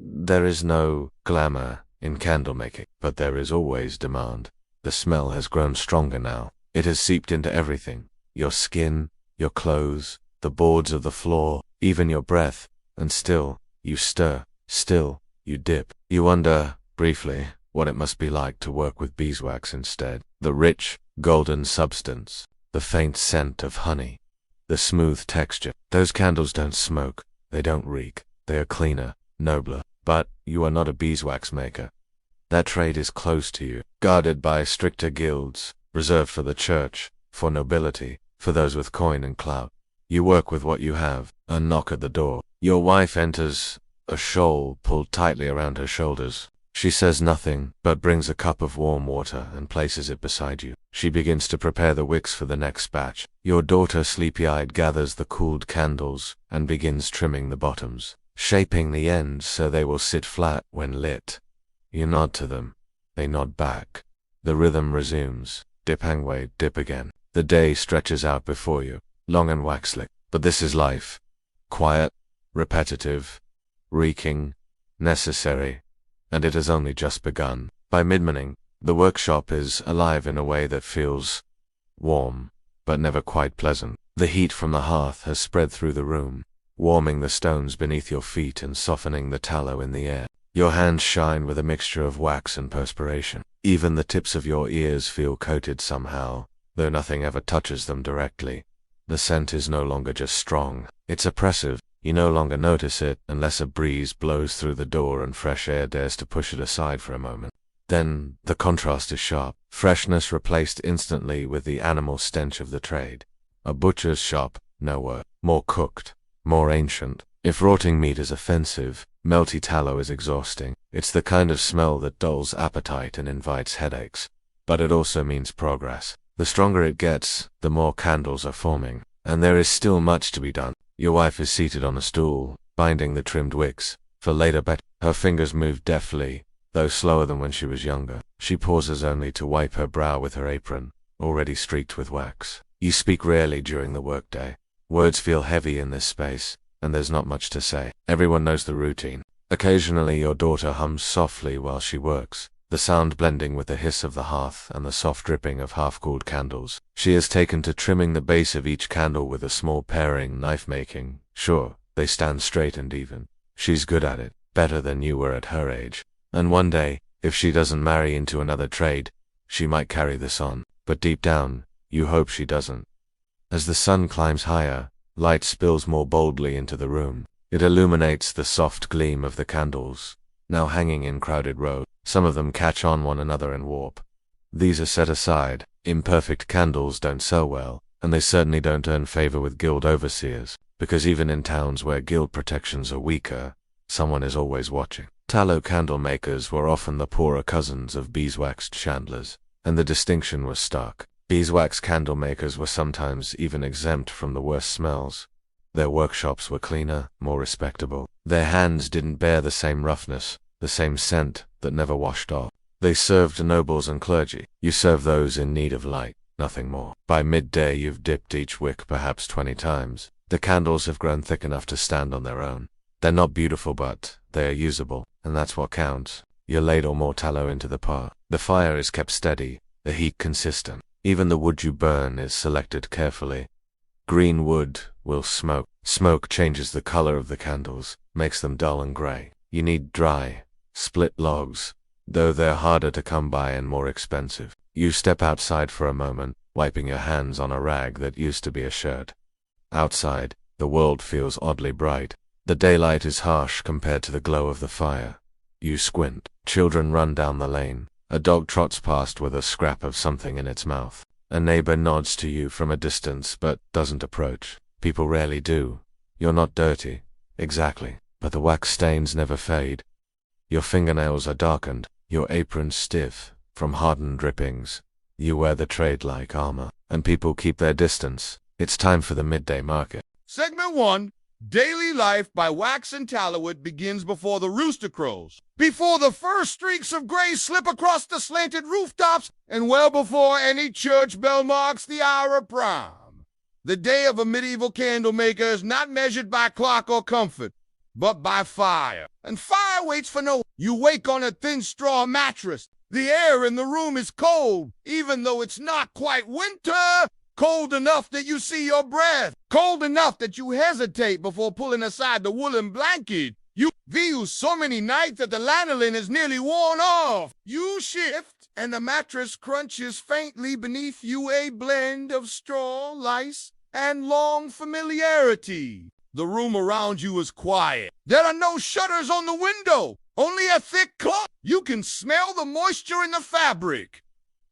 There is no glamour in candle making, but there is always demand. The smell has grown stronger now. It has seeped into everything. Your skin, your clothes, the boards of the floor, even your breath. And still, you stir. Still, you dip. You wonder, briefly, what it must be like to work with beeswax instead. The rich, golden substance. The faint scent of honey. The smooth texture. Those candles don't smoke. They don't reek. They are cleaner, nobler. But you are not a beeswax maker. That trade is close to you, guarded by stricter guilds, reserved for the church, for nobility, for those with coin and clout. You work with what you have. A knock at the door. Your wife enters, a shawl pulled tightly around her shoulders. She says nothing, but brings a cup of warm water and places it beside you. She begins to prepare the wicks for the next batch. Your daughter, sleepy-eyed, gathers the cooled candles and begins trimming the bottoms, shaping the ends so they will sit flat when lit. You nod to them. They nod back. The rhythm resumes. Dip, hang, wait, dip again. The day stretches out before you, long and waxlick. But this is life. Quiet, repetitive, reeking, necessary, and it has only just begun. By mid-morning, the workshop is alive in a way that feels warm, but never quite pleasant. The heat from the hearth has spread through the room, warming the stones beneath your feet and softening the tallow in the air. Your hands shine with a mixture of wax and perspiration. Even the tips of your ears feel coated somehow, though nothing ever touches them directly. The scent is no longer just strong, it's oppressive. You no longer notice it unless a breeze blows through the door and fresh air dares to push it aside for a moment. Then the contrast is sharp, freshness replaced instantly with the animal stench of the trade. A butcher's shop, nowhere. More cooked, more ancient. If rotting meat is offensive, melty tallow is exhausting. It's the kind of smell that dulls appetite and invites headaches. But it also means progress. The stronger it gets, the more candles are forming. And there is still much to be done. Your wife is seated on a stool, binding the trimmed wicks. For later bet, her fingers move deftly, though slower than when she was younger. She pauses only to wipe her brow with her apron, already streaked with wax. You speak rarely during the workday. Words feel heavy in this space, and there's not much to say. Everyone knows the routine. Occasionally your daughter hums softly while she works, the sound blending with the hiss of the hearth and the soft dripping of half-cooled candles. She has taken to trimming the base of each candle with a small paring knife-making. Sure, they stand straight and even. She's good at it, better than you were at her age. And one day, if she doesn't marry into another trade, she might carry this on. But deep down, you hope she doesn't. As the sun climbs higher, light spills more boldly into the room. It illuminates the soft gleam of the candles, now hanging in crowded rows. Some of them catch on one another and warp. These are set aside. Imperfect candles don't sell well, and they certainly don't earn favor with guild overseers, because even in towns where guild protections are weaker, someone is always watching. Tallow candle makers were often the poorer cousins of beeswaxed chandlers, and the distinction was stark. Beeswax candle makers were sometimes even exempt from the worst smells. Their workshops were cleaner, more respectable. Their hands didn't bear the same roughness, the same scent that never washed off. They served nobles and clergy. You serve those in need of light, nothing more. By midday you've dipped each wick perhaps 20 times. The candles have grown thick enough to stand on their own. They're not beautiful, but they are usable, and that's what counts. You ladle more tallow into the pot. The fire is kept steady, the heat consistent. Even the wood you burn is selected carefully. Green wood will smoke. Smoke changes the color of the candles, makes them dull and gray. You need dry, split logs, though they're harder to come by and more expensive. You step outside for a moment, wiping your hands on a rag that used to be a shirt. Outside, the world feels oddly bright. The daylight is harsh compared to the glow of the fire. You squint. Children run down the lane. A dog trots past with a scrap of something in its mouth. A neighbor nods to you from a distance but doesn't approach. People rarely do. You're not dirty, exactly, but the wax stains never fade. Your fingernails are darkened, your apron stiff from hardened drippings. You wear the trade like armor, and people keep their distance. It's time for the midday market. Segment 1. Daily life by Wax and Tallowood begins before the rooster crows, before the first streaks of gray slip across the slanted rooftops, and well before any church bell marks the hour of prime. The day of a medieval candle maker is not measured by clock or comfort, but by fire. And fire waits for no one. You wake on a thin straw mattress. The air in the room is cold, even though it's not quite winter. Cold enough that you see your breath. Cold enough that you hesitate before pulling aside the woolen blanket. You feel so many nights that the lanolin is nearly worn off. You shift, and the mattress crunches faintly beneath you, a blend of straw, lice, and long familiarity. The room around you is quiet. There are no shutters on the window, only a thick cloth. You can smell the moisture in the fabric.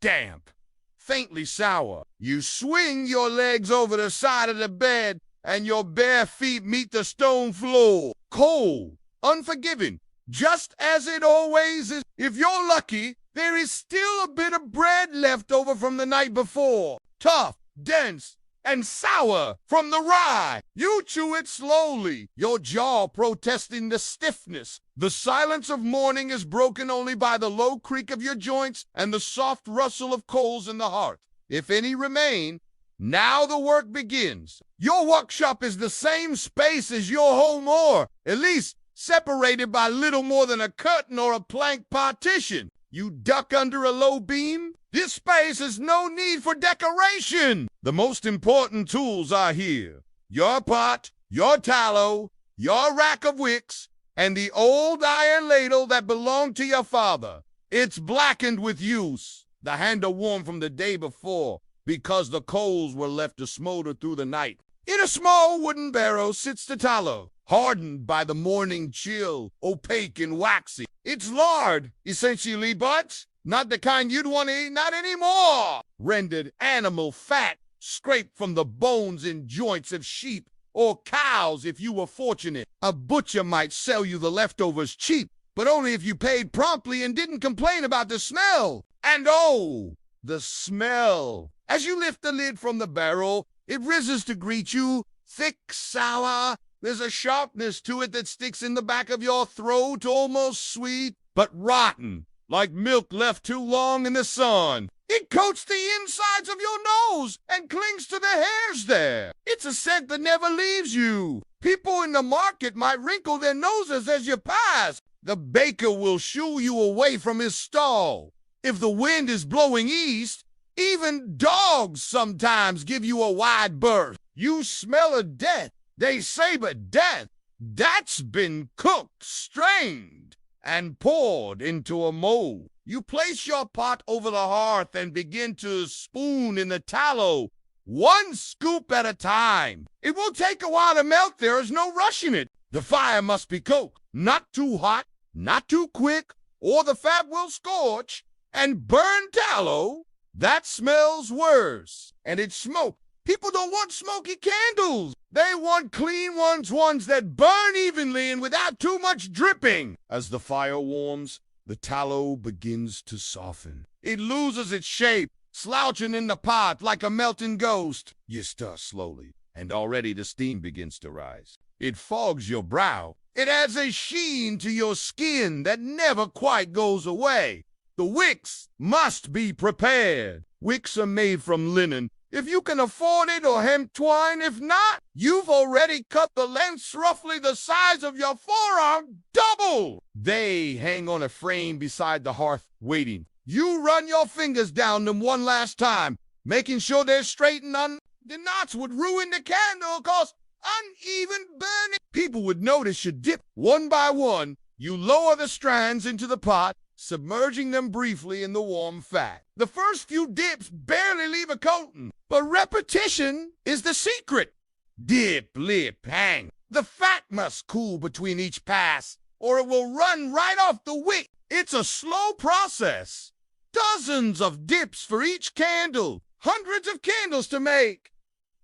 Damp, faintly sour. You swing your legs over the side of the bed, and your bare feet meet the stone floor. Cold, unforgiving, just as it always is. If you're lucky, there is still a bit of bread left over from the night before. Tough, dense, and sour from the rye. You chew it slowly, your jaw protesting the stiffness. The silence of morning is broken only by the low creak of your joints and the soft rustle of coals in the hearth. If any remain, now the work begins. Your workshop is the same space as your home, or at least separated by little more than a curtain or a plank partition. You duck under a low beam. This space has no need for decoration. The most important tools are here. Your pot, your tallow, your rack of wicks, and the old iron ladle that belonged to your father. It's blackened with use. The handle worn from the day before, because the coals were left to smolder through the night. In a small wooden barrel sits the tallow, hardened by the morning chill, opaque and waxy. It's lard, essentially, but not the kind you'd want to eat, not anymore. Rendered animal fat, scraped from the bones and joints of sheep or cows if you were fortunate. A butcher might sell you the leftovers cheap, but only if you paid promptly and didn't complain about the smell. And oh, the smell. As you lift the lid from the barrel, it rises to greet you, thick, sour. There's a sharpness to it that sticks in the back of your throat, almost sweet, but rotten, like milk left too long in the sun. It coats the insides of your nose and clings to the hairs there. It's a scent that never leaves you. People in the market might wrinkle their noses as you pass. The baker will shoo you away from his stall. If the wind is blowing east, even dogs sometimes give you a wide berth. You smell of death. They say, but death, that's been cooked, strained, and poured into a mold. You place your pot over the hearth and begin to spoon in the tallow, one scoop at a time. It will take a while to melt. There is no rushing it. The fire must be cooked, not too hot, not too quick, or the fat will scorch. And burned tallow, that smells worse. And it's smoke. People don't want smoky candles. They want clean ones that burn evenly and without too much dripping. As the fire warms, the tallow begins to soften. It loses its shape, slouching in the pot like a melting ghost. You stir slowly, and already the steam begins to rise. It fogs your brow. It adds a sheen to your skin that never quite goes away. The wicks must be prepared. Wicks are made from linen, if you can afford it, or hemp twine. If not, you've already cut the lengths roughly the size of your forearm, double. They hang on a frame beside the hearth, waiting. You run your fingers down them one last time, making sure they're straight and the knots would ruin the candle, cause uneven burning. People would notice you dip one by one. You lower the strands into the pot, submerging them briefly in the warm fat. The first few dips barely leave a coating, but repetition is the secret. Dip, lip, hang. The fat must cool between each pass, or it will run right off the wick. It's a slow process. Dozens of dips for each candle, hundreds of candles to make.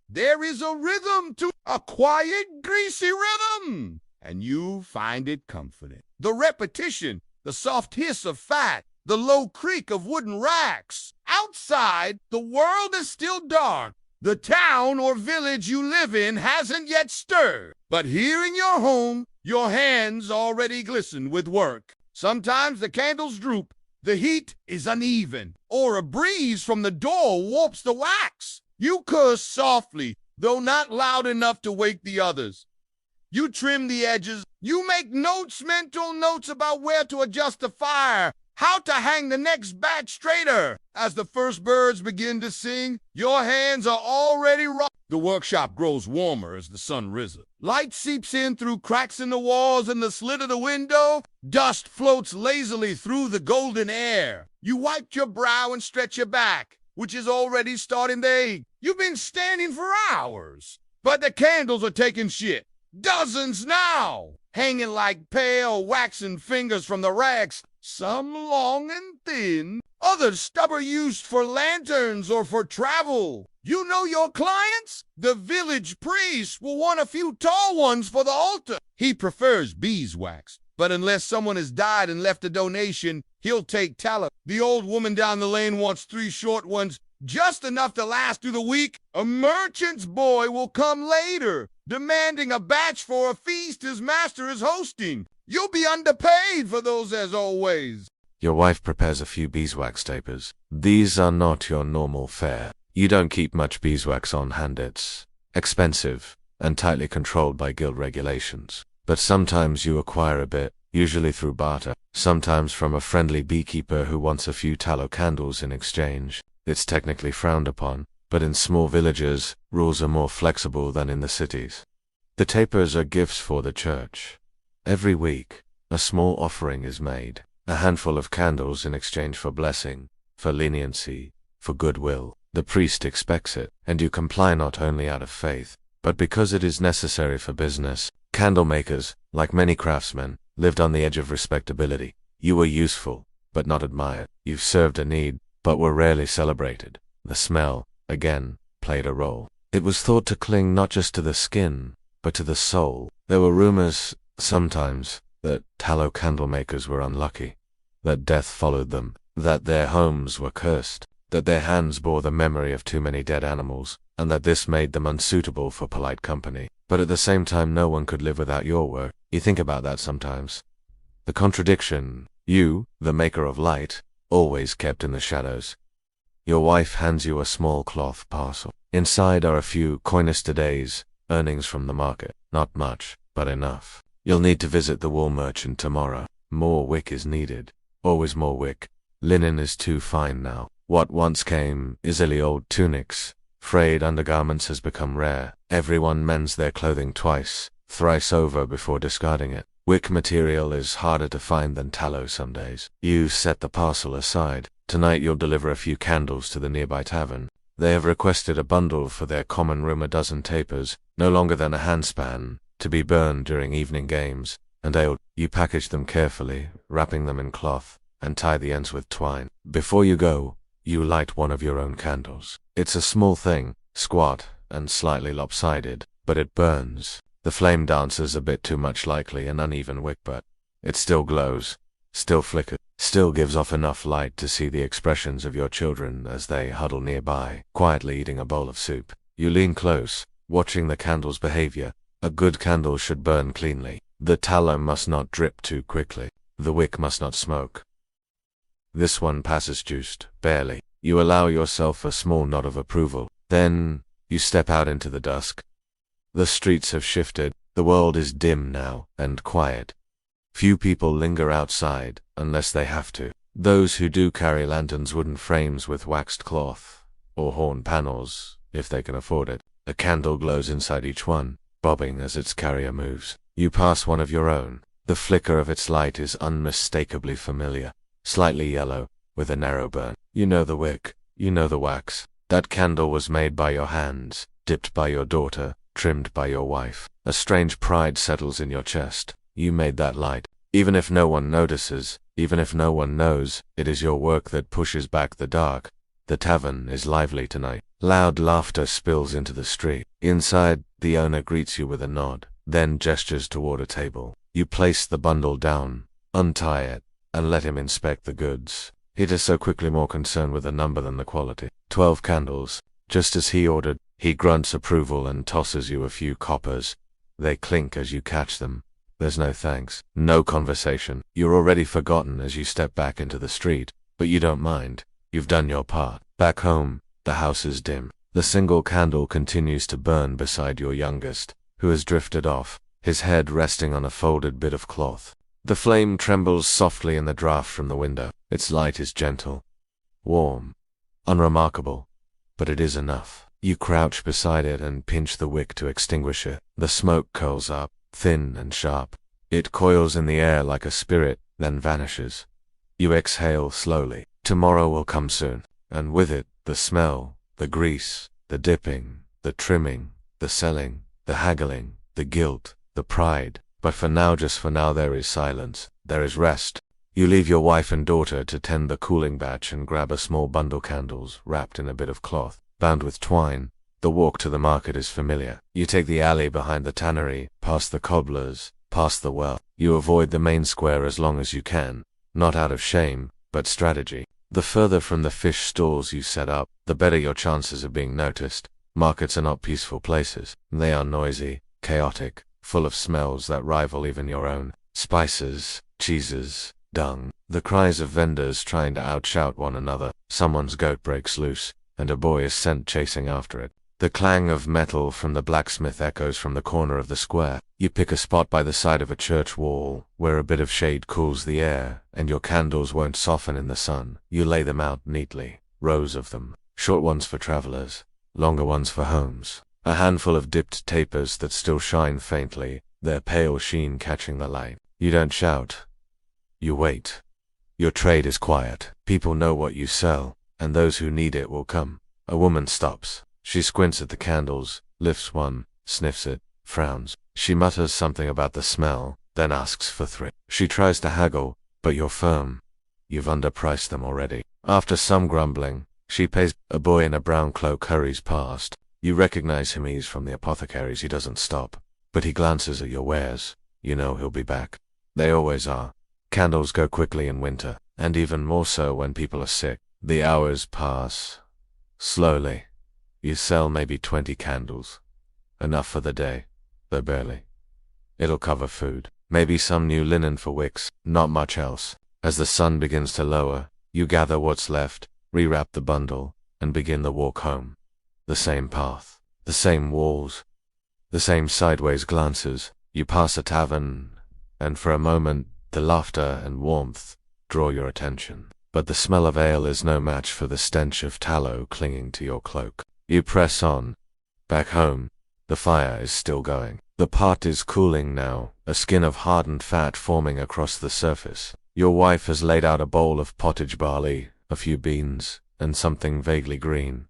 There is a rhythm to a quiet, greasy rhythm, and you find it comforting. The repetition, the soft hiss of fat, the low creak of wooden racks. Outside, the world is still dark. The town or village you live in hasn't yet stirred. But here in your home, your hands already glisten with work. Sometimes the candles droop, the heat is uneven, or a breeze from the door warps the wax. You curse softly, though not loud enough to wake the others. You trim the edges. You make mental notes about where to adjust the fire, how to hang the next batch straighter. As the first birds begin to sing, your hands are already raw. The workshop grows warmer as the sun rises. Light seeps in through cracks in the walls and the slit of the window. Dust floats lazily through the golden air. You wipe your brow and stretch your back, which is already starting to ache. You've been standing for hours, but the candles are taking shit. Dozens now, hanging like pale waxen fingers from the racks, some long and thin, others stubborn used for lanterns or for travel. You know your clients? The village priest will want a few tall ones for the altar. He prefers beeswax, but unless someone has died and left a donation, he'll take tallow. The old woman down the lane wants 3 short ones, just enough to last through the week. A merchant's boy will come later, demanding a batch for a feast his master is hosting. You'll be underpaid for those as always. Your wife prepares a few beeswax tapers. These are not your normal fare. You don't keep much beeswax on hand. It's expensive and tightly controlled by guild regulations. But sometimes you acquire a bit, usually through barter, sometimes from a friendly beekeeper who wants a few tallow candles in exchange. It's technically frowned upon, but in small villages, rules are more flexible than in the cities. The tapers are gifts for the church. Every week, a small offering is made, a handful of candles in exchange for blessing, for leniency, for goodwill. The priest expects it, and you comply not only out of faith, but because it is necessary for business. Candle makers, like many craftsmen, lived on the edge of respectability. You were useful, but not admired. You've served a need, but were rarely celebrated. The smell, again, played a role. It was thought to cling not just to the skin, but to the soul. There were rumors, sometimes, that tallow candle makers were unlucky, that death followed them, that their homes were cursed, that their hands bore the memory of too many dead animals, and that this made them unsuitable for polite company. But at the same time, no one could live without your work. You think about that sometimes. The contradiction, you, the maker of light, always kept in the shadows. Your wife hands you a small cloth parcel. Inside are a few coinista days, earnings from the market. Not much, but enough. You'll need to visit the wool merchant tomorrow. More wick is needed. Always more wick. Linen is too fine now. What once came, easily old tunics, frayed undergarments has become rare. Everyone mends their clothing twice, thrice over before discarding it. Wick material is harder to find than tallow some days. You set the parcel aside. Tonight you'll deliver a few candles to the nearby tavern. They have requested a bundle for their common room, a dozen tapers, no longer than a handspan, to be burned during evening games, and ale. You package them carefully, wrapping them in cloth, and tie the ends with twine. Before you go, you light one of your own candles. It's a small thing, squat and slightly lopsided, but it burns. The flame dances a bit too much, likely an uneven wick, but it still glows, still flickers, still gives off enough light to see the expressions of your children as they huddle nearby, quietly eating a bowl of soup. You lean close, watching the candle's behavior. A good candle should burn cleanly. The tallow must not drip too quickly. The wick must not smoke. This one passes juiced, barely. You allow yourself a small nod of approval. Then, you step out into the dusk. The streets have shifted. The world is dim now, and quiet. Few people linger outside, unless they have to. Those who do carry lanterns, wooden frames with waxed cloth, or horn panels, if they can afford it. A candle glows inside each one, bobbing as its carrier moves. You pass one of your own. The flicker of its light is unmistakably familiar. Slightly yellow, with a narrow burn. You know the wick, you know the wax. That candle was made by your hands, dipped by your daughter, trimmed by your wife. A strange pride settles in your chest. You made that light. Even if no one notices, even if no one knows, it is your work that pushes back the dark. The tavern is lively tonight. Loud laughter spills into the street. Inside, the owner greets you with a nod, then gestures toward a table. You place the bundle down, untie it, and let him inspect the goods. He is so quickly more concerned with the number than the quality. 12 candles, just as he ordered. He grunts approval and tosses you a few coppers. They clink as you catch them. There's no thanks, no conversation. You're already forgotten as you step back into the street, but you don't mind. You've done your part. Back home, the house is dim. The single candle continues to burn beside your youngest, who has drifted off, his head resting on a folded bit of cloth. The flame trembles softly in the draught from the window. Its light is gentle, warm, unremarkable, but it is enough. You crouch beside it and pinch the wick to extinguish it. The smoke curls up, thin and sharp. It coils in the air like a spirit, then vanishes. You exhale slowly. Tomorrow will come soon, and with it, the smell, the grease, the dipping, the trimming, the selling, the haggling, the guilt, the pride. But for now, just for now, there is silence. There is rest. You leave your wife and daughter to tend the cooling batch and grab a small bundle of candles wrapped in a bit of cloth, bound with twine. The walk to the market is familiar. You take the alley behind the tannery, past the cobblers, past the well. You avoid the main square as long as you can, not out of shame, but strategy. The further from the fish stalls you set up, the better your chances of being noticed. Markets are not peaceful places. They are noisy, chaotic, full of smells that rival even your own. Spices, cheeses, dung. The cries of vendors trying to outshout one another. Someone's goat breaks loose, and a boy is sent chasing after it. The clang of metal from the blacksmith echoes from the corner of the square. You pick a spot by the side of a church wall, where a bit of shade cools the air, and your candles won't soften in the sun. You lay them out neatly, rows of them, short ones for travelers, longer ones for homes. A handful of dipped tapers that still shine faintly, their pale sheen catching the light. You don't shout. You wait. Your trade is quiet. People know what you sell, and those who need it will come. A woman stops. She squints at the candles, lifts one, sniffs it, frowns. She mutters something about the smell, then asks for 3. She tries to haggle, but you're firm. You've underpriced them already. After some grumbling, she pays. A boy in a brown cloak hurries past. You recognize him. He's from the apothecary's. He doesn't stop, but he glances at your wares. You know he'll be back. They always are. Candles go quickly in winter, and even more so when people are sick. The hours pass slowly. You sell maybe 20 candles. Enough for the day, though barely. It'll cover food. Maybe some new linen for wicks, not much else. As the sun begins to lower, you gather what's left, rewrap the bundle, and begin the walk home. The same path, the same walls, the same sideways glances. You pass a tavern, and for a moment, the laughter and warmth draw your attention. But the smell of ale is no match for the stench of tallow clinging to your cloak. You press on. Back home, the fire is still going. The pot is cooling now, a skin of hardened fat forming across the surface. Your wife has laid out a bowl of pottage barley, a few beans, and something vaguely green.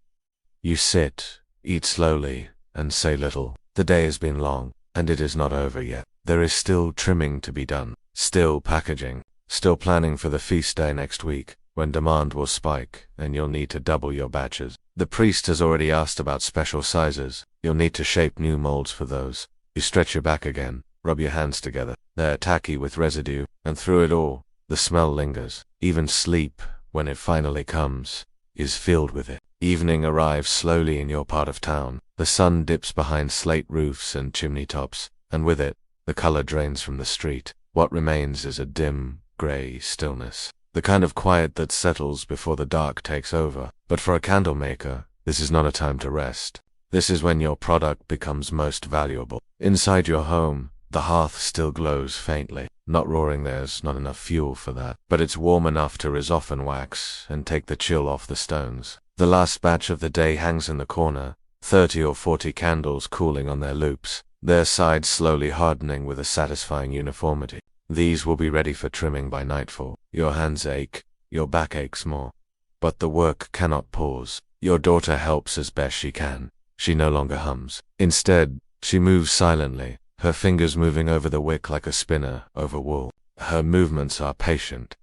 You sit, eat slowly, and say little. The day has been long, and it is not over yet. There is still trimming to be done, still packaging, still planning for the feast day next week, when demand will spike, and you'll need to double your batches. The priest has already asked about special sizes. You'll need to shape new molds for those. You stretch your back again, rub your hands together. They're tacky with residue, and through it all, the smell lingers. Even sleep, when it finally comes, is filled with it. Evening arrives slowly in your part of town. The sun dips behind slate roofs and chimney tops, and with it, the color drains from the street. What remains is a dim, gray stillness. The kind of quiet that settles before the dark takes over. But for a candle maker, this is not a time to rest. This is when your product becomes most valuable. Inside your home, the hearth still glows faintly. Not roaring, there's not enough fuel for that, but it's warm enough to soften wax and take the chill off the stones. The last batch of the day hangs in the corner, 30 or 40 candles cooling on their loops, their sides slowly hardening with a satisfying uniformity. These will be ready for trimming by nightfall. Your hands ache, your back aches more. But the work cannot pause. Your daughter helps as best she can. She no longer hums. Instead, she moves silently, her fingers moving over the wick like a spinner over wool. Her movements are patient,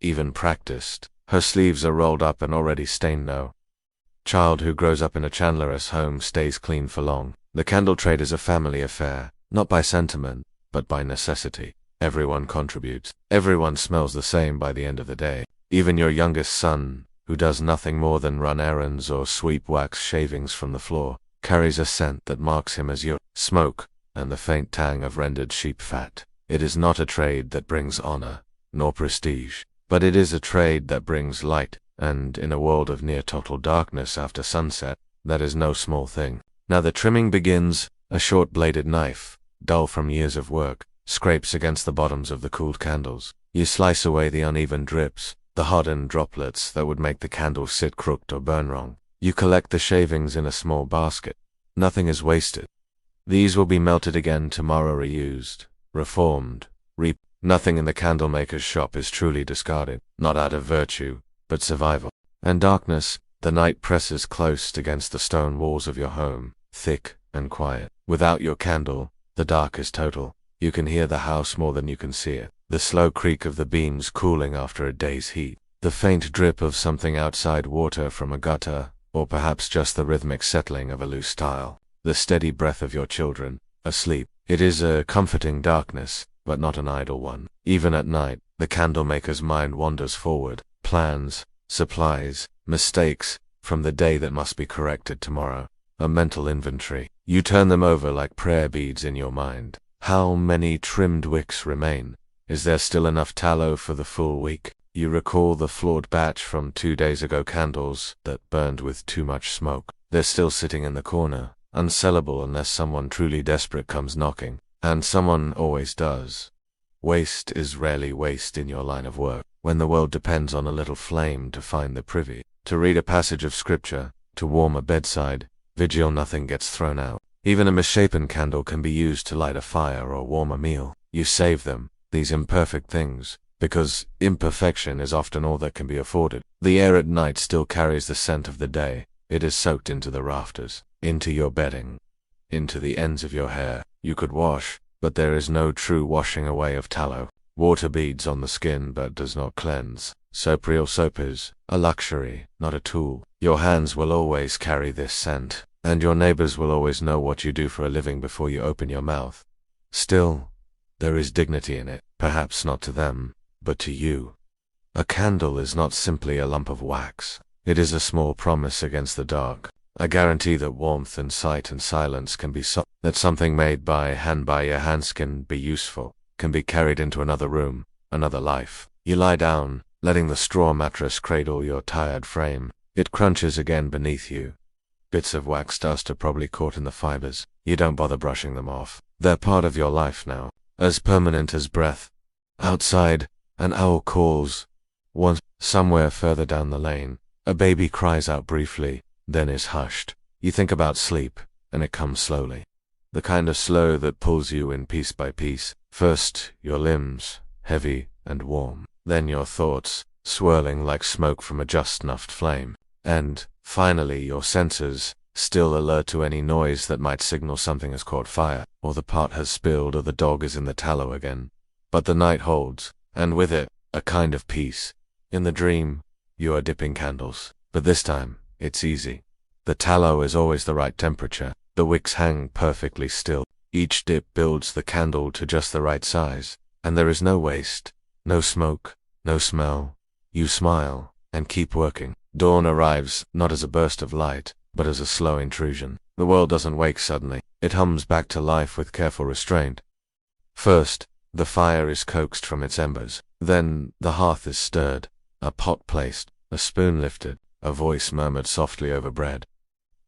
even practiced. Her sleeves are rolled up and already stained. No child who grows up in a chandleress home stays clean for long. The candle trade is a family affair, not by sentiment, but by necessity. Everyone contributes. Everyone smells the same by the end of the day. Even your youngest son, who does nothing more than run errands or sweep wax shavings from the floor, carries a scent that marks him as your smoke and the faint tang of rendered sheep fat. It is not a trade that brings honor, nor prestige, but it is a trade that brings light, and in a world of near total darkness after sunset, that is no small thing. Now the trimming begins. A short-bladed knife, dull from years of work, scrapes against the bottoms of the cooled candles. You slice away the uneven drips, the hardened droplets that would make the candle sit crooked or burn wrong. You collect the shavings in a small basket. Nothing is wasted. These will be melted again tomorrow, reused, reformed, Nothing in the candlemaker's shop is truly discarded, not out of virtue, but survival. And darkness, the night presses close against the stone walls of your home, thick and quiet. Without your candle, the dark is total. You can hear the house more than you can see it. The slow creak of the beams cooling after a day's heat. The faint drip of something outside water from a gutter, or perhaps just the rhythmic settling of a loose tile. The steady breath of your children, asleep. It is a comforting darkness, but not an idle one. Even at night, the candlemaker's mind wanders forward. Plans, supplies, mistakes, from the day that must be corrected tomorrow. A mental inventory. You turn them over like prayer beads in your mind. How many trimmed wicks remain? Is there still enough tallow for the full week? You recall the flawed batch from 2 days ago, candles that burned with too much smoke. They're still sitting in the corner, unsellable unless someone truly desperate comes knocking. And someone always does. Waste is rarely waste in your line of work, when the world depends on a little flame to find the privy, to read a passage of scripture, to warm a bedside vigil. Nothing gets thrown out. Even a misshapen candle can be used to light a fire or warm a meal. You save them, these imperfect things, because imperfection is often all that can be afforded. The air at night still carries the scent of the day. It is soaked into the rafters, into your bedding, into the ends of your hair. You could wash, but there is no true washing away of tallow. Water beads on the skin but does not cleanse. Soap-real soap is a luxury, not a tool. Your hands will always carry this scent, and your neighbors will always know what you do for a living before you open your mouth. Still, there is dignity in it, perhaps not to them, but to you. A candle is not simply a lump of wax. It is a small promise against the dark. A guarantee that warmth and sight and silence can be that something made by your hands can be useful, can be carried into another room, another life. You lie down, letting the straw mattress cradle your tired frame. It crunches again beneath you. Bits of wax dust are probably caught in the fibers. You don't bother brushing them off. They're part of your life now, as permanent as breath. Outside, an owl calls. Once, somewhere further down the lane, a baby cries out briefly, then is hushed. You think about sleep, and it comes slowly. The kind of slow that pulls you in piece by piece. First, your limbs, heavy and warm. Then your thoughts, swirling like smoke from a just snuffed flame. And, finally, your senses, still alert to any noise that might signal something has caught fire, or the pot has spilled, or the dog is in the tallow again. But the night holds, and with it, a kind of peace. In the dream, you are dipping candles. But this time, it's easy. The tallow is always the right temperature. The wicks hang perfectly still. Each dip builds the candle to just the right size. And there is no waste, no smoke, no smell. You smile, and keep working. Dawn arrives, not as a burst of light, but as a slow intrusion. The world doesn't wake suddenly. It hums back to life with careful restraint. First, the fire is coaxed from its embers. Then, the hearth is stirred, a pot placed, a spoon lifted, a voice murmured softly over bread.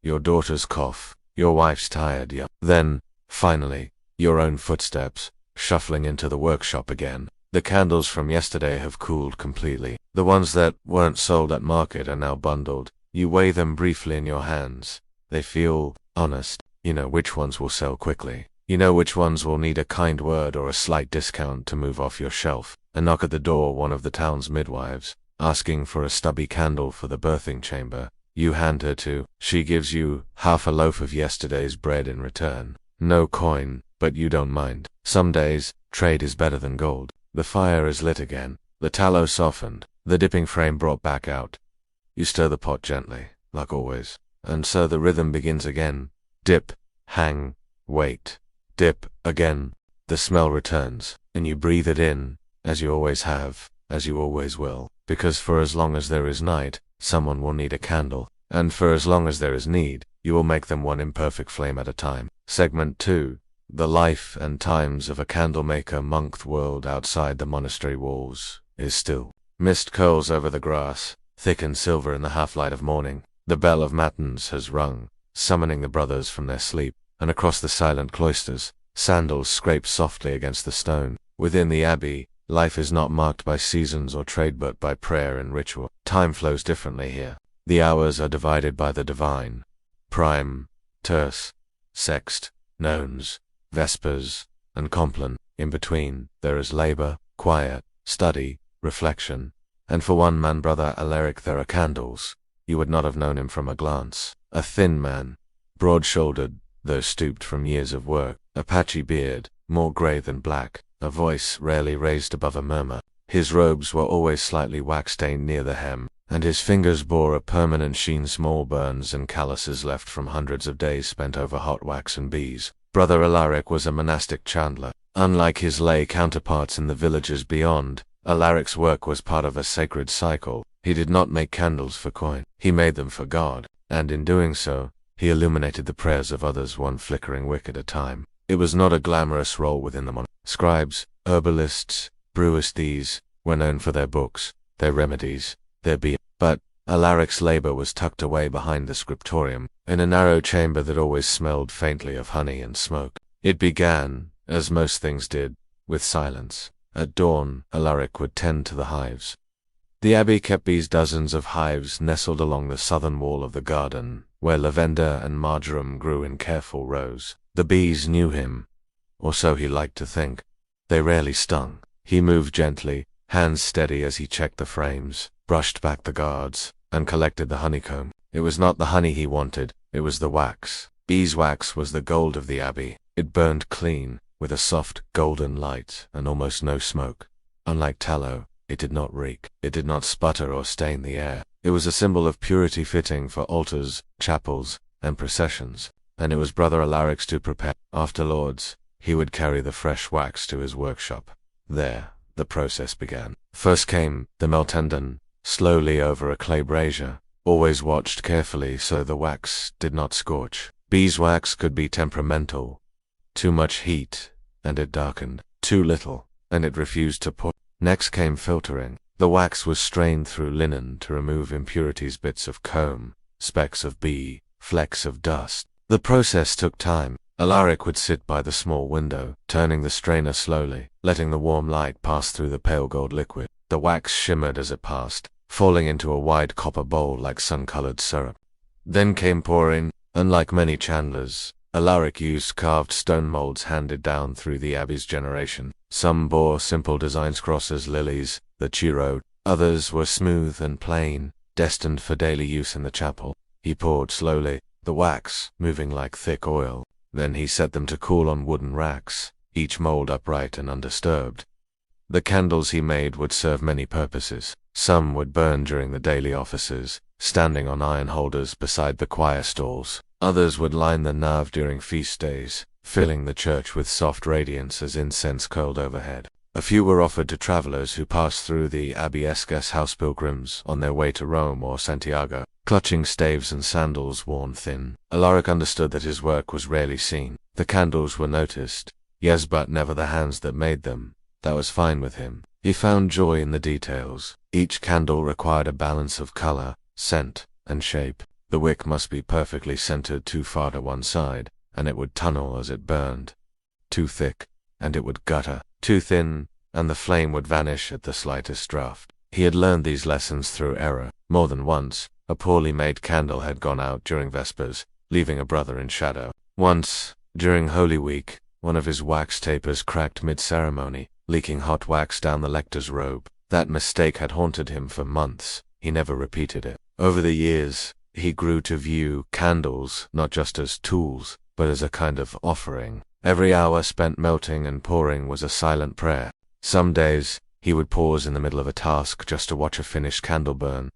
Your daughter's cough, your wife's tired yelp. Then, finally, your own footsteps, shuffling into the workshop again. The candles from yesterday have cooled completely. The ones that weren't sold at market are now bundled. You weigh them briefly in your hands. They feel honest. You know which ones will sell quickly. You know which ones will need a kind word or a slight discount to move off your shelf. A knock at the door, one of the town's midwives, asking for a stubby candle for the birthing chamber. You hand her to. She gives you half a loaf of yesterday's bread in return. No coin, but you don't mind. Some days, trade is better than gold. The fire is lit again. The tallow softened. The dipping frame brought back out. You stir the pot gently, like always. And so the rhythm begins again. Dip, hang, wait. Dip, again. The smell returns, and you breathe it in, as you always have, as you always will. Because for as long as there is night, someone will need a candle. And for as long as there is need, you will make them one imperfect flame at a time. Segment 2. The life and times of a candlemaker monked world outside the monastery walls is still. Mist curls over the grass, thick and silver in the half-light of morning. The bell of matins has rung, summoning the brothers from their sleep, and across the silent cloisters, Sandals scraped softly against the stone. Within the abbey, life is not marked by seasons or trade but by prayer and ritual. Time flows differently here. The hours are divided by the divine. Prime, terce, sext, nones, vespers, and compline. In between, there is labor, quiet, study, reflection. And for one man, Brother Alaric, there are candles. You would not have known him from a glance. A thin man, broad-shouldered, though stooped from years of work, a patchy beard, more grey than black, a voice rarely raised above a murmur. His robes were always slightly wax-stained near the hem, and his fingers bore a permanent sheen, small burns and calluses left from hundreds of days spent over hot wax and bees. Brother Alaric was a monastic chandler. Unlike his lay counterparts in the villages beyond, Alaric's work was part of a sacred cycle. He did not make candles for coin. He made them for God, and in doing so, he illuminated the prayers of others one flickering wick at a time. It was not a glamorous role within the monastery. Scribes, herbalists, brewers, these were known for their books, their remedies, their beer. But Alaric's labor was tucked away behind the scriptorium, in a narrow chamber that always smelled faintly of honey and smoke. It began, as most things did, with silence. At dawn, Alaric would tend to the hives. The abbey kept bees. Dozens of hives nestled along the southern wall of the garden, where lavender and marjoram grew in careful rows. The bees knew him, or so he liked to think. They rarely stung. He moved gently, hands steady as he checked the frames, brushed back the guards, and collected the honeycomb. It was not the honey he wanted, it was the wax. Beeswax was the gold of the abbey. It burned clean, with a soft, golden light and almost no smoke. Unlike tallow, it did not reek. It did not sputter or stain the air. It was a symbol of purity fitting for altars, chapels, and processions. And it was Brother Alaric's to prepare. After Lord's, he would carry the fresh wax to his workshop. There, the process began. First came the meltenden, slowly over a clay brazier, always watched carefully so the wax did not scorch. Beeswax could be temperamental. Too much heat, and it darkened. Too little, and it refused to pour. Next came filtering. The wax was strained through linen to remove impurities, bits of comb, specks of bee, flecks of dust. The process took time. Alaric would sit by the small window, turning the strainer slowly, letting the warm light pass through the pale gold liquid. The wax shimmered as it passed, falling into a wide copper bowl like sun-colored syrup. Then came pouring. Unlike many chandlers, Alaric used carved stone molds handed down through the abbey's generation. Some bore simple designs, crosses, lilies, the chiro. Others were smooth and plain, destined for daily use in the chapel. He poured slowly, the wax moving like thick oil. Then he set them to cool on wooden racks, each mold upright and undisturbed. The candles he made would serve many purposes. Some would burn during the daily offices, standing on iron holders beside the choir stalls. Others would line the nave during feast days, filling the church with soft radiance as incense curled overhead. A few were offered to travelers who passed through the abbey-esque house, pilgrims on their way to Rome or Santiago, clutching staves and sandals worn thin. Alaric understood that his work was rarely seen. The candles were noticed, yes, but never the hands that made them. That was fine with him. He found joy in the details. Each candle required a balance of color, scent, and shape. The wick must be perfectly centered. Too far to one side, and it would tunnel as it burned. Too thick, and it would gutter. Too thin, and the flame would vanish at the slightest draught. He had learned these lessons through error. More than once, a poorly made candle had gone out during Vespers, leaving a brother in shadow. Once, during Holy Week, one of his wax tapers cracked mid-ceremony, leaking hot wax down the lector's robe. That mistake had haunted him for months. He never repeated it. Over the years, he grew to view candles not just as tools, but as a kind of offering. Every hour spent melting and pouring was a silent prayer. Some days, he would pause in the middle of a task just to watch a finished candle burn.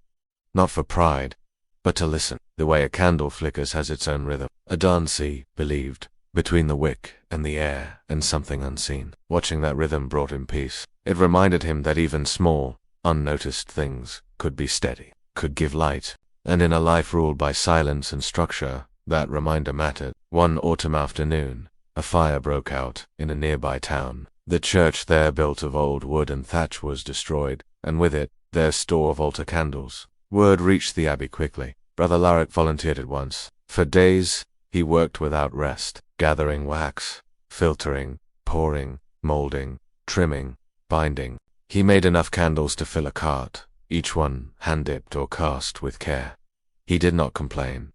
Not for pride, but to listen. The way a candle flickers has its own rhythm. A dance, he believed, between the wick and the air and something unseen. Watching that rhythm brought him peace. It reminded him that even small, unnoticed things could be steady, could give light. And in a life ruled by silence and structure, that reminder mattered. One autumn afternoon, a fire broke out in a nearby town. The church there, built of old wood and thatch, was destroyed, and with it, their store of altar candles. Word reached the abbey quickly. Brother Alaric volunteered at once. For days, he worked without rest, gathering wax, filtering, pouring, molding, trimming, binding. He made enough candles to fill a cart, each one hand-dipped or cast with care. He did not complain,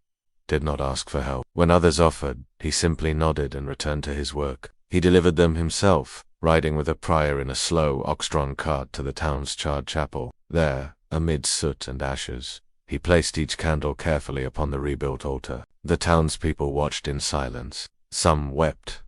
did not ask for help. When others offered, he simply nodded and returned to his work. He delivered them himself, riding with a prior in a slow, ox-drawn cart to the town's charred chapel. There, amid soot and ashes, he placed each candle carefully upon the rebuilt altar. The townspeople watched in silence. Some wept,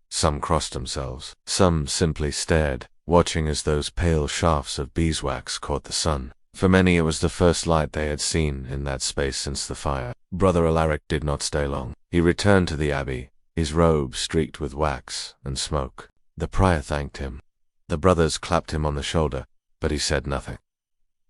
some crossed themselves, some simply stared, watching as those pale shafts of beeswax caught the sun. For many it was the first light they had seen in that space since the fire. Brother Alaric did not stay long. He returned to the abbey, his robe streaked with wax and smoke. The prior thanked him. The brothers clapped him on the shoulder, but he said nothing.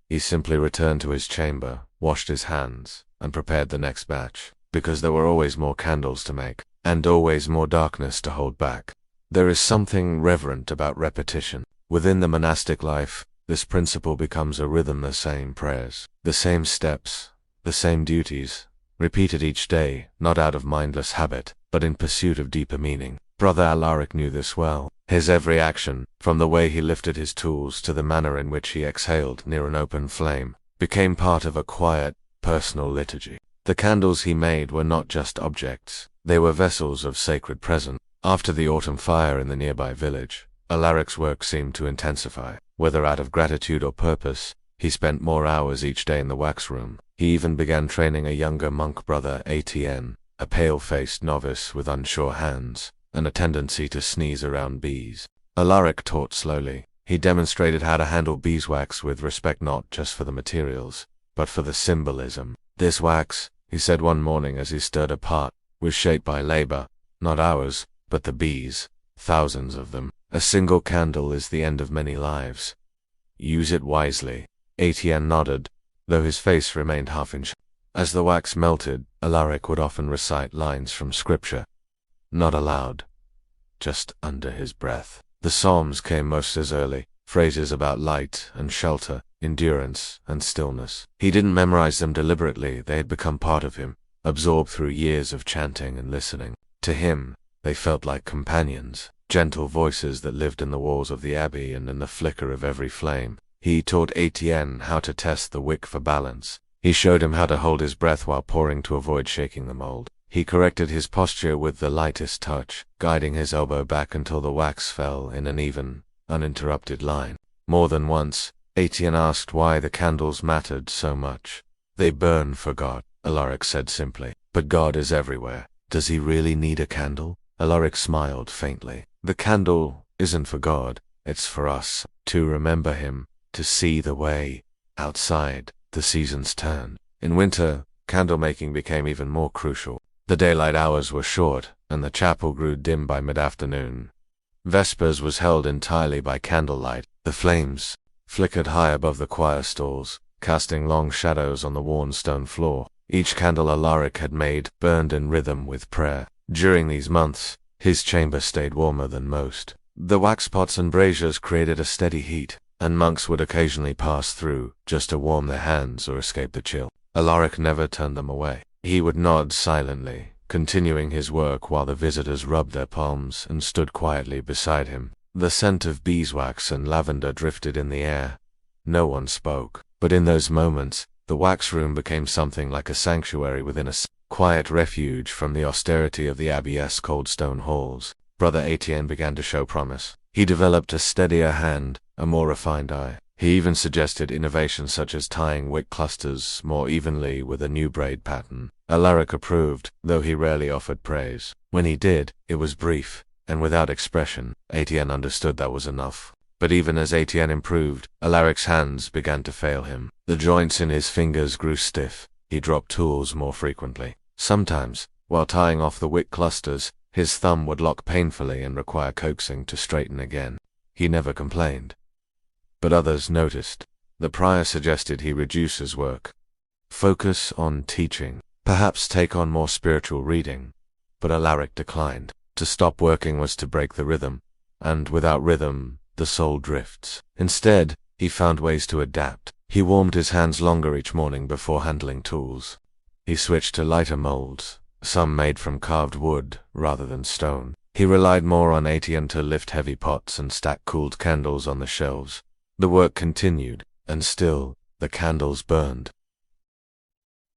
He simply returned to his chamber, washed his hands, and prepared the next batch, because there were always more candles to make, and always more darkness to hold back. There is something reverent about repetition. Within the monastic life, this principle becomes a rhythm: the same prayers, the same steps, the same duties, repeated each day, not out of mindless habit, but in pursuit of deeper meaning. Brother Alaric knew this well. His every action, from the way he lifted his tools to the manner in which he exhaled near an open flame, became part of a quiet, personal liturgy. The candles he made were not just objects, they were vessels of sacred presence. After the autumn fire in the nearby village, Alaric's work seemed to intensify. Whether out of gratitude or purpose, he spent more hours each day in the wax room. He even began training a younger monk brother, Etienne, a pale-faced novice with unsure hands, and a tendency to sneeze around bees. Alaric taught slowly. He demonstrated how to handle beeswax with respect, not just for the materials, but for the symbolism. This wax, he said one morning as he stirred a pot, was shaped by labor, not ours, but the bees, thousands of them. A single candle is the end of many lives. Use it wisely. Etienne nodded, though his face remained half in shock. As the wax melted, Alaric would often recite lines from scripture. Not aloud, just under his breath. The Psalms came most as early, phrases about light and shelter, endurance and stillness. He didn't memorize them deliberately, they had become part of him, absorbed through years of chanting and listening. To him, they felt like companions, gentle voices that lived in the walls of the abbey and in the flicker of every flame. He taught Etienne how to test the wick for balance. He showed him how to hold his breath while pouring to avoid shaking the mold. He corrected his posture with the lightest touch, guiding his elbow back until the wax fell in an even, uninterrupted line. More than once, Etienne asked why the candles mattered so much. They burn for God, Alaric said simply. But God is everywhere. Does he really need a candle? Alaric smiled faintly. The candle isn't for God, it's for us, to remember him, to see the way. Outside, the seasons turned. In winter, candle-making became even more crucial. The daylight hours were short, and the chapel grew dim by mid-afternoon. Vespers was held entirely by candlelight. The flames flickered high above the choir stalls, casting long shadows on the worn stone floor. Each candle Alaric had made burned in rhythm with prayer. During these months, his chamber stayed warmer than most. The wax pots and braziers created a steady heat, and monks would occasionally pass through, just to warm their hands or escape the chill. Alaric never turned them away. He would nod silently, continuing his work while the visitors rubbed their palms and stood quietly beside him. The scent of beeswax and lavender drifted in the air. No one spoke, but in those moments, the wax room became something like a sanctuary within a quiet refuge from the austerity of the abbey's cold stone halls. Brother Etienne began to show promise. He developed a steadier hand, a more refined eye. He even suggested innovations such as tying wick clusters more evenly with a new braid pattern. Alaric approved, though he rarely offered praise. When he did, it was brief, and without expression. Etienne understood that was enough. But even as Etienne improved, Alaric's hands began to fail him. The joints in his fingers grew stiff. He dropped tools more frequently. Sometimes, while tying off the wick clusters, his thumb would lock painfully and require coaxing to straighten again. He never complained. But others noticed. The prior suggested he reduce his work, focus on teaching, perhaps take on more spiritual reading. But Alaric declined. To stop working was to break the rhythm, and without rhythm, the soul drifts. Instead, he found ways to adapt. He warmed his hands longer each morning before handling tools. He switched to lighter molds, some made from carved wood rather than stone. He relied more on Etienne to lift heavy pots and stack cooled candles on the shelves. The work continued, and still, the candles burned.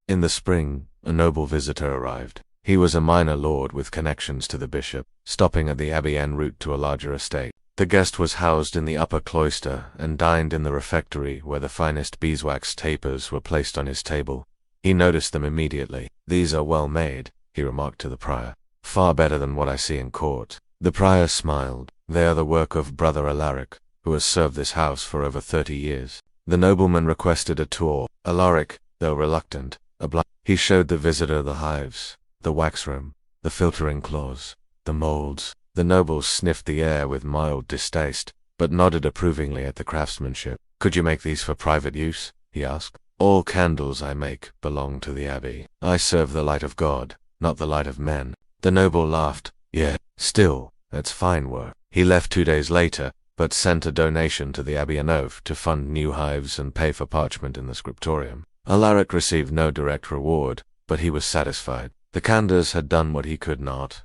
In the spring, a noble visitor arrived. He was a minor lord with connections to the bishop, stopping at the abbey en route to a larger estate. The guest was housed in the upper cloister and dined in the refectory where the finest beeswax tapers were placed on his table. He noticed them immediately. "These are well made," he remarked to the prior. "Far better than what I see in court." The prior smiled. "They are the work of Brother Alaric, who has served this house for over 30 years. The nobleman requested a tour. Alaric, though reluctant, obliged. He showed the visitor the hives, the wax room, the filtering cloths, the molds. The noble sniffed the air with mild distaste, but nodded approvingly at the craftsmanship. "Could you make these for private use?" he asked. "All candles I make belong to the abbey. I serve the light of God, not the light of men." The noble laughed. "Yeah, still, that's fine work." He left 2 days later, but sent a donation to the abbey en oeuvre to fund new hives and pay for parchment in the scriptorium. Alaric received no direct reward, but he was satisfied. The Candors had done what he could not.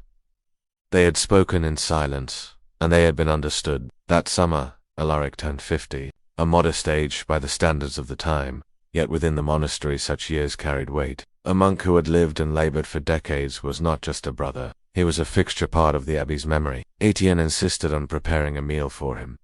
They had spoken in silence, and they had been understood. That summer, Alaric turned 50, a modest age by the standards of the time, yet within the monastery such years carried weight. A monk who had lived and labored for decades was not just a brother, he was a fixture part of the abbey's memory. Etienne insisted on preparing a meal for him.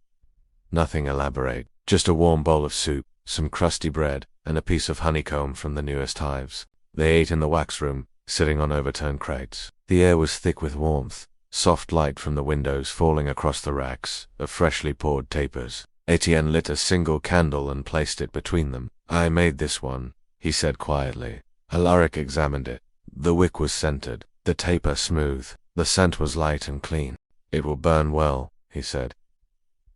Nothing elaborate, just a warm bowl of soup, some crusty bread, and a piece of honeycomb from the newest hives. They ate in the wax room, sitting on overturned crates. The air was thick with warmth, soft light from the windows falling across the racks of freshly poured tapers. Etienne lit a single candle and placed it between them. "I made this one," he said quietly. Alaric examined it. The wick was scented, the taper smooth, the scent was light and clean. "It will burn well," he said.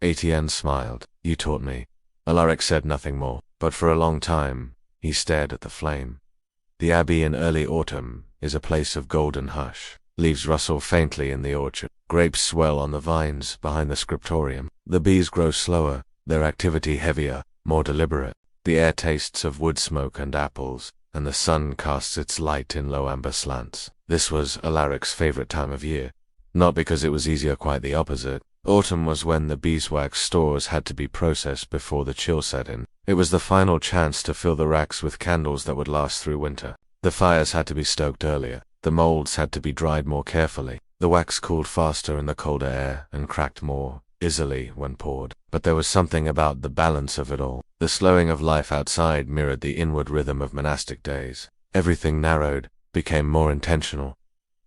Etienne smiled. "You taught me." Alaric said nothing more, but for a long time he stared at the flame. The abbey in early autumn is a place of golden hush. Leaves rustle faintly in the orchard. Grapes swell on the vines behind the scriptorium. The bees grow slower, their activity heavier, more deliberate. The air tastes of wood smoke and apples, and the sun casts its light in low amber slants. This was Alaric's favorite time of year. Not because it was easier, quite the opposite. Autumn was when the beeswax stores had to be processed before the chill set in. It was the final chance to fill the racks with candles that would last through winter. The fires had to be stoked earlier. The molds had to be dried more carefully. The wax cooled faster in the colder air and cracked more easily when poured. But there was something about the balance of it all. The slowing of life outside mirrored the inward rhythm of monastic days. Everything narrowed, became more intentional,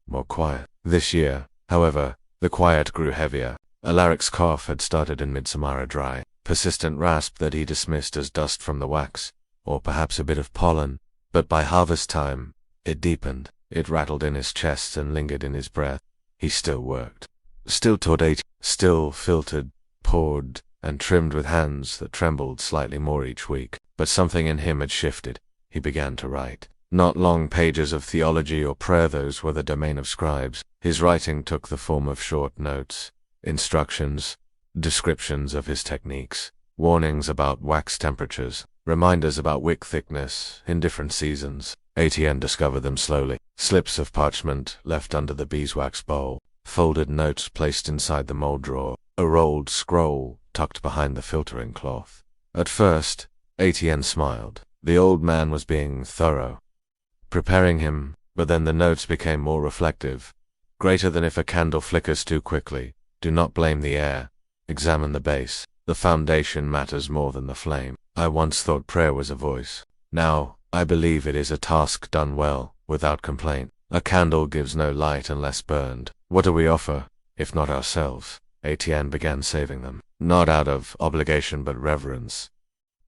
more quiet. This year, however, the quiet grew heavier. Alaric's cough had started in midsummer, a dry, persistent rasp that he dismissed as dust from the wax, or perhaps a bit of pollen. But by harvest time, it deepened. It rattled in his chest and lingered in his breath. He still worked. Still taught 8, still filtered, poured, and trimmed with hands that trembled slightly more each week. But something in him had shifted. He began to write. Not long pages of theology or prayer, those were the domain of scribes. His writing took the form of short notes, instructions, descriptions of his techniques, warnings about wax temperatures, reminders about wick thickness in different seasons. Etienne discovered them slowly. Slips of parchment left under the beeswax bowl, folded notes placed inside the mold drawer, a rolled scroll tucked behind the filtering cloth. At first, Etienne smiled. The old man was being thorough, preparing him, but then the notes became more reflective. Greater than if a candle flickers too quickly. Do not blame the air. Examine the base. The foundation matters more than the flame. I once thought prayer was a voice. Now, I believe it is a task done well, without complaint. A candle gives no light unless burned. What do we offer, if not ourselves? Etienne began saving them, not out of obligation but reverence.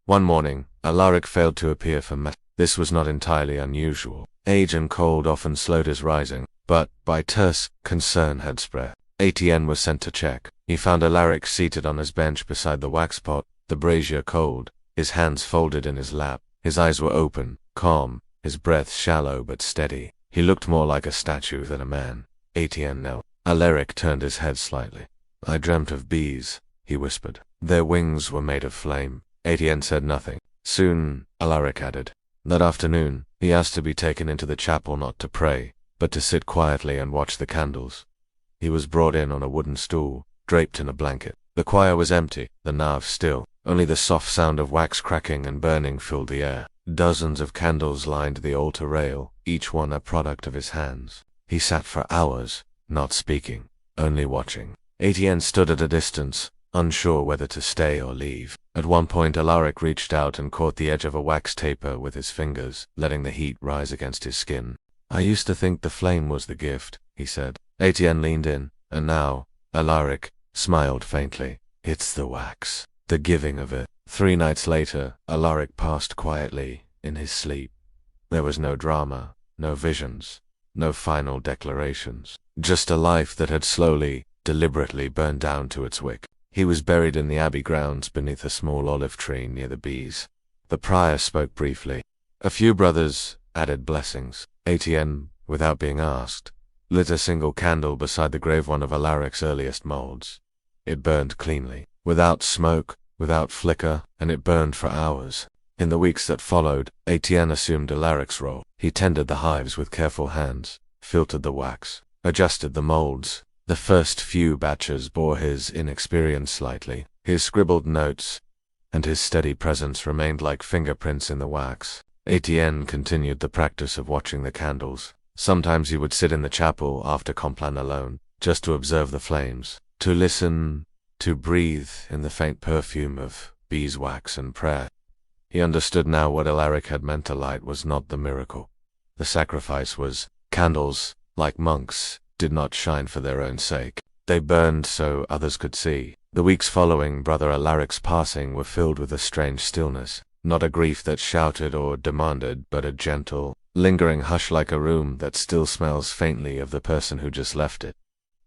One morning, Alaric failed to appear for mass. This was not entirely unusual. Age and cold often slowed his rising, but, by terse, concern had spread. Etienne was sent to check. He found Alaric seated on his bench beside the wax pot, the brazier cold, his hands folded in his lap. His eyes were open, calm, his breath shallow but steady. He looked more like a statue than a man. Etienne knelt. Alaric turned his head slightly. "I dreamt of bees," he whispered. "Their wings were made of flame." Etienne said nothing. Soon, Alaric added. That afternoon, he asked to be taken into the chapel not to pray, but to sit quietly and watch the candles. He was brought in on a wooden stool, draped in a blanket. The choir was empty, the nave still. Only the soft sound of wax cracking and burning filled the air. Dozens of candles lined the altar rail, each one a product of his hands. He sat for hours, not speaking, only watching. Etienne stood at a distance, unsure whether to stay or leave. At one point Alaric reached out and caught the edge of a wax taper with his fingers, letting the heat rise against his skin. "I used to think the flame was the gift," he said. Etienne leaned in, and now, Alaric smiled faintly. "It's the wax, the giving of it." 3 nights later, Alaric passed quietly, in his sleep. There was no drama, no visions, no final declarations. Just a life that had slowly, deliberately burned down to its wick. He was buried in the abbey grounds beneath a small olive tree near the bees. The prior spoke briefly. A few brothers added blessings. Etienne, without being asked, lit a single candle beside the grave one of Alaric's earliest molds. It burned cleanly, without smoke, without flicker, and it burned for hours. In the weeks that followed, Etienne assumed Alaric's role. He tended the hives with careful hands, filtered the wax, adjusted the molds. The first few batches bore his inexperience slightly. His scribbled notes and his steady presence remained like fingerprints in the wax. Etienne continued the practice of watching the candles. Sometimes he would sit in the chapel after Compline alone, just to observe the flames, to listen, to breathe in the faint perfume of beeswax and prayer. He understood now what Alaric had meant to light was not the miracle. The sacrifice was candles, like monks, did not shine for their own sake. They burned so others could see. The weeks following Brother Alaric's passing were filled with a strange stillness, not a grief that shouted or demanded, but a gentle, lingering hush like a room that still smells faintly of the person who just left it.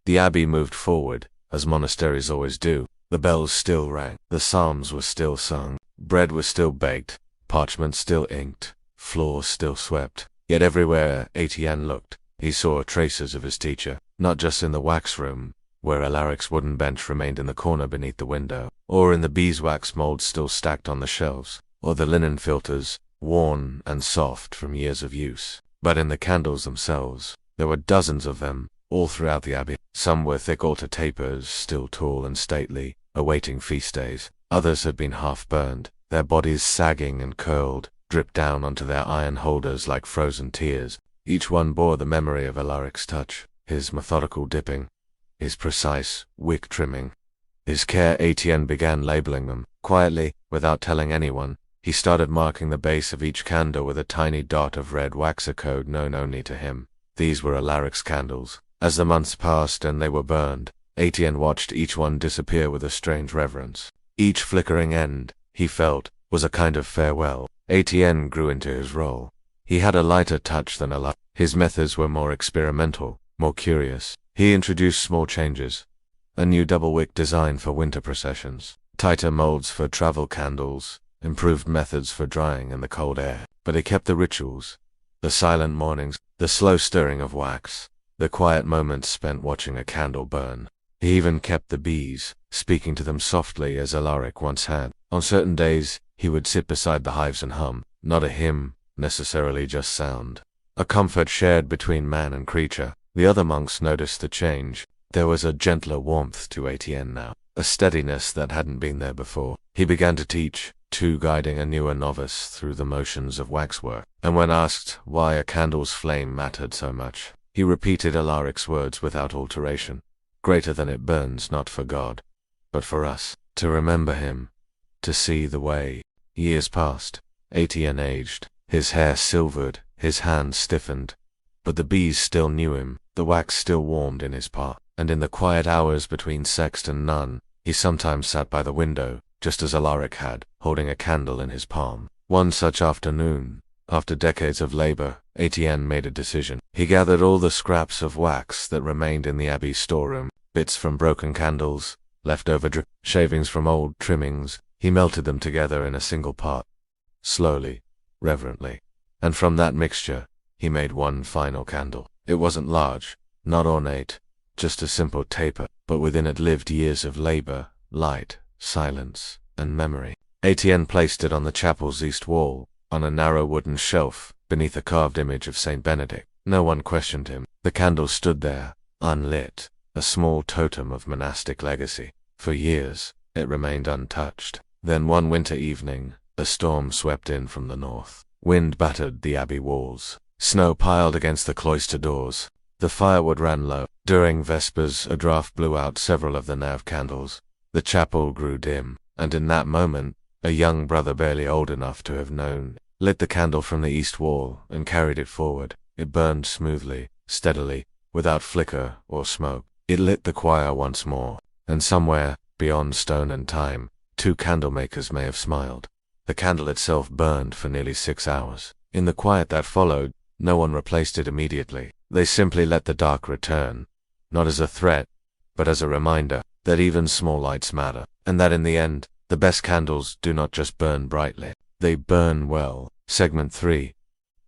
The abbey moved forward, as monasteries always do. The bells still rang, the psalms were still sung, bread was still baked, parchment still inked, floors still swept. Yet everywhere Etienne looked, he saw traces of his teacher, not just in the wax room, where Alaric's wooden bench remained in the corner beneath the window, or in the beeswax molds still stacked on the shelves, or the linen filters, worn and soft from years of use, but in the candles themselves. There were dozens of them, all throughout the abbey. Some were thick altar tapers, still tall and stately, awaiting feast days. Others had been half burned, their bodies sagging and curled, dripped down onto their iron holders like frozen tears. Each one bore the memory of Alaric's touch, his methodical dipping, his precise wick trimming. His care. Etienne began labeling them. Quietly, without telling anyone, he started marking the base of each candle with a tiny dot of red wax, a code known only to him. These were Alaric's candles. As the months passed and they were burned, Etienne watched each one disappear with a strange reverence. Each flickering end, he felt, was a kind of farewell. Etienne grew into his role. He had a lighter touch than Alaric. His methods were more experimental, more curious. He introduced small changes. A new double-wick design for winter processions, tighter molds for travel candles, improved methods for drying in the cold air. But he kept the rituals, the silent mornings, the slow stirring of wax, the quiet moments spent watching a candle burn. He even kept the bees, speaking to them softly as Alaric once had. On certain days, he would sit beside the hives and hum, not a hymn, necessarily just sound. A comfort shared between man and creature. The other monks noticed the change. There was a gentler warmth to Etienne now, a steadiness that hadn't been there before. He began to teach, too, guiding a newer novice through the motions of waxwork. And when asked why a candle's flame mattered so much, he repeated Alaric's words without alteration. Greater than it burns not for God, but for us, to remember him, to see the way. Years passed. Etienne aged, his hair silvered, his hands stiffened. But the bees still knew him, the wax still warmed in his pot, and in the quiet hours between sext and none, he sometimes sat by the window, just as Alaric had, holding a candle in his palm. One such afternoon, after decades of labor, Etienne made a decision. He gathered all the scraps of wax that remained in the abbey's storeroom, bits from broken candles, leftover shavings from old trimmings. He melted them together in a single pot, slowly, reverently. And from that mixture, he made one final candle. It wasn't large, not ornate, just a simple taper, but within it lived years of labor, light, silence, and memory. Etienne placed it on the chapel's east wall, on a narrow wooden shelf, beneath a carved image of Saint Benedict. No one questioned him. The candle stood there, unlit, a small totem of monastic legacy. For years, it remained untouched. Then one winter evening, a storm swept in from the north. Wind battered the abbey walls. Snow piled against the cloister doors. The firewood ran low. During Vespers, a draught blew out several of the nave candles. The chapel grew dim, and in that moment, a young brother barely old enough to have known lit the candle from the east wall and carried it forward. It burned smoothly, steadily, without flicker or smoke. It lit the choir once more, and somewhere, beyond stone and time, two candlemakers may have smiled. The candle itself burned for nearly 6 hours. In the quiet that followed, no one replaced it immediately. They simply let the dark return, not as a threat, but as a reminder that even small lights matter, and that in the end, the best candles do not just burn brightly, they burn well. Segment 3.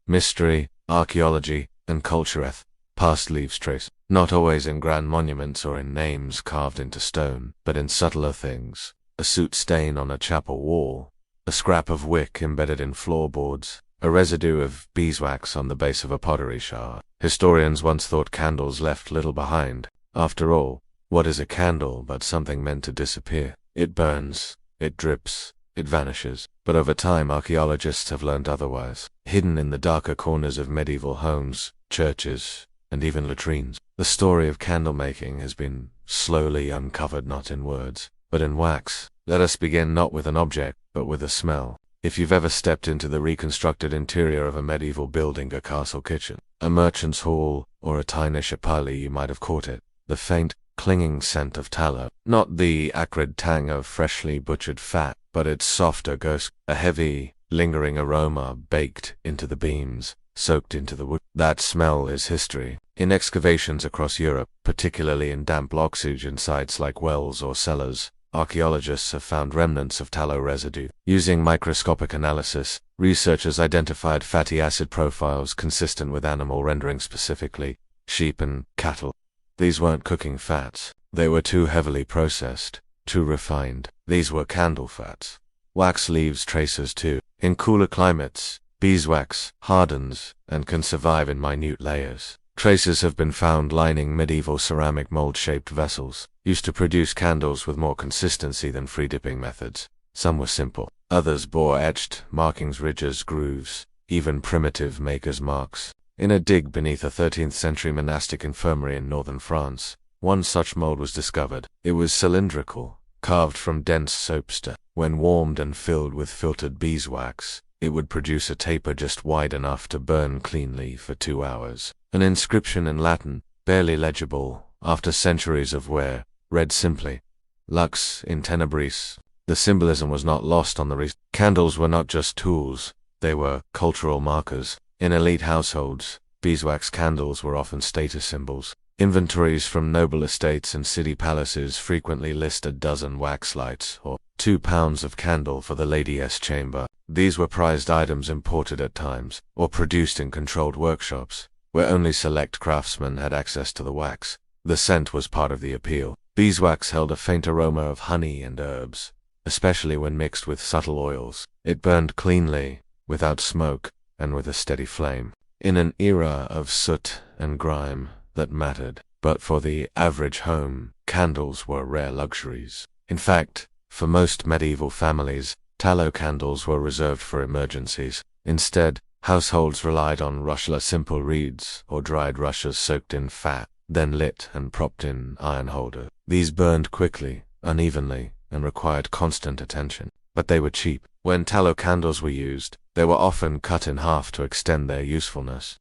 Mystery, Archaeology, and Culture. Past leaves trace, not always in grand monuments or in names carved into stone, but in subtler things. A soot stain on a chapel wall, a scrap of wick embedded in floorboards, a residue of beeswax on the base of a pottery jar. Historians once thought candles left little behind. After all, what is a candle but something meant to disappear? It burns, it drips, it vanishes. But over time, archaeologists have learned otherwise. Hidden in the darker corners of medieval homes, churches, and even latrines, the story of candle making has been slowly uncovered, not in words, but in wax. Let us begin not with an object, but with a smell. If you've ever stepped into the reconstructed interior of a medieval building, a castle kitchen, a merchant's hall, or a tiny chapelle, you might have caught it. The faint, clinging scent of tallow. Not the acrid tang of freshly butchered fat, but its softer ghost, a heavy, lingering aroma baked into the beams, soaked into the wood. That smell is history. In excavations across Europe, particularly in damp oxygen sites like wells or cellars, archaeologists have found remnants of tallow residue. Using microscopic analysis, researchers identified fatty acid profiles consistent with animal rendering, specifically sheep and cattle. These weren't cooking fats. They were too heavily processed, too refined. These were candle fats. Wax leaves traces too. In cooler climates, beeswax hardens and can survive in minute layers. Traces have been found lining medieval ceramic mold-shaped vessels, used to produce candles with more consistency than free-dipping methods. Some were simple. Others bore etched markings, ridges, grooves, even primitive maker's marks. In a dig beneath a 13th-century monastic infirmary in northern France, one such mold was discovered. It was cylindrical, carved from dense soapstone. When warmed and filled with filtered beeswax, it would produce a taper just wide enough to burn cleanly for 2 hours. An inscription in Latin, barely legible after centuries of wear, read simply, Lux in tenebris. The symbolism was not lost on the Candles were not just tools, they were cultural markers. In elite households, beeswax candles were often status symbols. Inventories from noble estates and city palaces frequently list a dozen wax lights or 2 pounds of candle for the lady's chamber. These were prized items imported at times, or produced in controlled workshops, where only select craftsmen had access to the wax. The scent was part of the appeal. Beeswax held a faint aroma of honey and herbs, especially when mixed with subtle oils. It burned cleanly, without smoke, and with a steady flame. In an era of soot and grime that mattered, but for the average home, candles were rare luxuries. In fact, for most medieval families, tallow candles were reserved for emergencies. Instead, households relied on rushla simple reeds or dried rushes soaked in fat, then lit and propped in iron holder. These burned quickly, unevenly, and required constant attention. But they were cheap. When tallow candles were used, they were often cut in half to extend their usefulness.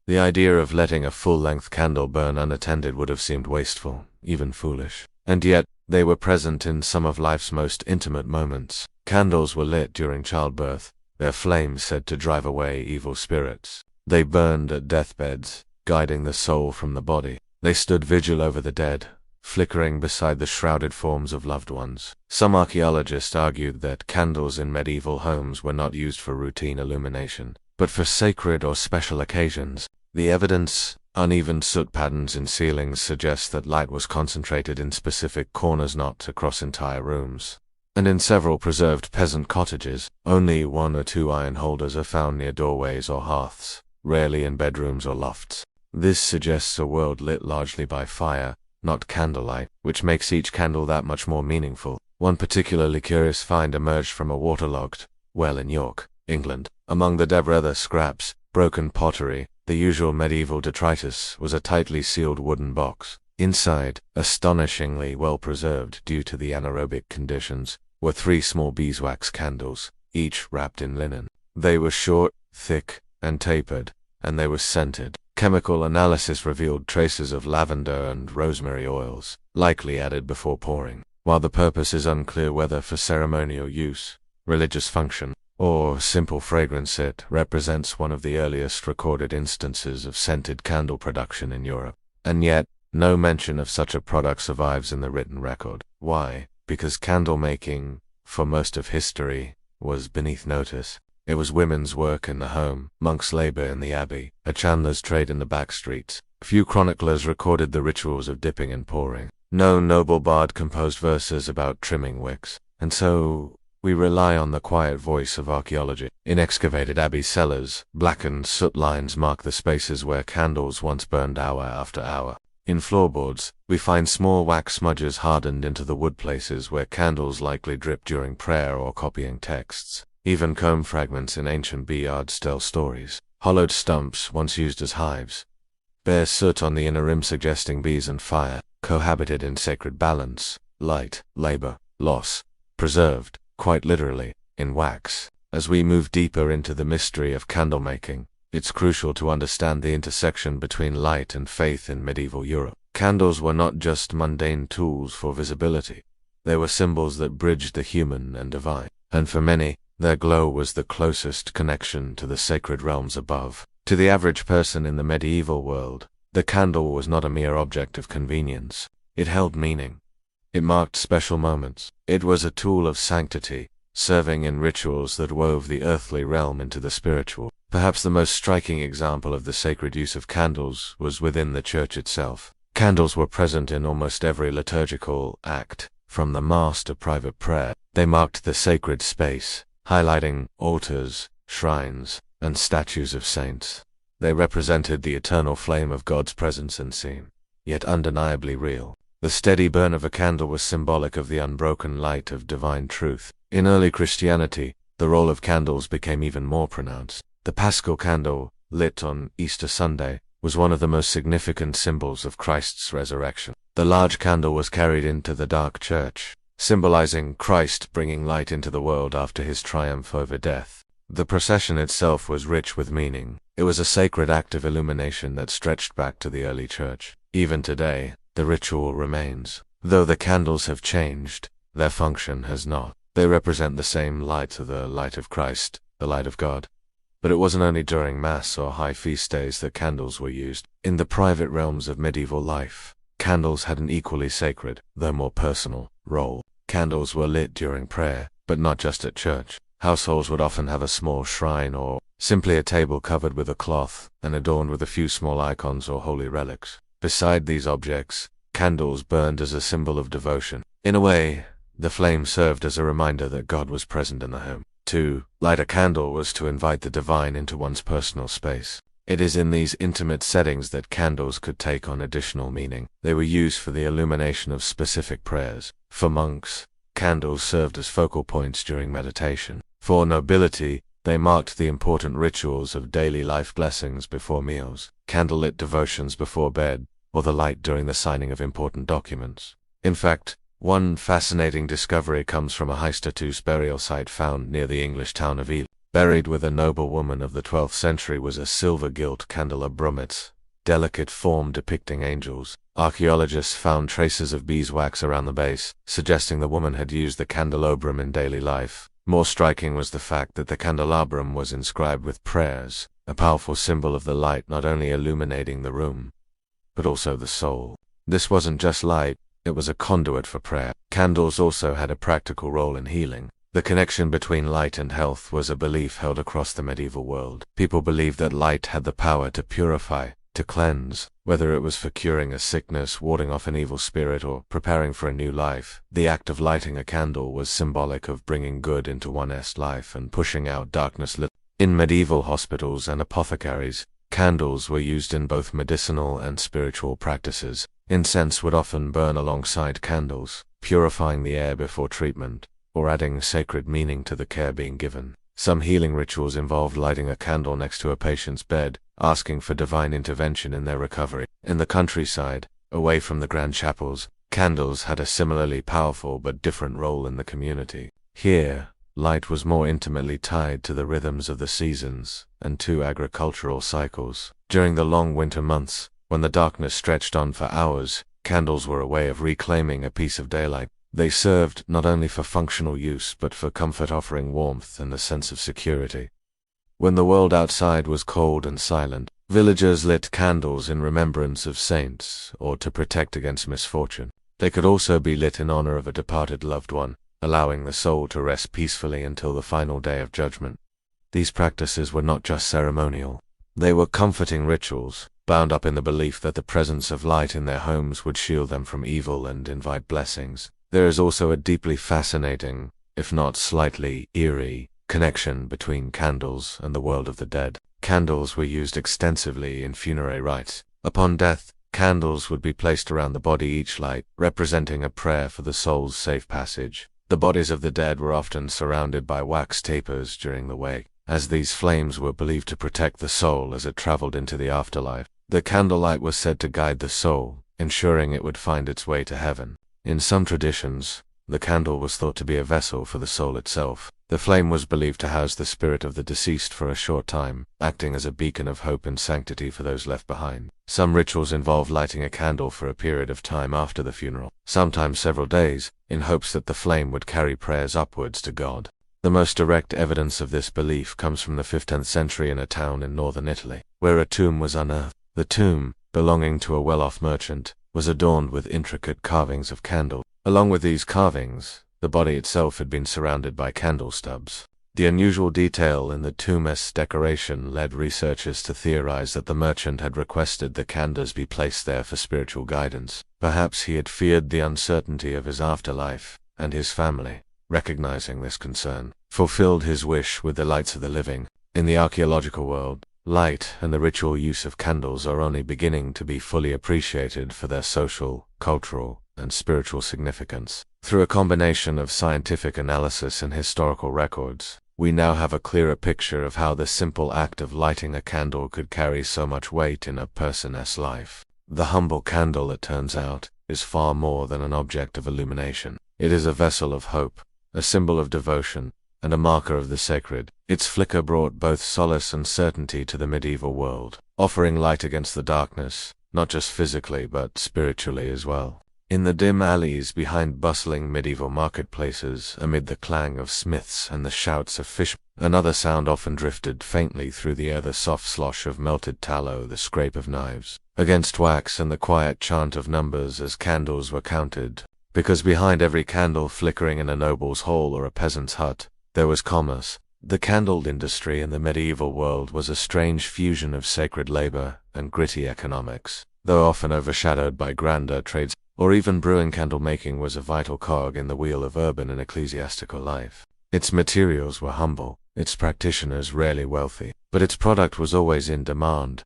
The idea of letting a full-length candle burn unattended would have seemed wasteful, even foolish. And yet, they were present in some of life's most intimate moments. Candles were lit during childbirth, their flames said to drive away evil spirits. They burned at deathbeds, guiding the soul from the body. They stood vigil over the dead, flickering beside the shrouded forms of loved ones. Some archaeologists argued that candles in medieval homes were not used for routine illumination, but for sacred or special occasions. The evidence, uneven soot patterns in ceilings, suggests that light was concentrated in specific corners, not across entire rooms. And in several preserved peasant cottages, only 1 or 2 iron holders are found near doorways or hearths, rarely in bedrooms or lofts. This suggests a world lit largely by fire, not candlelight, which makes each candle that much more meaningful. One particularly curious find emerged from a waterlogged well in York, England. Among the debris scraps, broken pottery, the usual medieval detritus was a tightly sealed wooden box. Inside, astonishingly well preserved due to the anaerobic conditions, were 3 small beeswax candles, each wrapped in linen. They were short, thick, and tapered, and they were scented. Chemical analysis revealed traces of lavender and rosemary oils, likely added before pouring. While the purpose is unclear whether for ceremonial use, religious function, or simple fragrance, it represents one of the earliest recorded instances of scented candle production in Europe. And yet, no mention of such a product survives in the written record. Why? Because candle making, for most of history, was beneath notice. It was women's work in the home, monks' labor in the abbey, a chandler's trade in the back streets. Few chroniclers recorded the rituals of dipping and pouring. No noble bard composed verses about trimming wicks, and so we rely on the quiet voice of archaeology. In excavated abbey cellars, blackened soot lines mark the spaces where candles once burned hour after hour. In floorboards, we find small wax smudges hardened into the wood places where candles likely dripped during prayer or copying texts. Even comb fragments in ancient bee yards tell stories. Hollowed stumps, once used as hives, bear soot on the inner rim suggesting bees and fire cohabited in sacred balance, light, labor, loss, preserved, quite literally, in wax. As we move deeper into the mystery of candle making, it's crucial to understand the intersection between light and faith in medieval Europe. Candles were not just mundane tools for visibility. They were symbols that bridged the human and divine. And for many, their glow was the closest connection to the sacred realms above. To the average person in the medieval world, the candle was not a mere object of convenience. It held meaning. It marked special moments. It was a tool of sanctity, serving in rituals that wove the earthly realm into the spiritual. Perhaps the most striking example of the sacred use of candles was within the church itself. Candles were present in almost every liturgical act, from the Mass to private prayer. They marked the sacred space, highlighting altars, shrines, and statues of saints. They represented the eternal flame of God's presence unseen, yet undeniably real. The steady burn of a candle was symbolic of the unbroken light of divine truth. In early Christianity, the role of candles became even more pronounced. The Paschal candle, lit on Easter Sunday, was one of the most significant symbols of Christ's resurrection. The large candle was carried into the dark church, symbolizing Christ bringing light into the world after his triumph over death. The procession itself was rich with meaning. It was a sacred act of illumination that stretched back to the early church. Even today, the ritual remains. Though the candles have changed, their function has not. They represent the same light, the light of Christ, the light of God. But it wasn't only during Mass or high feast days that candles were used. In the private realms of medieval life, candles had an equally sacred, though more personal, role. Candles were lit during prayer, but not just at church. Households would often have a small shrine or simply a table covered with a cloth and adorned with a few small icons or holy relics. Beside these objects, candles burned as a symbol of devotion. In a way, the flame served as a reminder that God was present in the home. To light a candle was to invite the divine into one's personal space. It is in these intimate settings that candles could take on additional meaning. They were used for the illumination of specific prayers. For monks, candles served as focal points during meditation. For nobility, they marked the important rituals of daily life blessings before meals, candlelit devotions before bed, or the light during the signing of important documents. In fact, one fascinating discovery comes from a high-status burial site found near the English town of Ely. Buried with a noble woman of the 12th century was a silver-gilt candelabrum, its delicate form depicting angels. Archaeologists found traces of beeswax around the base, suggesting the woman had used the candelabrum in daily life. More striking was the fact that the candelabrum was inscribed with prayers, a powerful symbol of the light not only illuminating the room, but also the soul. This wasn't just light, it was a conduit for prayer. Candles also had a practical role in healing. The connection between light and health was a belief held across the medieval world. People believed that light had the power to purify, to cleanse, whether it was for curing a sickness, warding off an evil spirit, or preparing for a new life. The act of lighting a candle was symbolic of bringing good into one's life and pushing out darkness. In medieval hospitals and apothecaries, candles were used in both medicinal and spiritual practices. Incense would often burn alongside candles, purifying the air before treatment, or adding sacred meaning to the care being given. Some healing rituals involved lighting a candle next to a patient's bed, asking for divine intervention in their recovery. In the countryside, away from the grand chapels, candles had a similarly powerful but different role in the community. Here, light was more intimately tied to the rhythms of the seasons and to agricultural cycles. During the long winter months, when the darkness stretched on for hours, candles were a way of reclaiming a piece of daylight. They served not only for functional use but for comfort, offering warmth and a sense of security. When the world outside was cold and silent, villagers lit candles in remembrance of saints or to protect against misfortune. They could also be lit in honor of a departed loved one, allowing the soul to rest peacefully until the final day of judgment. These practices were not just ceremonial. They were comforting rituals, bound up in the belief that the presence of light in their homes would shield them from evil and invite blessings. There is also a deeply fascinating, if not slightly eerie, connection between candles and the world of the dead. Candles were used extensively in funerary rites. Upon death, candles would be placed around the body, each light representing a prayer for the soul's safe passage. The bodies of the dead were often surrounded by wax tapers during the wake, as these flames were believed to protect the soul as it traveled into the afterlife. The candlelight was said to guide the soul, ensuring it would find its way to heaven. In some traditions, the candle was thought to be a vessel for the soul itself. The flame was believed to house the spirit of the deceased for a short time, acting as a beacon of hope and sanctity for those left behind. Some rituals involve lighting a candle for a period of time after the funeral, sometimes several days, in hopes that the flame would carry prayers upwards to God. The most direct evidence of this belief comes from the 15th century in a town in northern Italy, where a tomb was unearthed. The tomb, belonging to a well-off merchant, was adorned with intricate carvings of candle. Along with these carvings, the body itself had been surrounded by candle stubs. The unusual detail in the tomb's decoration led researchers to theorize that the merchant had requested the candles be placed there for spiritual guidance. Perhaps he had feared the uncertainty of his afterlife, and his family, recognizing this concern, fulfilled his wish with the lights of the living. In the archaeological world, light and the ritual use of candles are only beginning to be fully appreciated for their social, cultural, and spiritual significance. Through a combination of scientific analysis and historical records, we now have a clearer picture of how the simple act of lighting a candle could carry so much weight in a person's life. The humble candle, it turns out, is far more than an object of illumination. It is a vessel of hope, a symbol of devotion, and a marker of the sacred. Its flicker brought both solace and certainty to the medieval world, offering light against the darkness, not just physically but spiritually as well. In the dim alleys behind bustling medieval marketplaces, amid the clang of smiths and the shouts of fishermen, another sound often drifted faintly through the air: the soft slosh of melted tallow, the scrape of knives against wax, and the quiet chant of numbers as candles were counted. Because behind every candle flickering in a noble's hall or a peasant's hut, there was commerce. The candle industry in the medieval world was a strange fusion of sacred labor and gritty economics. Though often overshadowed by grander trades, or even brewing, candle making was a vital cog in the wheel of urban and ecclesiastical life. Its materials were humble, its practitioners rarely wealthy, but its product was always in demand.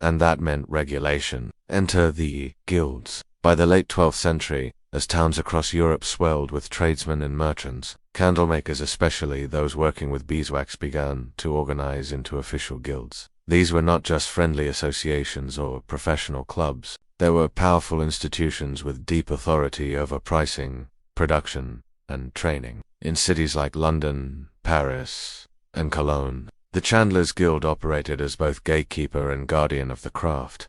And that meant regulation. Enter the guilds. By the late 12th century, as towns across Europe swelled with tradesmen and merchants, candlemakers, especially those working with beeswax, began to organize into official guilds. These were not just friendly associations or professional clubs. They were powerful institutions with deep authority over pricing, production, and training. In cities like London, Paris, and Cologne, the Chandlers' Guild operated as both gatekeeper and guardian of the craft.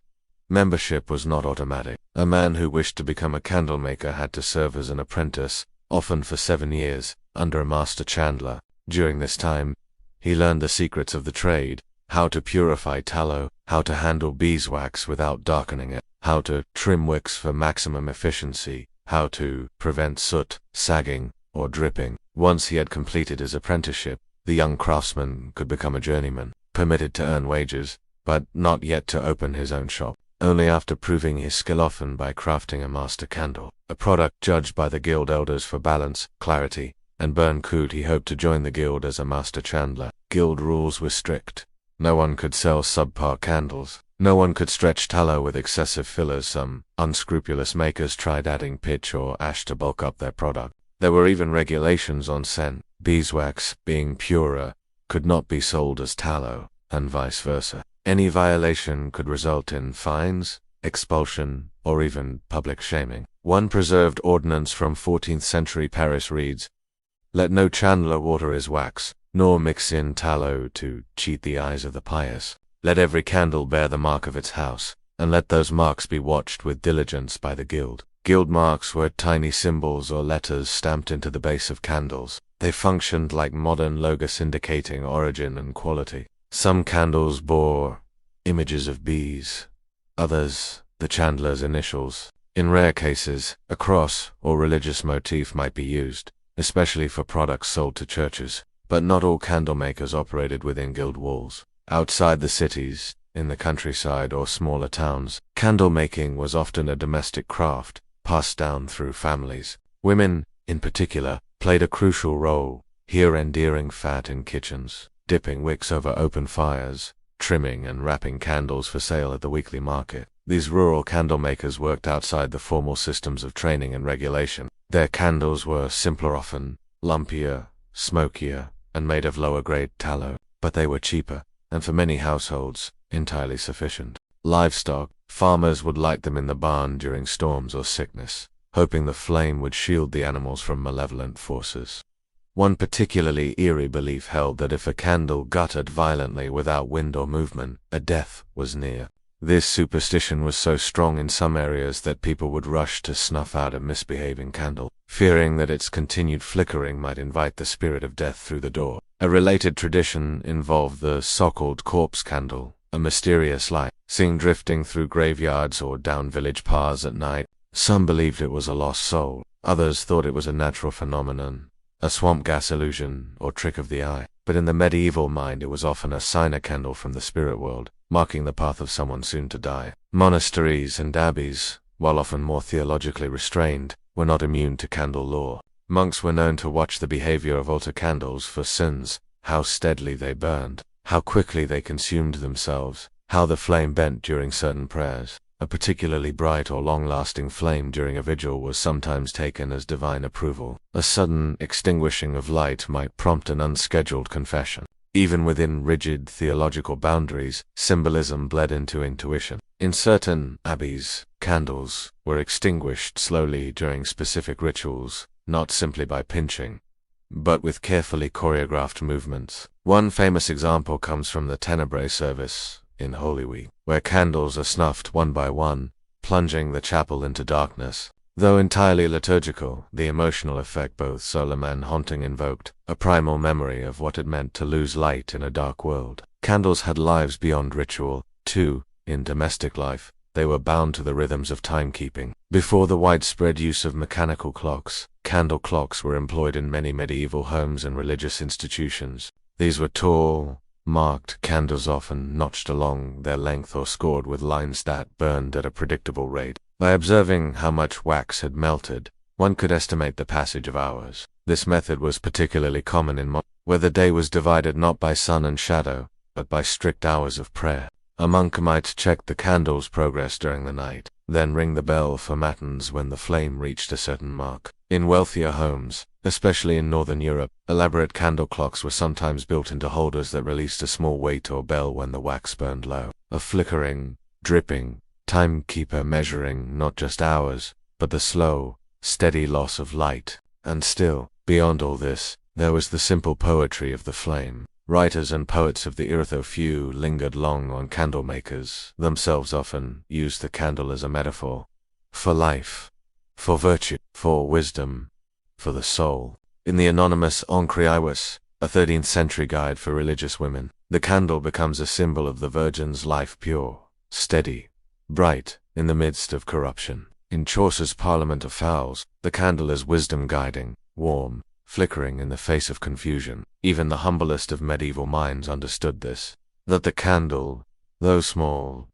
Membership was not automatic. A man who wished to become a candlemaker had to serve as an apprentice, often for 7 years, under a master chandler. During this time, he learned the secrets of the trade: how to purify tallow, how to handle beeswax without darkening it, how to trim wicks for maximum efficiency, how to prevent soot, sagging, or dripping. Once he had completed his apprenticeship, the young craftsman could become a journeyman, permitted to earn wages, but not yet to open his own shop. Only after proving his skill, often by crafting a master candle, a product judged by the guild elders for balance, clarity, and burn, could he hope to join the guild as a master chandler. Guild rules were strict. No one could sell subpar candles. No one could stretch tallow with excessive fillers. Some unscrupulous makers tried adding pitch or ash to bulk up their product. There were even regulations on scent. Beeswax, being purer, could not be sold as tallow, and vice versa. Any violation could result in fines, expulsion, or even public shaming. One preserved ordinance from 14th century Paris reads, "Let no chandler water his wax, nor mix in tallow to cheat the eyes of the pious. Let every candle bear the mark of its house, and let those marks be watched with diligence by the guild." Guild marks were tiny symbols or letters stamped into the base of candles. They functioned like modern logos indicating origin and quality. Some candles bore images of bees, others the chandler's initials. In rare cases, a cross or religious motif might be used, especially for products sold to churches. But not all candle makers operated within guild walls. Outside the cities, in the countryside or smaller towns, candle making was often a domestic craft, passed down through families. Women, in particular, played a crucial role, here endearing fat in kitchens, dipping wicks over open fires, trimming and wrapping candles for sale at the weekly market. These rural candle makers worked outside the formal systems of training and regulation. Their candles were simpler often, lumpier, smokier, and made of lower-grade tallow, but they were cheaper, and for many households, entirely sufficient. Livestock, farmers would light them in the barn during storms or sickness, hoping the flame would shield the animals from malevolent forces. One particularly eerie belief held that if a candle guttered violently without wind or movement, a death was near. This superstition was so strong in some areas that people would rush to snuff out a misbehaving candle, fearing that its continued flickering might invite the spirit of death through the door. A related tradition involved the so-called corpse candle, a mysterious light, seen drifting through graveyards or down village paths at night. Some believed it was a lost soul. Others thought it was a natural phenomenon, a swamp gas illusion or trick of the eye. But in the medieval mind it was often a sign candle from the spirit world, marking the path of someone soon to die. Monasteries and abbeys, while often more theologically restrained, were not immune to candle lore. Monks were known to watch the behavior of altar candles for sins, how steadily they burned, how quickly they consumed themselves, how the flame bent during certain prayers. A particularly bright or long-lasting flame during a vigil was sometimes taken as divine approval. A sudden extinguishing of light might prompt an unscheduled confession. Even within rigid theological boundaries, symbolism bled into intuition. In certain abbeys, candles were extinguished slowly during specific rituals, not simply by pinching, but with carefully choreographed movements. One famous example comes from the Tenebrae service in Holy Week, where candles are snuffed one by one, plunging the chapel into darkness. Though entirely liturgical, the emotional effect both solemn and haunting invoked a primal memory of what it meant to lose light in a dark world. Candles had lives beyond ritual, too. In domestic life, they were bound to the rhythms of timekeeping. Before the widespread use of mechanical clocks, candle clocks were employed in many medieval homes and religious institutions. These were tall, marked candles often notched along their length or scored with lines that burned at a predictable rate. By observing how much wax had melted, one could estimate the passage of hours. This method was particularly common in where the day was divided not by sun and shadow, but by strict hours of prayer. A monk might check the candle's progress during the night, then ring the bell for matins when the flame reached a certain mark. In wealthier homes, especially in Northern Europe, elaborate candle clocks were sometimes built into holders that released a small weight or bell when the wax burned low. A flickering, dripping timekeeper measuring not just hours, but the slow, steady loss of light. And still, beyond all this, there was the simple poetry of the flame. Writers and poets of the era, though few, lingered long on candle makers, themselves often used the candle as a metaphor for life, for virtue, for wisdom, for the soul. In the anonymous Oncriiwas, a 13th century guide for religious women, the candle becomes a symbol of the Virgin's life pure, steady, bright, in the midst of corruption. In Chaucer's Parliament of Fowls, the candle is wisdom guiding, warm, flickering in the face of confusion. Even the humblest of medieval minds understood this, that the candle, though small,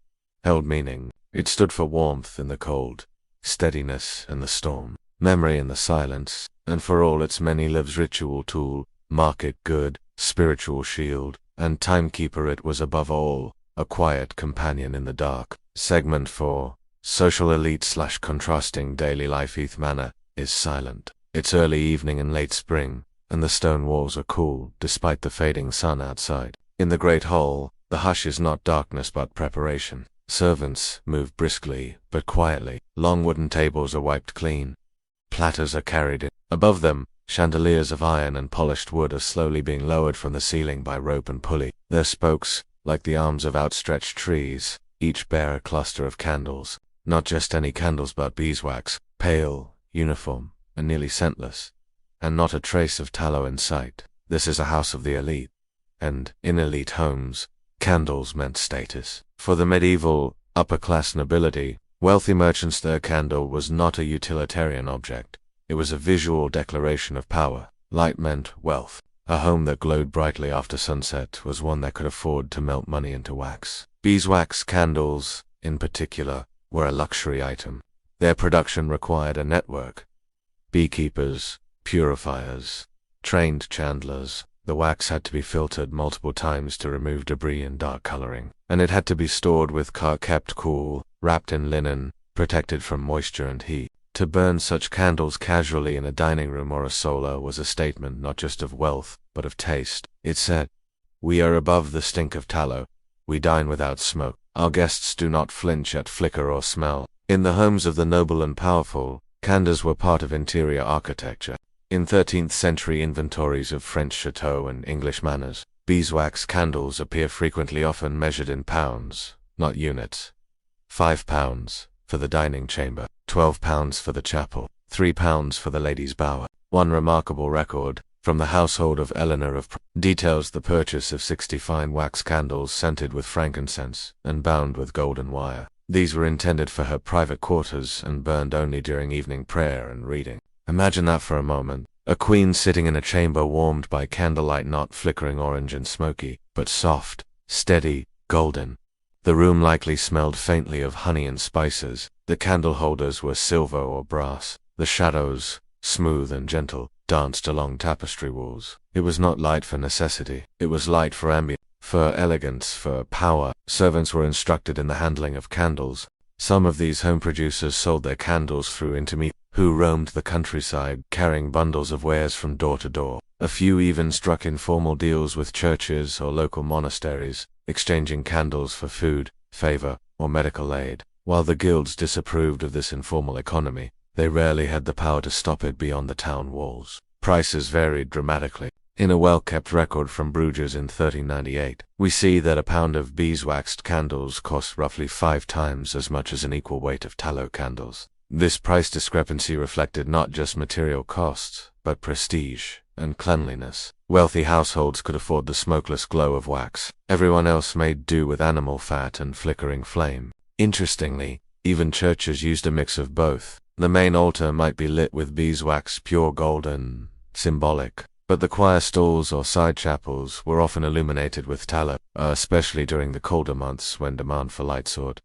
held meaning. It stood for warmth in the cold, steadiness in the storm, memory in the silence, and for all its many lives ritual tool, market good, spiritual shield, and timekeeper it was above all, a quiet companion in the dark. Segment 4. Social elite/contrasting daily life. Heath Manor is silent. It's early evening in late spring, and the stone walls are cool, despite the fading sun outside. In the great hall, the hush is not darkness but preparation. Servants move briskly, but quietly. Long wooden tables are wiped clean. Platters are carried in. Above them, chandeliers of iron and polished wood are slowly being lowered from the ceiling by rope and pulley. Their spokes, like the arms of outstretched trees, each bear a cluster of candles. Not just any candles but beeswax, pale, uniform, and nearly scentless. And not a trace of tallow in sight. This is a house of the elite. And, in elite homes, candles meant status. For the medieval, upper-class nobility, wealthy merchants, their candle was not a utilitarian object. It was a visual declaration of power. Light meant wealth. A home that glowed brightly after sunset was one that could afford to melt money into wax. Beeswax candles, in particular, were a luxury item. Their production required a network. Beekeepers, purifiers, trained chandlers. The wax had to be filtered multiple times to remove debris and dark coloring, and it had to be stored with kept cool, wrapped in linen, protected from moisture and heat. To burn such candles casually in a dining room or a solar was a statement not just of wealth, but of taste. It said, "We are above the stink of tallow. We dine without smoke. Our guests do not flinch at flicker or smell." In the homes of the noble and powerful, candles were part of interior architecture. In 13th century inventories of French chateaux and English manors, beeswax candles appear frequently, often measured in pounds, not units. 5 pounds for the dining chamber, 12 pounds for the chapel, 3 pounds for the lady's bower. One remarkable record, from the household of Eleanor of details the purchase of 60 fine wax candles scented with frankincense and bound with golden wire. These were intended for her private quarters and burned only during evening prayer and reading. Imagine that for a moment. A queen sitting in a chamber warmed by candlelight, not flickering orange and smoky, but soft, steady, golden. The room likely smelled faintly of honey and spices. The candle holders were silver or brass. The shadows, smooth and gentle, danced along tapestry walls. It was not light for necessity. It was light for ambience, for elegance, for power. Servants were instructed in the handling of candles. Some of these home producers sold their candles through intermediaries who roamed the countryside, carrying bundles of wares from door to door. A few even struck informal deals with churches or local monasteries, exchanging candles for food, favor, or medical aid. While the guilds disapproved of this informal economy, they rarely had the power to stop it beyond the town walls. Prices varied dramatically. In a well-kept record from Bruges in 1398, we see that a pound of beeswaxed candles cost roughly 5 times as much as an equal weight of tallow candles. This price discrepancy reflected not just material costs, but prestige and cleanliness. Wealthy households could afford the smokeless glow of wax. Everyone else made do with animal fat and flickering flame. Interestingly, even churches used a mix of both. The main altar might be lit with beeswax, pure gold and symbolic, but the choir stalls or side chapels were often illuminated with tallow, especially during the colder months when demand for light soared.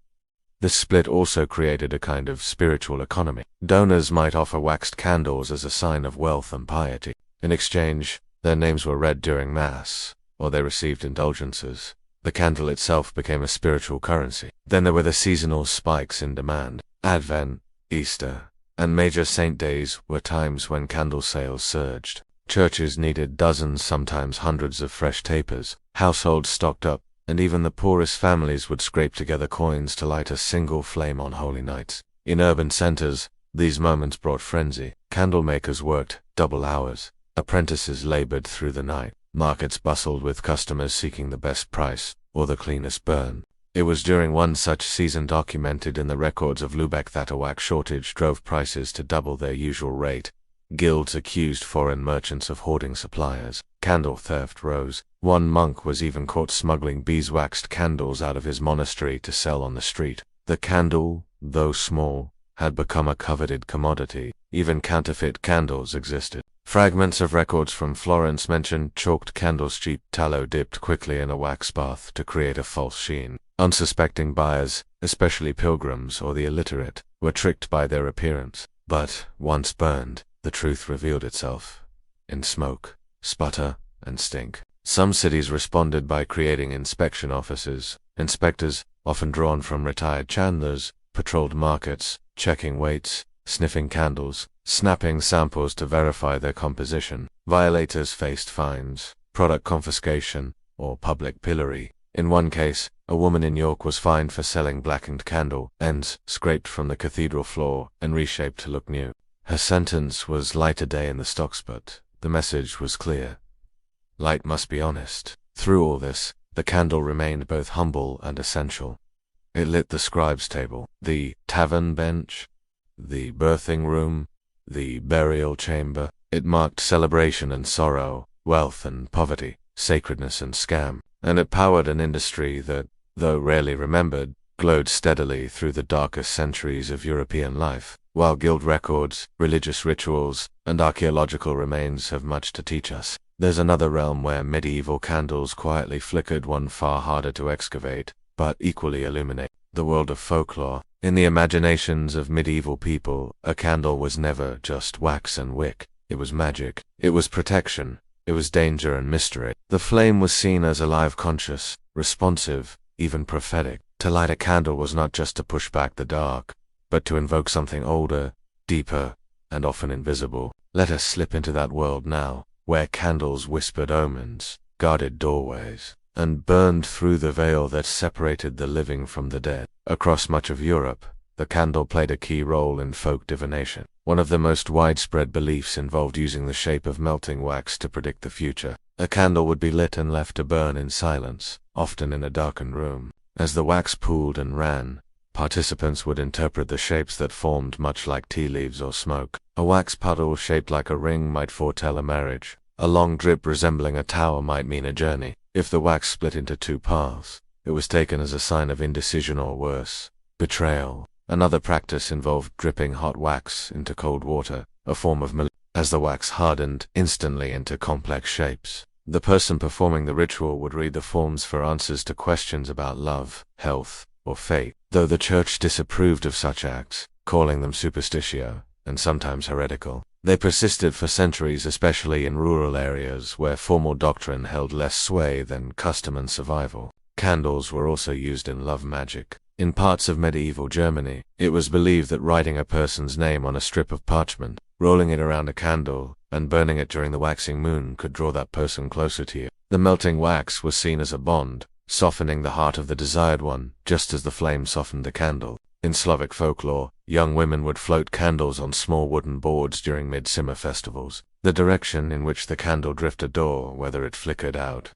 This split also created a kind of spiritual economy. Donors might offer waxed candles as a sign of wealth and piety. In exchange, their names were read during Mass, or they received indulgences. The candle itself became a spiritual currency. Then there were the seasonal spikes in demand. Advent, Easter, and major saint days were times when candle sales surged. Churches needed dozens, sometimes hundreds of fresh tapers. Households stocked up, and even the poorest families would scrape together coins to light a single flame on holy nights. In urban centers, these moments brought frenzy. Candle makers worked double hours. Apprentices labored through the night. Markets bustled with customers seeking the best price, or the cleanest burn. It was during one such season documented in the records of Lubeck that a wax shortage drove prices to double their usual rate. Guilds accused foreign merchants of hoarding suppliers. Candle theft rose. One monk was even caught smuggling beeswaxed candles out of his monastery to sell on the street. The candle, though small, had become a coveted commodity. Even counterfeit candles existed. Fragments of records from Florence mention chalked candles, cheap tallow dipped quickly in a wax bath to create a false sheen. Unsuspecting buyers, especially pilgrims or the illiterate, were tricked by their appearance. But, once burned, the truth revealed itself in smoke, sputter, and stink. Some cities responded by creating inspection officers. Inspectors, often drawn from retired chandlers, patrolled markets, checking weights, sniffing candles, snapping samples to verify their composition. Violators faced fines, product confiscation, or public pillory. In one case, a woman in York was fined for selling blackened candle ends scraped from the cathedral floor and reshaped to look new. Her sentence was light a day in the stocks, but the message was clear. Light must be honest. Through all this, the candle remained both humble and essential. It lit the scribe's table, the tavern bench, the birthing room, the burial chamber. It marked celebration and sorrow, wealth and poverty, sacredness and scam, and it powered an industry that, though rarely remembered, glowed steadily through the darkest centuries of European life. While guild records, religious rituals, and archaeological remains have much to teach us, there's another realm where medieval candles quietly flickered, one far harder to excavate, but equally illuminate: the world of folklore. In the imaginations of medieval people, a candle was never just wax and wick. It was magic. It was protection. It was danger and mystery. The flame was seen as alive, conscious, responsive, even prophetic. To light a candle was not just to push back the dark, but to invoke something older, deeper, and often invisible. Let us slip into that world now, where candles whispered omens, guarded doorways, and burned through the veil that separated the living from the dead. Across much of Europe, the candle played a key role in folk divination. One of the most widespread beliefs involved using the shape of melting wax to predict the future. A candle would be lit and left to burn in silence, often in a darkened room. As the wax pooled and ran, participants would interpret the shapes that formed, much like tea leaves or smoke. A wax puddle shaped like a ring might foretell a marriage. A long drip resembling a tower might mean a journey. If the wax split into two paths, it was taken as a sign of indecision or worse, betrayal. Another practice involved dripping hot wax into cold water, a form of as the wax hardened instantly into complex shapes. The person performing the ritual would read the forms for answers to questions about love, health, or fate, though the church disapproved of such acts, calling them superstitio, and sometimes heretical. They persisted for centuries, especially in rural areas where formal doctrine held less sway than custom and survival. Candles were also used in love magic. In parts of medieval Germany, it was believed that writing a person's name on a strip of parchment, rolling it around a candle, and burning it during the waxing moon could draw that person closer to you. The melting wax was seen as a bond, softening the heart of the desired one, just as the flame softened the candle. In Slavic folklore, young women would float candles on small wooden boards during midsummer festivals. The direction in which the candle drifted, or whether it flickered out,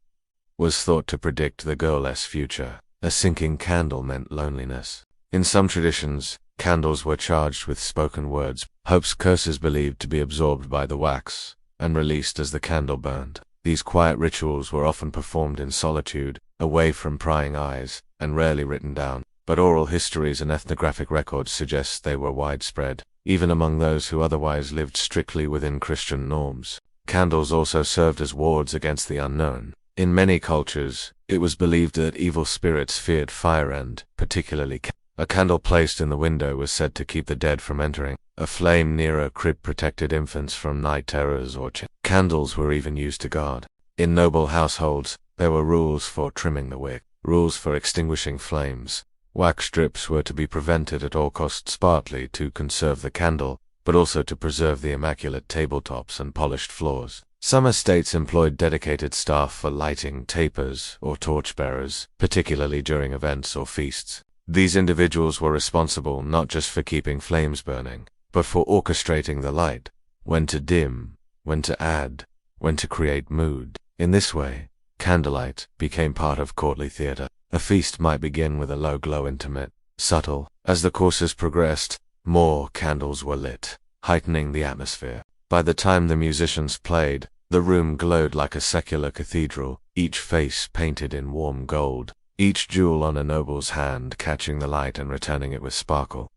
was thought to predict the girlless future. A sinking candle meant loneliness. In some traditions, candles were charged with spoken words, hopes, curses believed to be absorbed by the wax, and released as the candle burned. These quiet rituals were often performed in solitude, away from prying eyes, and rarely written down. But oral histories and ethnographic records suggest they were widespread, even among those who otherwise lived strictly within Christian norms. Candles also served as wards against the unknown. In many cultures, it was believed that evil spirits feared fire and, particularly, a candle placed in the window was said to keep the dead from entering. A flame near a crib protected infants from night terrors or candles were even used to guard. In noble households, there were rules for trimming the wick, rules for extinguishing flames. Wax strips were to be prevented at all costs, partly to conserve the candle, but also to preserve the immaculate tabletops and polished floors. Some estates employed dedicated staff for lighting tapers or torchbearers, particularly during events or feasts. These individuals were responsible not just for keeping flames burning, but for orchestrating the light, when to dim, when to add, when to create mood. In this way, candlelight became part of courtly theater. A feast might begin with a low glow, intimate, subtle. As the courses progressed, more candles were lit, heightening the atmosphere. By the time the musicians played, the room glowed like a secular cathedral, each face painted in warm gold, each jewel on a noble's hand catching the light and returning it with sparkle.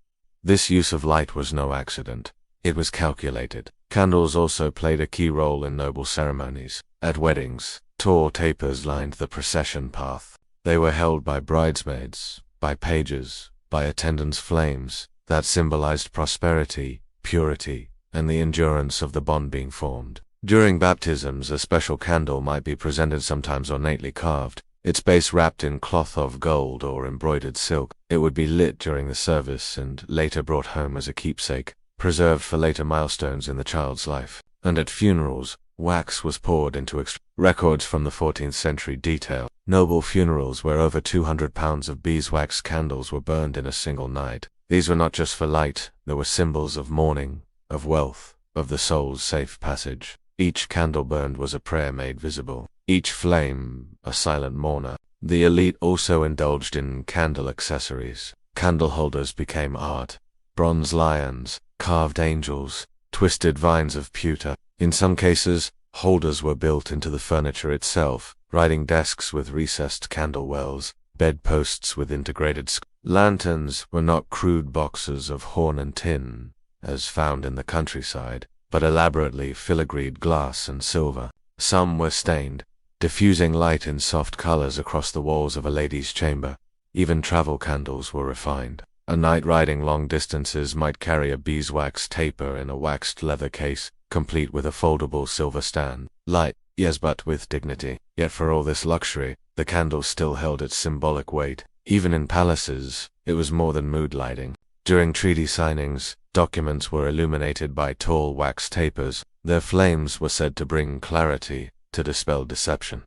This use of light was no accident. It was calculated. Candles also played a key role in noble ceremonies. At weddings, tall tapers lined the procession path. They were held by bridesmaids, by pages, by attendants' flames that symbolized prosperity, purity, and the endurance of the bond being formed. During baptisms, a special candle might be presented, sometimes ornately carved, its base wrapped in cloth of gold or embroidered silk. It would be lit during the service and later brought home as a keepsake, preserved for later milestones in the child's life. And at funerals, wax was poured into records from the 14th century detail noble funerals where over 200 pounds of beeswax candles were burned in a single night. These were not just for light, they were symbols of mourning, of wealth, of the soul's safe passage. Each candle burned was a prayer made visible, each flame a silent mourner. The elite also indulged in candle accessories. Candle holders became art. Bronze lions, carved angels, twisted vines of pewter. In some cases, holders were built into the furniture itself, writing desks with recessed candle wells, bedposts with integrated lanterns were not crude boxes of horn and tin, as found in the countryside, but elaborately filigreed glass and silver. Some were stained, diffusing light in soft colors across the walls of a lady's chamber. Even travel candles were refined. A knight riding long distances might carry a beeswax taper in a waxed leather case, complete with a foldable silver stand. Light, yes, but with dignity. Yet for all this luxury, the candle still held its symbolic weight. Even in palaces, it was more than mood lighting. During treaty signings, documents were illuminated by tall wax tapers. Their flames were said to bring clarity, to dispel deception.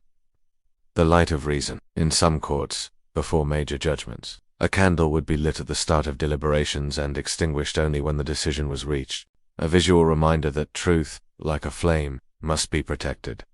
The light of reason. In some courts, before major judgments, a candle would be lit at the start of deliberations and extinguished only when the decision was reached, a visual reminder that truth, like a flame, must be protected.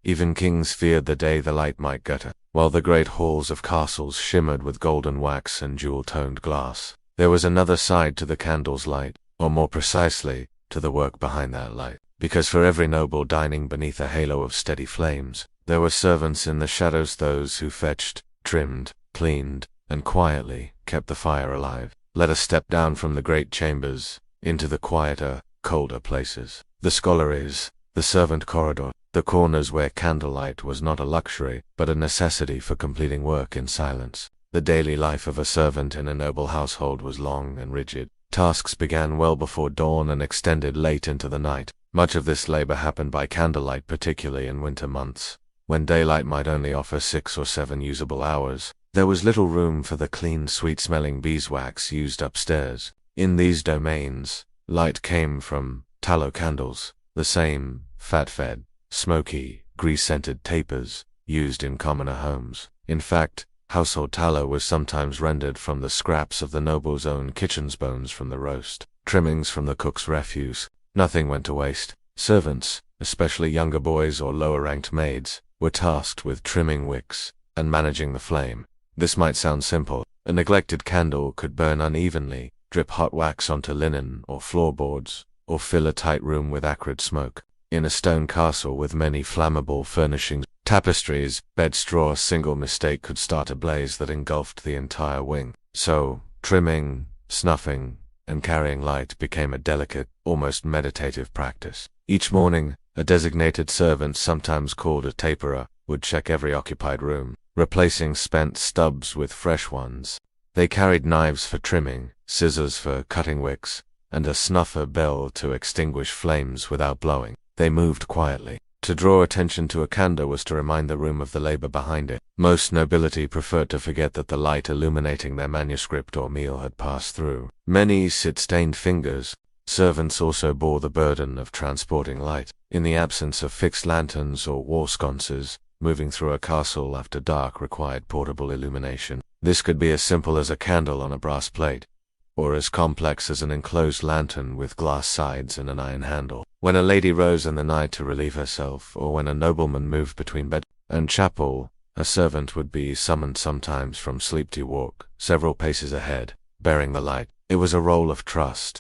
Even kings feared the day the light might gutter. While the great halls of castles shimmered with golden wax and jewel-toned glass, there was another side to the candle's light, or more precisely, to the work behind that light. Because for every noble dining beneath a halo of steady flames, there were servants in the shadows, those who fetched, trimmed, cleaned, and quietly kept the fire alive. Let us step down from the great chambers, into the quieter, colder places. The sculleries, the servant corridor, the corners where candlelight was not a luxury, but a necessity for completing work in silence. The daily life of a servant in a noble household was long and rigid. Tasks began well before dawn and extended late into the night. Much of this labor happened by candlelight, particularly in winter months, when daylight might only offer 6 or 7 usable hours. There was little room for the clean, sweet-smelling beeswax used upstairs. In these domains, light came from tallow candles, the same fat-fed, smoky, grease-scented tapers used in commoner homes. In fact, household tallow was sometimes rendered from the scraps of the noble's own kitchen's bones from the roast, trimmings from the cook's refuse. Nothing went to waste. Servants, especially younger boys or lower-ranked maids, were tasked with trimming wicks and managing the flame. This might sound simple. A neglected candle could burn unevenly, drip hot wax onto linen or floorboards, or fill a tight room with acrid smoke. In a stone castle with many flammable furnishings, tapestries, bed straw, a single mistake could start a blaze that engulfed the entire wing. So, trimming, snuffing, and carrying light became a delicate, almost meditative practice. Each morning, a designated servant, sometimes called a taperer, would check every occupied room, replacing spent stubs with fresh ones. They carried knives for trimming, scissors for cutting wicks, and a snuffer bell to extinguish flames without blowing. They moved quietly. To draw attention to a candle was to remind the room of the labor behind it. Most nobility preferred to forget that the light illuminating their manuscript or meal had passed through many soot-stained fingers. Servants also bore the burden of transporting light. In the absence of fixed lanterns or wall sconces, moving through a castle after dark required portable illumination. This could be as simple as a candle on a brass plate, or as complex as an enclosed lantern with glass sides and an iron handle. When a lady rose in the night to relieve herself, or when a nobleman moved between bed and chapel, a servant would be summoned, sometimes from sleep, to walk several paces ahead, bearing the light. It was a role of trust,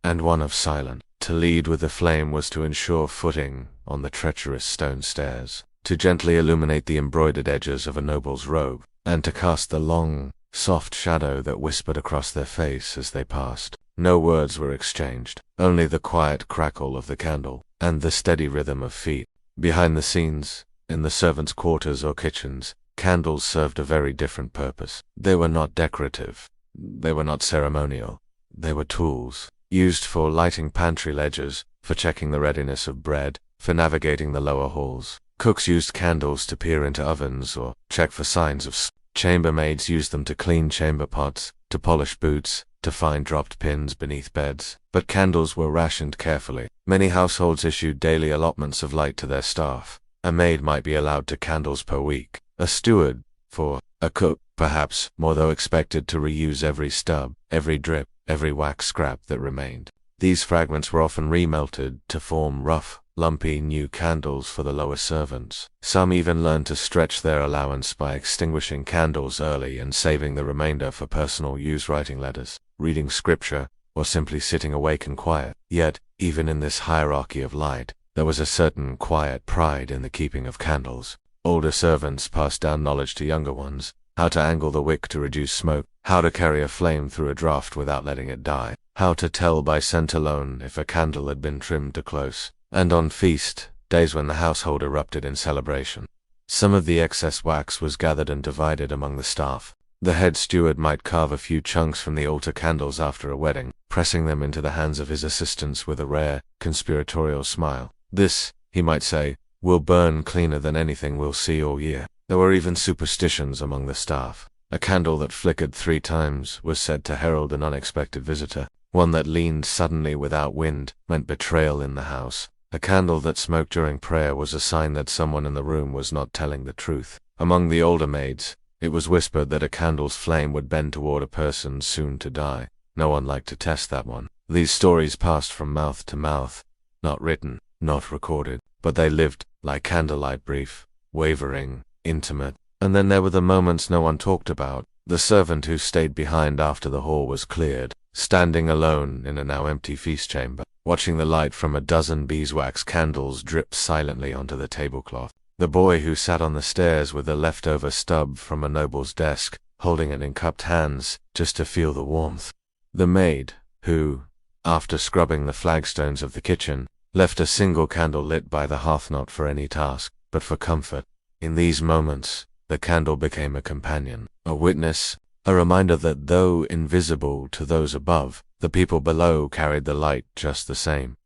and one of silence. To lead with the flame was to ensure footing on the treacherous stone stairs, to gently illuminate the embroidered edges of a noble's robe, and to cast the long, soft shadow that whispered across their face as they passed. No words were exchanged, only the quiet crackle of the candle, and the steady rhythm of feet. Behind the scenes, in the servants' quarters or kitchens, candles served a very different purpose. They were not decorative. They were not ceremonial. They were tools, used for lighting pantry ledgers, for checking the readiness of bread, for navigating the lower halls. Cooks used candles to peer into ovens or check for signs of chambermaids used them to clean chamber pots, to polish boots, to find dropped pins beneath beds. But candles were rationed carefully. Many households issued daily allotments of light to their staff. A maid might be allowed 2 candles per week. A steward 4. A cook, perhaps more, though expected to reuse every stub, every drip, every wax scrap that remained. These fragments were often remelted to form rough, lumpy new candles for the lower servants. Some even learned to stretch their allowance by extinguishing candles early and saving the remainder for personal use, writing letters, reading scripture, or simply sitting awake and quiet. Yet, even in this hierarchy of light, there was a certain quiet pride in the keeping of candles. Older servants passed down knowledge to younger ones: how to angle the wick to reduce smoke, how to carry a flame through a draught without letting it die, how to tell by scent alone if a candle had been trimmed too close. And on feast days, when the household erupted in celebration, some of the excess wax was gathered and divided among the staff. The head steward might carve a few chunks from the altar candles after a wedding, pressing them into the hands of his assistants with a rare, conspiratorial smile. This, he might say, will burn cleaner than anything we'll see all year. There were even superstitions among the staff. A candle that flickered 3 times was said to herald an unexpected visitor. One that leaned suddenly without wind meant betrayal in the house. A candle that smoked during prayer was a sign that someone in the room was not telling the truth. Among the older maids, it was whispered that a candle's flame would bend toward a person soon to die. No one liked to test that one. These stories passed from mouth to mouth, not written, not recorded, but they lived, like candlelight, brief, wavering, intimate. And then there were the moments no one talked about. The servant who stayed behind after the hall was cleared, standing alone in a now empty feast chamber, watching the light from a dozen beeswax candles drip silently onto the tablecloth. The boy who sat on the stairs with a leftover stub from a noble's desk, holding it in cupped hands, just to feel the warmth. The maid, who, after scrubbing the flagstones of the kitchen, left a single candle lit by the hearth, not for any task, but for comfort. In these moments, the candle became a companion, a witness, a reminder that though invisible to those above, the people below carried the light just the same.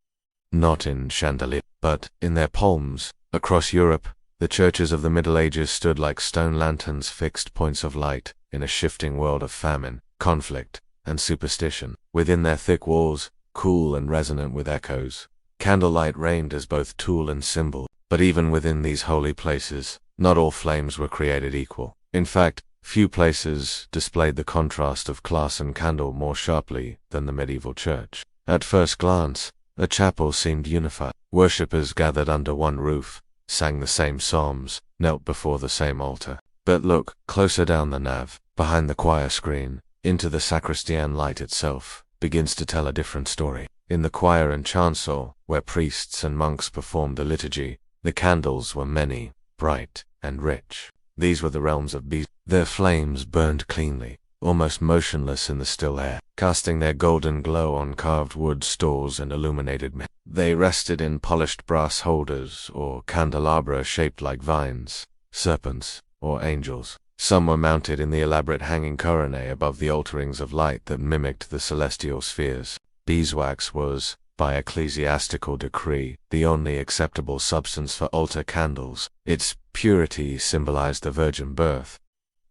Not in chandelier, but in their palms. Across Europe, the churches of the Middle Ages stood like stone lanterns, fixed points of light in a shifting world of famine, conflict, and superstition. Within their thick walls, cool and resonant with echoes, candlelight reigned as both tool and symbol. But even within these holy places, not all flames were created equal. In fact, few places displayed the contrast of class and candle more sharply than the medieval church. At first glance, a chapel seemed unified. Worshippers gathered under one roof, sang the same psalms, knelt before the same altar. But look closer down the nave, behind the choir screen, into the sacristan. Light itself begins to tell a different story. In the choir and chancel, where priests and monks performed the liturgy, the candles were many, bright, and rich. These were the realms of bees. Their flames burned cleanly, almost motionless in the still air, casting their golden glow on carved wood stalls and illuminated men. They rested in polished brass holders or candelabra shaped like vines, serpents, or angels. Some were mounted in the elaborate hanging coronae above the altarings of light that mimicked the celestial spheres. Beeswax was, by ecclesiastical decree, the only acceptable substance for altar candles. Its purity symbolized the virgin birth,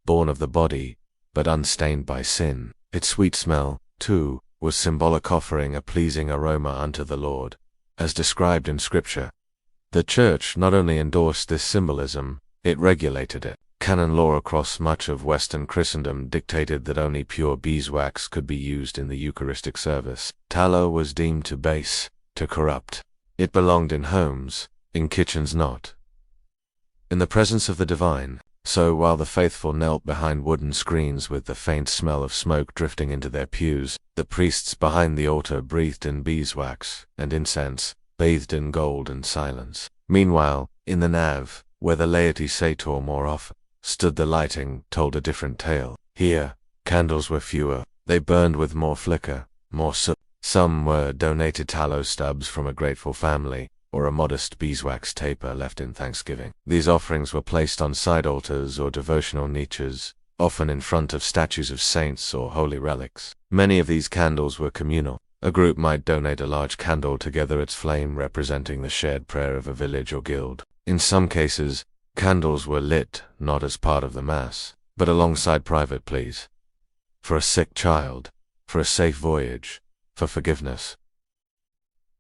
born of the body, but unstained by sin. Its sweet smell, too, was symbolic, offering a pleasing aroma unto the Lord, as described in Scripture. The Church not only endorsed this symbolism, it regulated it. Canon law across much of Western Christendom dictated that only pure beeswax could be used in the Eucharistic service. Tallow was deemed too base, to corrupt. It belonged in homes, in kitchens not in the presence of the divine. So while the faithful knelt behind wooden screens with the faint smell of smoke drifting into their pews, the priests behind the altar breathed in beeswax and incense, bathed in gold and silence. Meanwhile, in the nave, where the laity sator more often stood, the lighting told a different tale. Here, candles were fewer. They burned with more flicker, more soot. Some were donated tallow stubs from a grateful family, or a modest beeswax taper left in thanksgiving. These offerings were placed on side altars or devotional niches, often in front of statues of saints or holy relics. Many of these candles were communal. A group might donate a large candle to gather its flame, representing the shared prayer of a village or guild. In some cases, candles were lit not as part of the mass, but alongside private pleas. For a sick child, for a safe voyage, for forgiveness.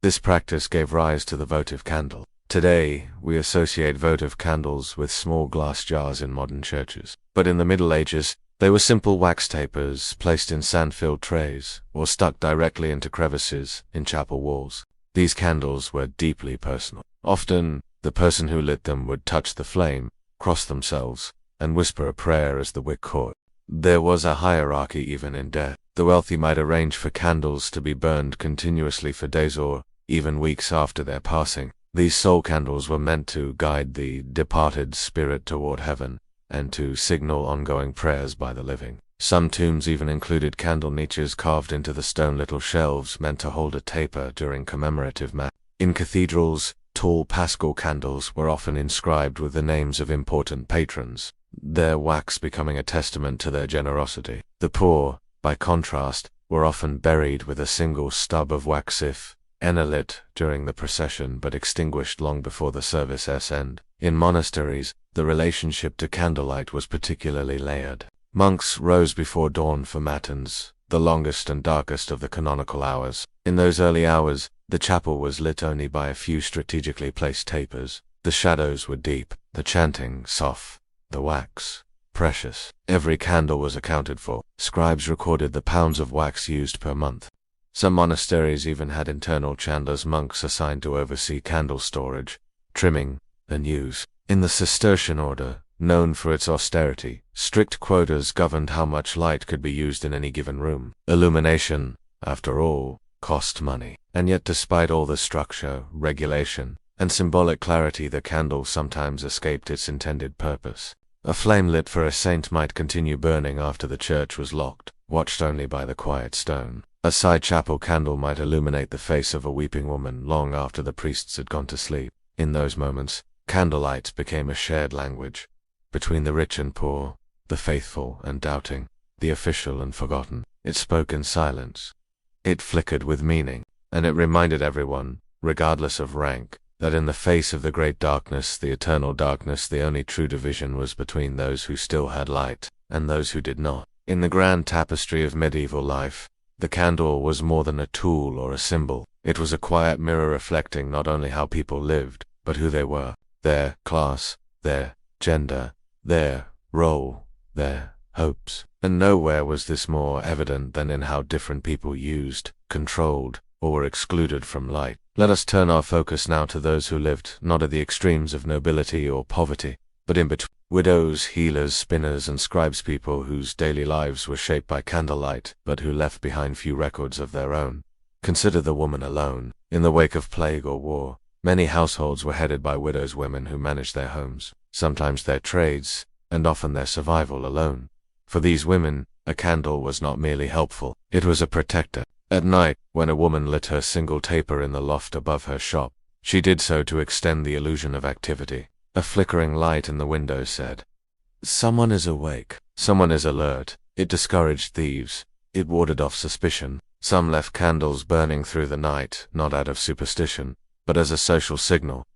This practice gave rise to the votive candle. Today, we associate votive candles with small glass jars in modern churches. But in the Middle Ages, they were simple wax tapers placed in sand-filled trays or stuck directly into crevices in chapel walls. These candles were deeply personal. Often, the person who lit them would touch the flame, cross themselves, and whisper a prayer as the wick caught. There was a hierarchy even in death. The wealthy might arrange for candles to be burned continuously for days or even weeks after their passing. These soul candles were meant to guide the departed spirit toward heaven and to signal ongoing prayers by the living. Some tombs even included candle niches carved into the stone, little shelves meant to hold a taper during commemorative mass. In cathedrals, tall paschal candles were often inscribed with the names of important patrons, their wax becoming a testament to their generosity. The poor, by contrast, were often buried with a single stub of wax, if lit during the procession but extinguished long before the service's end. In monasteries, the relationship to candlelight was particularly layered. Monks rose before dawn for matins, the longest and darkest of the canonical hours. In those early hours, the chapel was lit only by a few strategically placed tapers. The shadows were deep, the chanting soft, the wax precious. Every candle was accounted for. Scribes recorded the pounds of wax used per month. Some monasteries even had internal chandlers, monks assigned to oversee candle storage, trimming, and use. In the Cistercian order, known for its austerity, strict quotas governed how much light could be used in any given room. Illumination, after all, cost money. And yet, despite all the structure, regulation, and symbolic clarity, the candle sometimes escaped its intended purpose. A flame lit for a saint might continue burning after the church was locked, watched only by the quiet stone. A side chapel candle might illuminate the face of a weeping woman long after the priests had gone to sleep. In those moments, candlelight became a shared language between the rich and poor, the faithful and doubting, the official and forgotten. It spoke in silence. It flickered with meaning, and it reminded everyone, regardless of rank, that in the face of the great darkness, the eternal darkness, the only true division was between those who still had light and those who did not. In the grand tapestry of medieval life, the candle was more than a tool or a symbol. It was a quiet mirror reflecting not only how people lived, but who they were, their class, their gender, their role, their hopes. And nowhere was this more evident than in how different people used, controlled, or were excluded from light. Let us turn our focus now to those who lived not at the extremes of nobility or poverty, but in between. Widows, healers, spinners, and scribes, people whose daily lives were shaped by candlelight, but who left behind few records of their own. Consider the woman alone. In the wake of plague or war, many households were headed by widows, women who managed their homes, sometimes their trades, and often their survival alone. For these women, a candle was not merely helpful, it was a protector. At night, when a woman lit her single taper in the loft above her shop, she did so to extend the illusion of activity. A flickering light in the window said, "Someone is awake. Someone is alert." It discouraged thieves. It warded off suspicion. Some left candles burning through the night, not out of superstition, but as a social signal.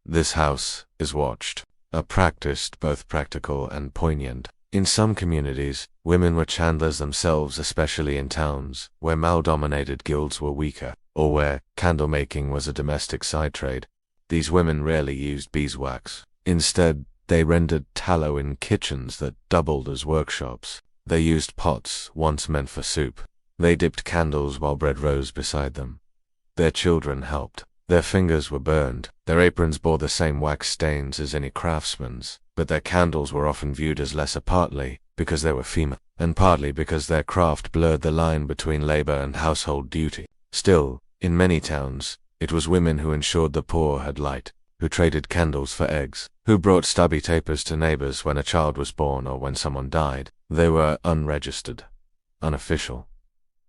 This house is watched. A practice both practical and poignant. In some communities, women were chandlers themselves, especially in towns where male-dominated guilds were weaker, or where candle-making was a domestic side trade. These women rarely used beeswax. Instead, they rendered tallow in kitchens that doubled as workshops. They used pots once meant for soup. They dipped candles while bread rose beside them. Their children helped. Their fingers were burned. Their aprons bore the same wax stains as any craftsman's, but their candles were often viewed as lesser, partly because they were female, and partly because their craft blurred the line between labor and household duty. Still, in many towns, it was women who ensured the poor had light, who traded candles for eggs, who brought stubby tapers to neighbors when a child was born or when someone died. They were unregistered, unofficial,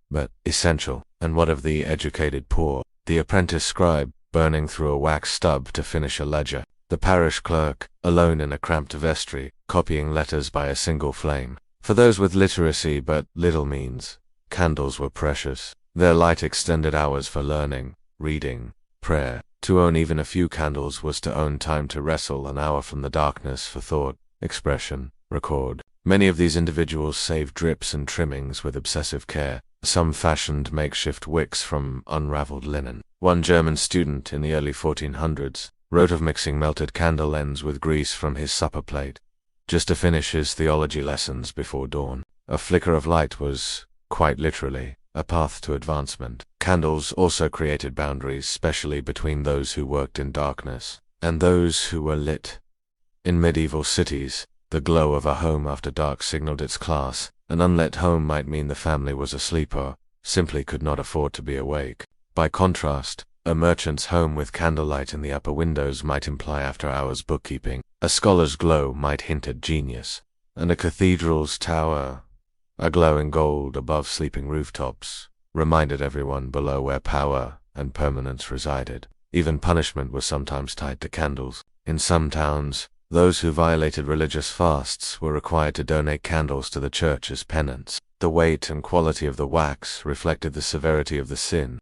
but essential. And what of the educated poor? The apprentice scribe, burning through a wax stub to finish a ledger. The parish clerk, alone in a cramped vestry, copying letters by a single flame. For those with literacy but little means, candles were precious. Their light extended hours for learning, reading, prayer. To own even a few candles was to own time to wrestle an hour from the darkness for thought, expression, record. Many of these individuals saved drips and trimmings with obsessive care. Some fashioned makeshift wicks from unraveled linen. One German student in the early 1400s wrote of mixing melted candle ends with grease from his supper plate, just to finish his theology lessons before dawn. A flicker of light was, quite literally, a path to advancement. Candles also created boundaries, especially between those who worked in darkness and those who were lit. In medieval cities, the glow of a home after dark signaled its class. An unlit home might mean the family was asleep or simply could not afford to be awake. By contrast, a merchant's home with candlelight in the upper windows might imply after-hours bookkeeping. A scholar's glow might hint at genius, and a cathedral's tower, aglow in gold above sleeping rooftops, reminded everyone below where power and permanence resided. Even punishment was sometimes tied to candles. In some towns, those who violated religious fasts were required to donate candles to the church as penance. The weight and quality of the wax reflected the severity of the sin.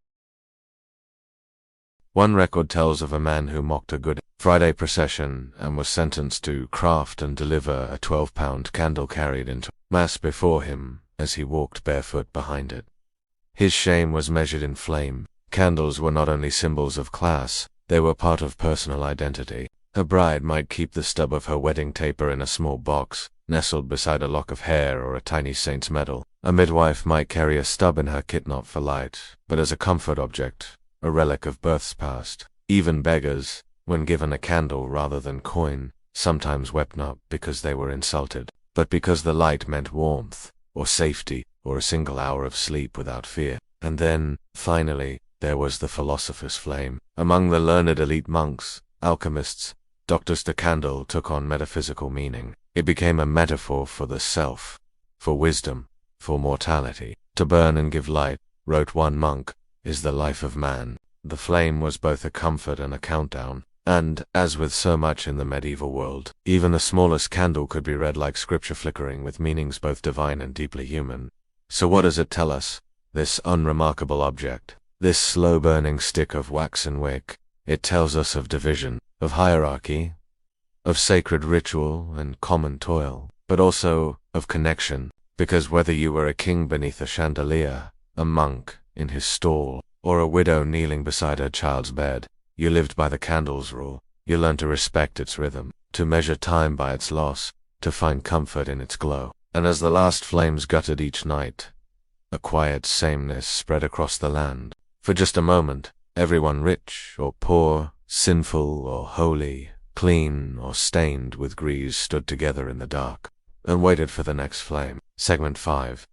One record tells of a man who mocked a Good Friday procession and was sentenced to craft and deliver a 12-pound candle carried into Mass before him as he walked barefoot behind it. His shame was measured in flame. Candles were not only symbols of class, they were part of personal identity. A bride might keep the stub of her wedding taper in a small box, nestled beside a lock of hair or a tiny saint's medal. A midwife might carry a stub in her kit not for light, but as a comfort object, a relic of births past. Even beggars, when given a candle rather than coin, sometimes wept not because they were insulted, but because the light meant warmth, or safety, or a single hour of sleep without fear. And then, finally, there was the philosopher's flame. Among the learned elite monks, alchemists, doctors, the candle took on metaphysical meaning. It became a metaphor for the self, for wisdom, for mortality. To burn and give light, wrote one monk, is the life of man. The flame was both a comfort and a countdown. And, as with so much in the medieval world, even the smallest candle could be read like scripture, flickering with meanings both divine and deeply human. So what does it tell us, this unremarkable object, this slow-burning stick of waxen wick? It tells us of division, of hierarchy, of sacred ritual and common toil, but also of connection, because whether you were a king beneath a chandelier, a monk in his stall, or a widow kneeling beside her child's bed, you lived by the candle's rule. You learned to respect its rhythm, to measure time by its loss, to find comfort in its glow. And as the last flames guttered each night, a quiet sameness spread across the land. For just a moment, everyone, rich or poor, sinful or holy, clean or stained with grease, stood together in the dark and waited for the next flame. Segment 5.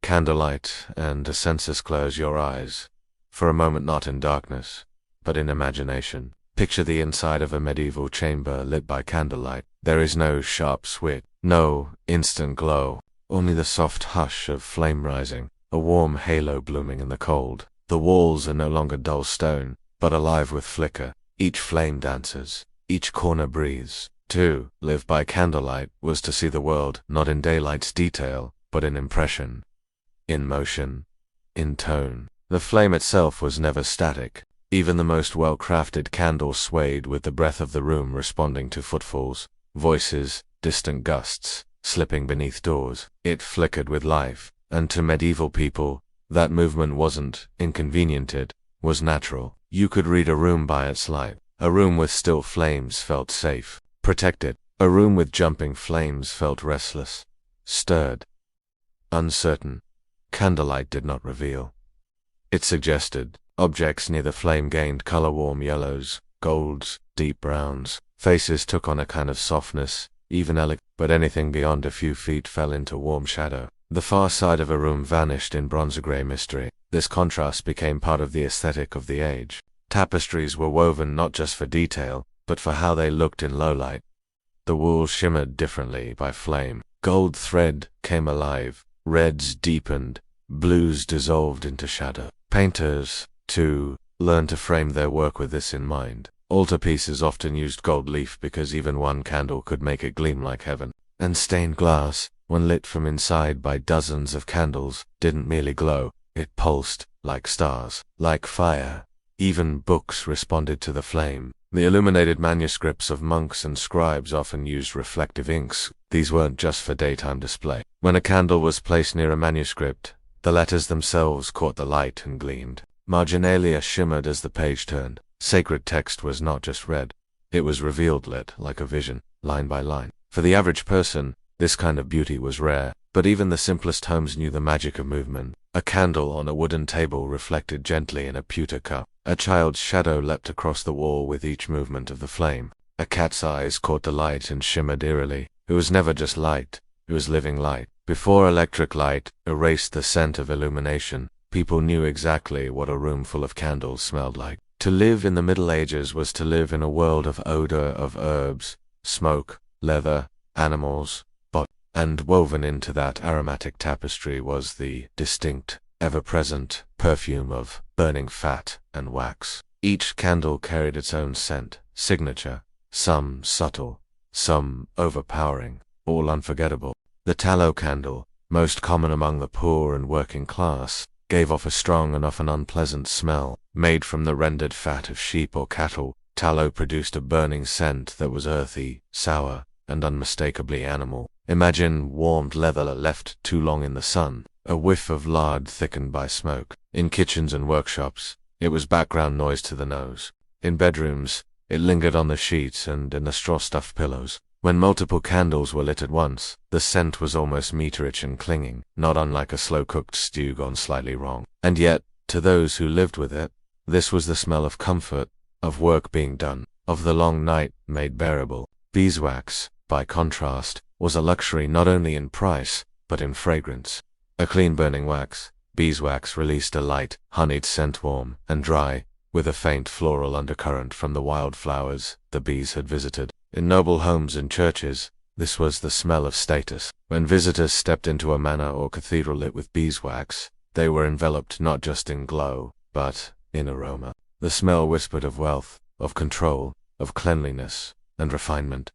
Candlelight and a census. Close your eyes, for a moment, not in darkness, but in imagination. Picture the inside of a medieval chamber lit by candlelight. There is no sharp switch, no instant glow, only the soft hush of flame rising, a warm halo blooming in the cold. The walls are no longer dull stone, but alive with flicker. Each flame dances, each corner breathes. To live by candlelight was to see the world not in daylight's detail, but in impression, in motion, in tone. The flame itself was never static. Even the most well-crafted candle swayed with the breath of the room, responding to footfalls, voices, distant gusts, slipping beneath doors. It flickered with life, and to medieval people, that movement wasn't inconvenient, it was natural. You could read a room by its light. A room with still flames felt safe, protected. A room with jumping flames felt restless, stirred, uncertain. Candlelight did not reveal. It suggested. Objects near the flame gained color: warm yellows, golds, deep browns. Faces took on a kind of softness, even elegant, but anything beyond a few feet fell into warm shadow. The far side of a room vanished in bronze-gray mystery. This contrast became part of the aesthetic of the age. Tapestries were woven not just for detail, but for how they looked in low light. The wool shimmered differently by flame. Gold thread came alive, reds deepened, blues dissolved into shadow. Painters, too, learned to frame their work with this in mind. Altarpieces often used gold leaf because even one candle could make it gleam like heaven. And stained glass, when lit from inside by dozens of candles, didn't merely glow, It pulsed, like stars, like fire. Even books responded to the flame. The illuminated manuscripts of monks and scribes often used reflective inks. These weren't just for daytime display. When a candle was placed near a manuscript, the letters themselves caught the light and gleamed. Marginalia shimmered as the page turned. Sacred text was not just read. It was revealed lit, like a vision, line by line. For the average person, this kind of beauty was rare, but even the simplest homes knew the magic of movement. A candle on a wooden table reflected gently in a pewter cup. A child's shadow leapt across the wall with each movement of the flame. A cat's eyes caught the light and shimmered eerily. It was never just light, it was living light. Before electric light erased the scent of illumination, people knew exactly what a room full of candles smelled like. To live in the Middle Ages was to live in a world of odor of herbs, smoke, leather, animals, and woven into that aromatic tapestry was the distinct, ever-present perfume of burning fat and wax. Each candle carried its own scent, signature, some subtle, some overpowering, all unforgettable. The tallow candle, most common among the poor and working class, gave off a strong and often unpleasant smell. Made from the rendered fat of sheep or cattle, tallow produced a burning scent that was earthy, sour, and unmistakably animal. Imagine warmed leather left too long in the sun, a whiff of lard thickened by smoke. In kitchens and workshops, it was background noise to the nose. In bedrooms, it lingered on the sheets and in the straw-stuffed pillows. When multiple candles were lit at once, the scent was almost meat-rich and clinging, not unlike a slow-cooked stew gone slightly wrong. And yet, to those who lived with it, this was the smell of comfort, of work being done, of the long night made bearable. Beeswax, by contrast, was a luxury not only in price, but in fragrance. A clean-burning wax, beeswax released a light, honeyed scent warm and dry, with a faint floral undercurrent from the wildflowers the bees had visited. In noble homes and churches, this was the smell of status. When visitors stepped into a manor or cathedral lit with beeswax, they were enveloped not just in glow, but in aroma. The smell whispered of wealth, of control, of cleanliness, and refinement.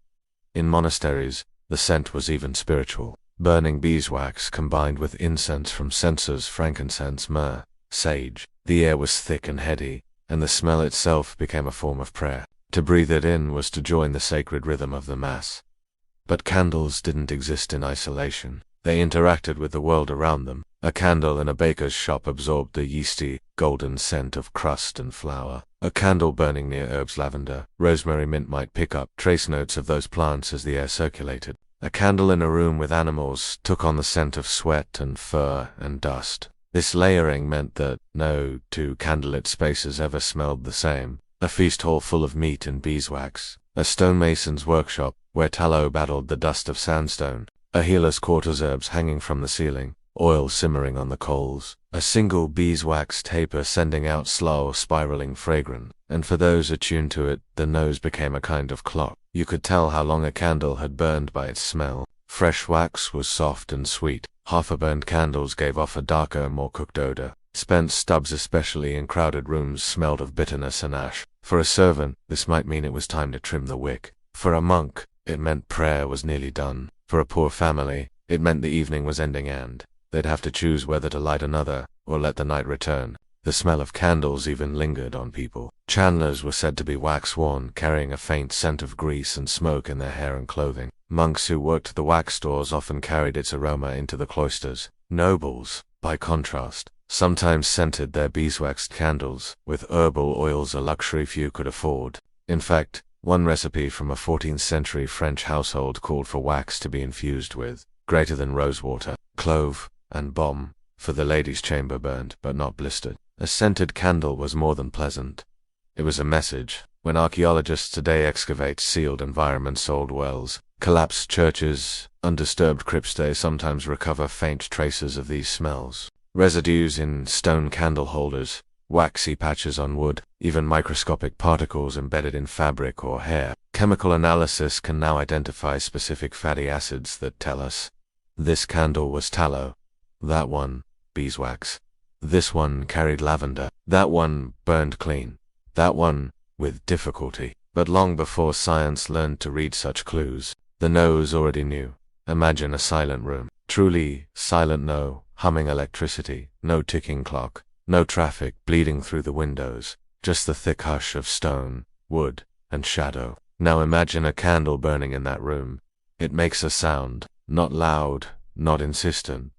In monasteries, the scent was even spiritual. Burning beeswax combined with incense from censers, frankincense, myrrh, sage. The air was thick and heady, and the smell itself became a form of prayer. To breathe it in was to join the sacred rhythm of the Mass. But candles didn't exist in isolation. They interacted with the world around them. A candle in a baker's shop absorbed the yeasty, golden scent of crust and flour. A candle burning near herbs, lavender, rosemary, mint might pick up trace notes of those plants as the air circulated. A candle in a room with animals took on the scent of sweat and fur and dust. This layering meant that no two candlelit spaces ever smelled the same. A feast hall full of meat and beeswax. A stonemason's workshop where tallow battled the dust of sandstone. A healer's quarters, herbs hanging from the ceiling, oil simmering on the coals. A single beeswax taper sending out slow, spiraling fragrance. And for those attuned to it, the nose became a kind of clock. You could tell how long a candle had burned by its smell. Fresh wax was soft and sweet. Half-burned candles gave off a darker, more cooked odor. Spent stubs, especially in crowded rooms, smelled of bitterness and ash. For a servant, this might mean it was time to trim the wick. For a monk, it meant prayer was nearly done. For a poor family, it meant the evening was ending and they'd have to choose whether to light another or let the night return. The smell of candles even lingered on people. Chandlers were said to be wax-worn, carrying a faint scent of grease and smoke in their hair and clothing. Monks who worked the wax stores often carried its aroma into the cloisters. Nobles, by contrast, sometimes scented their beeswaxed candles with herbal oils, a luxury few could afford. In fact, one recipe from a 14th century French household called for wax to be infused with greater than rosewater, clove, and balm, for the lady's chamber burned but not blistered. A scented candle was more than pleasant. It was a message. When archaeologists today excavate sealed environments, old wells, collapsed churches, undisturbed crypts, they sometimes recover faint traces of these smells. Residues in stone candle holders, waxy patches on wood, even microscopic particles embedded in fabric or hair. Chemical analysis can now identify specific fatty acids that tell us this candle was tallow, that one beeswax, this one carried lavender, that one burned clean, that one with difficulty. But long before science learned to read such clues, the nose already knew. Imagine a silent room. Truly silent, no humming electricity, no ticking clock, no traffic bleeding through the windows, just the thick hush of stone, wood, and shadow. Now imagine a candle burning in that room. It makes a sound, not loud, not insistent,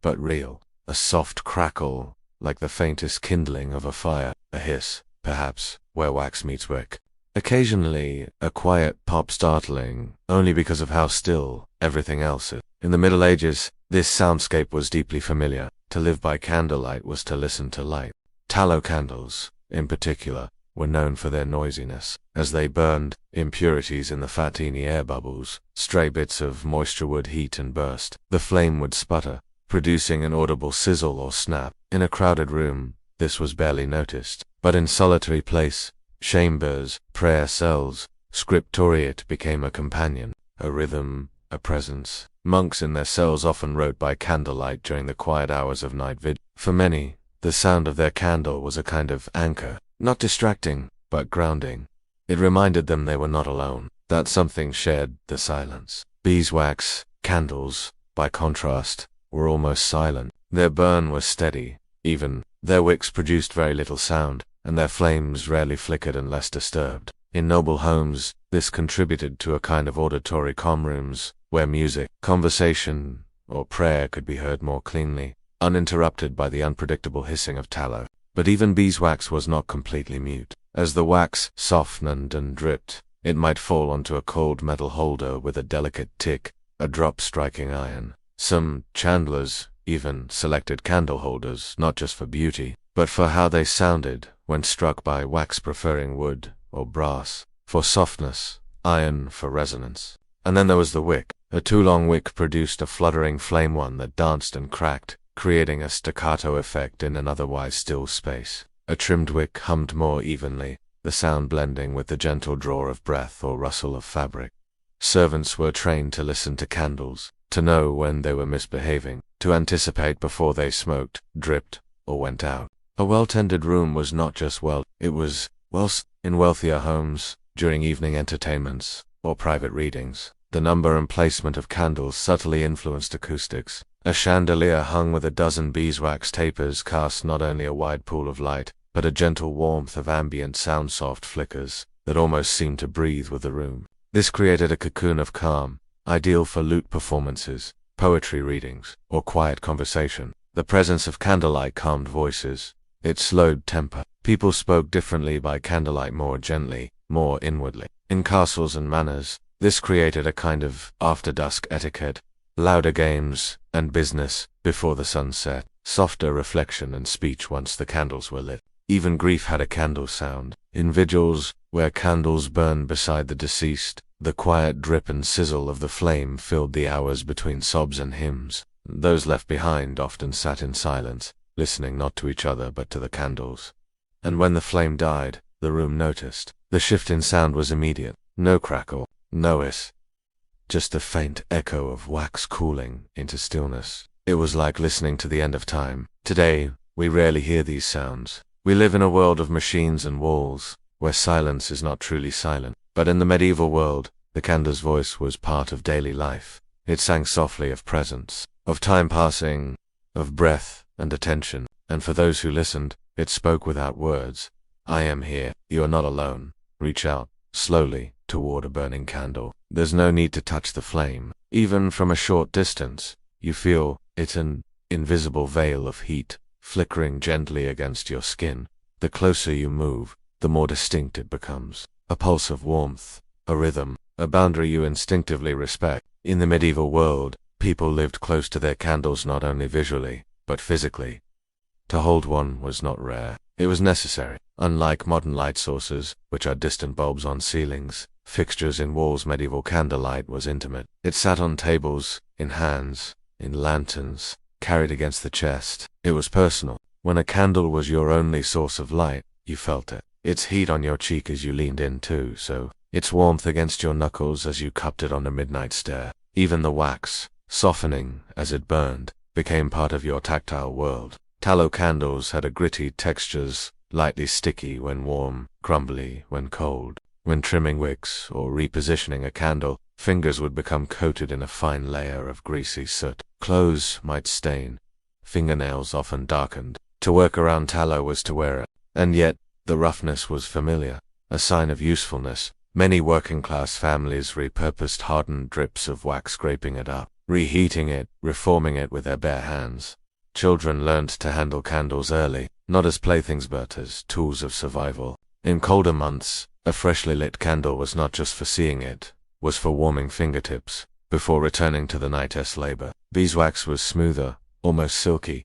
but real. A soft crackle, like the faintest kindling of a fire, a hiss, perhaps, where wax meets wick. Occasionally, a quiet pop startling, only because of how still everything else is. In the Middle Ages, this soundscape was deeply familiar. To live by candlelight was to listen to light. Tallow candles, in particular, were known for their noisiness. As they burned, impurities in the fatini air bubbles, stray bits of moisture would heat and burst. The flame would sputter, producing an audible sizzle or snap. In a crowded room, this was barely noticed. But in solitary place, chambers, prayer cells, scriptoriate became a companion, a rhythm, a presence. Monks in their cells often wrote by candlelight during the quiet hours of night vigil. For many, the sound of their candle was a kind of anchor, not distracting, but grounding. It reminded them they were not alone, that something shared the silence. Beeswax candles, by contrast, were almost silent. Their burn was steady, even. Their wicks produced very little sound, and their flames rarely flickered unless disturbed. In noble homes, this contributed to a kind of auditory commrooms, where music, conversation, or prayer could be heard more cleanly, uninterrupted by the unpredictable hissing of tallow. But even beeswax was not completely mute. As the wax softened and dripped, it might fall onto a cold metal holder with a delicate tick, a drop striking iron. Some chandlers even selected candle holders not just for beauty, but for how they sounded when struck by wax, preferring wood or brass for softness, iron for resonance. And then there was the wick. A too long wick produced a fluttering flame, one that danced and cracked, creating a staccato effect in an otherwise still space. A trimmed wick hummed more evenly, the sound blending with the gentle draw of breath or rustle of fabric. Servants were trained to listen to candles, to know when they were misbehaving, to anticipate before they smoked, dripped, or went out. A well-tended room was not just it was in wealthier homes, during evening entertainments, or private readings. The number and placement of candles subtly influenced acoustics. A chandelier hung with a dozen beeswax tapers cast not only a wide pool of light, but a gentle warmth of ambient sound, soft flickers that almost seemed to breathe with the room. This created a cocoon of calm, ideal for lute performances, poetry readings, or quiet conversation. The presence of candlelight calmed voices. It slowed temper. People spoke differently by candlelight, more gently, more inwardly. In castles and manors, this created a kind of after-dusk etiquette, louder games and business before the sun set, softer reflection and speech once the candles were lit. Even grief had a candle sound. In vigils, where candles burned beside the deceased, the quiet drip and sizzle of the flame filled the hours between sobs and hymns. Those left behind often sat in silence, listening not to each other but to the candles. And when the flame died, the room noticed. The shift in sound was immediate. No crackle, no hiss, just a faint echo of wax cooling into stillness. It was like listening to the end of time. Today, we rarely hear these sounds. We live in a world of machines and walls, where silence is not truly silent. But in the medieval world, the candle's voice was part of daily life. It sang softly of presence, of time passing, of breath and attention. And for those who listened, it spoke without words. I am here. You are not alone. Reach out, slowly, toward a burning candle. There's no need to touch the flame. Even from a short distance, you feel it, an invisible veil of heat, flickering gently against your skin. The closer you move, the more distinct it becomes. A pulse of warmth, a rhythm, a boundary you instinctively respect. In the medieval world, people lived close to their candles not only visually, but physically. To hold one was not rare. It was necessary. Unlike modern light sources, which are distant bulbs on ceilings, fixtures in walls, medieval candlelight was intimate. It sat on tables, in hands, in lanterns, carried against the chest. It was personal. When a candle was your only source of light, you felt it. Its heat on your cheek as you leaned in too, so its warmth against your knuckles as you cupped it on a midnight stare. Even the wax, softening as it burned, became part of your tactile world. Tallow candles had a gritty textures, lightly sticky when warm, crumbly when cold. When trimming wicks or repositioning a candle, fingers would become coated in a fine layer of greasy soot. Clothes might stain, fingernails often darkened. To work around tallow was to wear it, and yet the roughness was familiar, a sign of usefulness. Many working-class families repurposed hardened drips of wax, scraping it up, reheating it, reforming it with their bare hands. Children learned to handle candles early, not as playthings but as tools of survival. In colder months, a freshly lit candle was not just for seeing, it was for warming fingertips before returning to the night's labor. Beeswax was smoother, almost silky.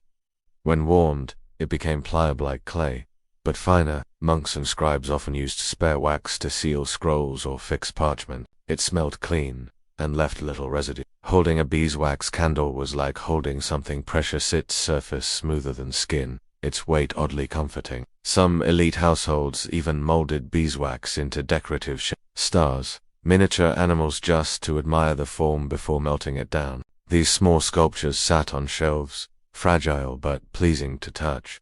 When warmed, it became pliable like clay, but finer. Monks and scribes often used spare wax to seal scrolls or fix parchment. It smelled clean and left little residue. Holding a beeswax candle was like holding something precious, its surface smoother than skin, its weight oddly comforting. Some elite households even molded beeswax into decorative stars, miniature animals, just to admire the form before melting it down. These small sculptures sat on shelves, fragile but pleasing to touch.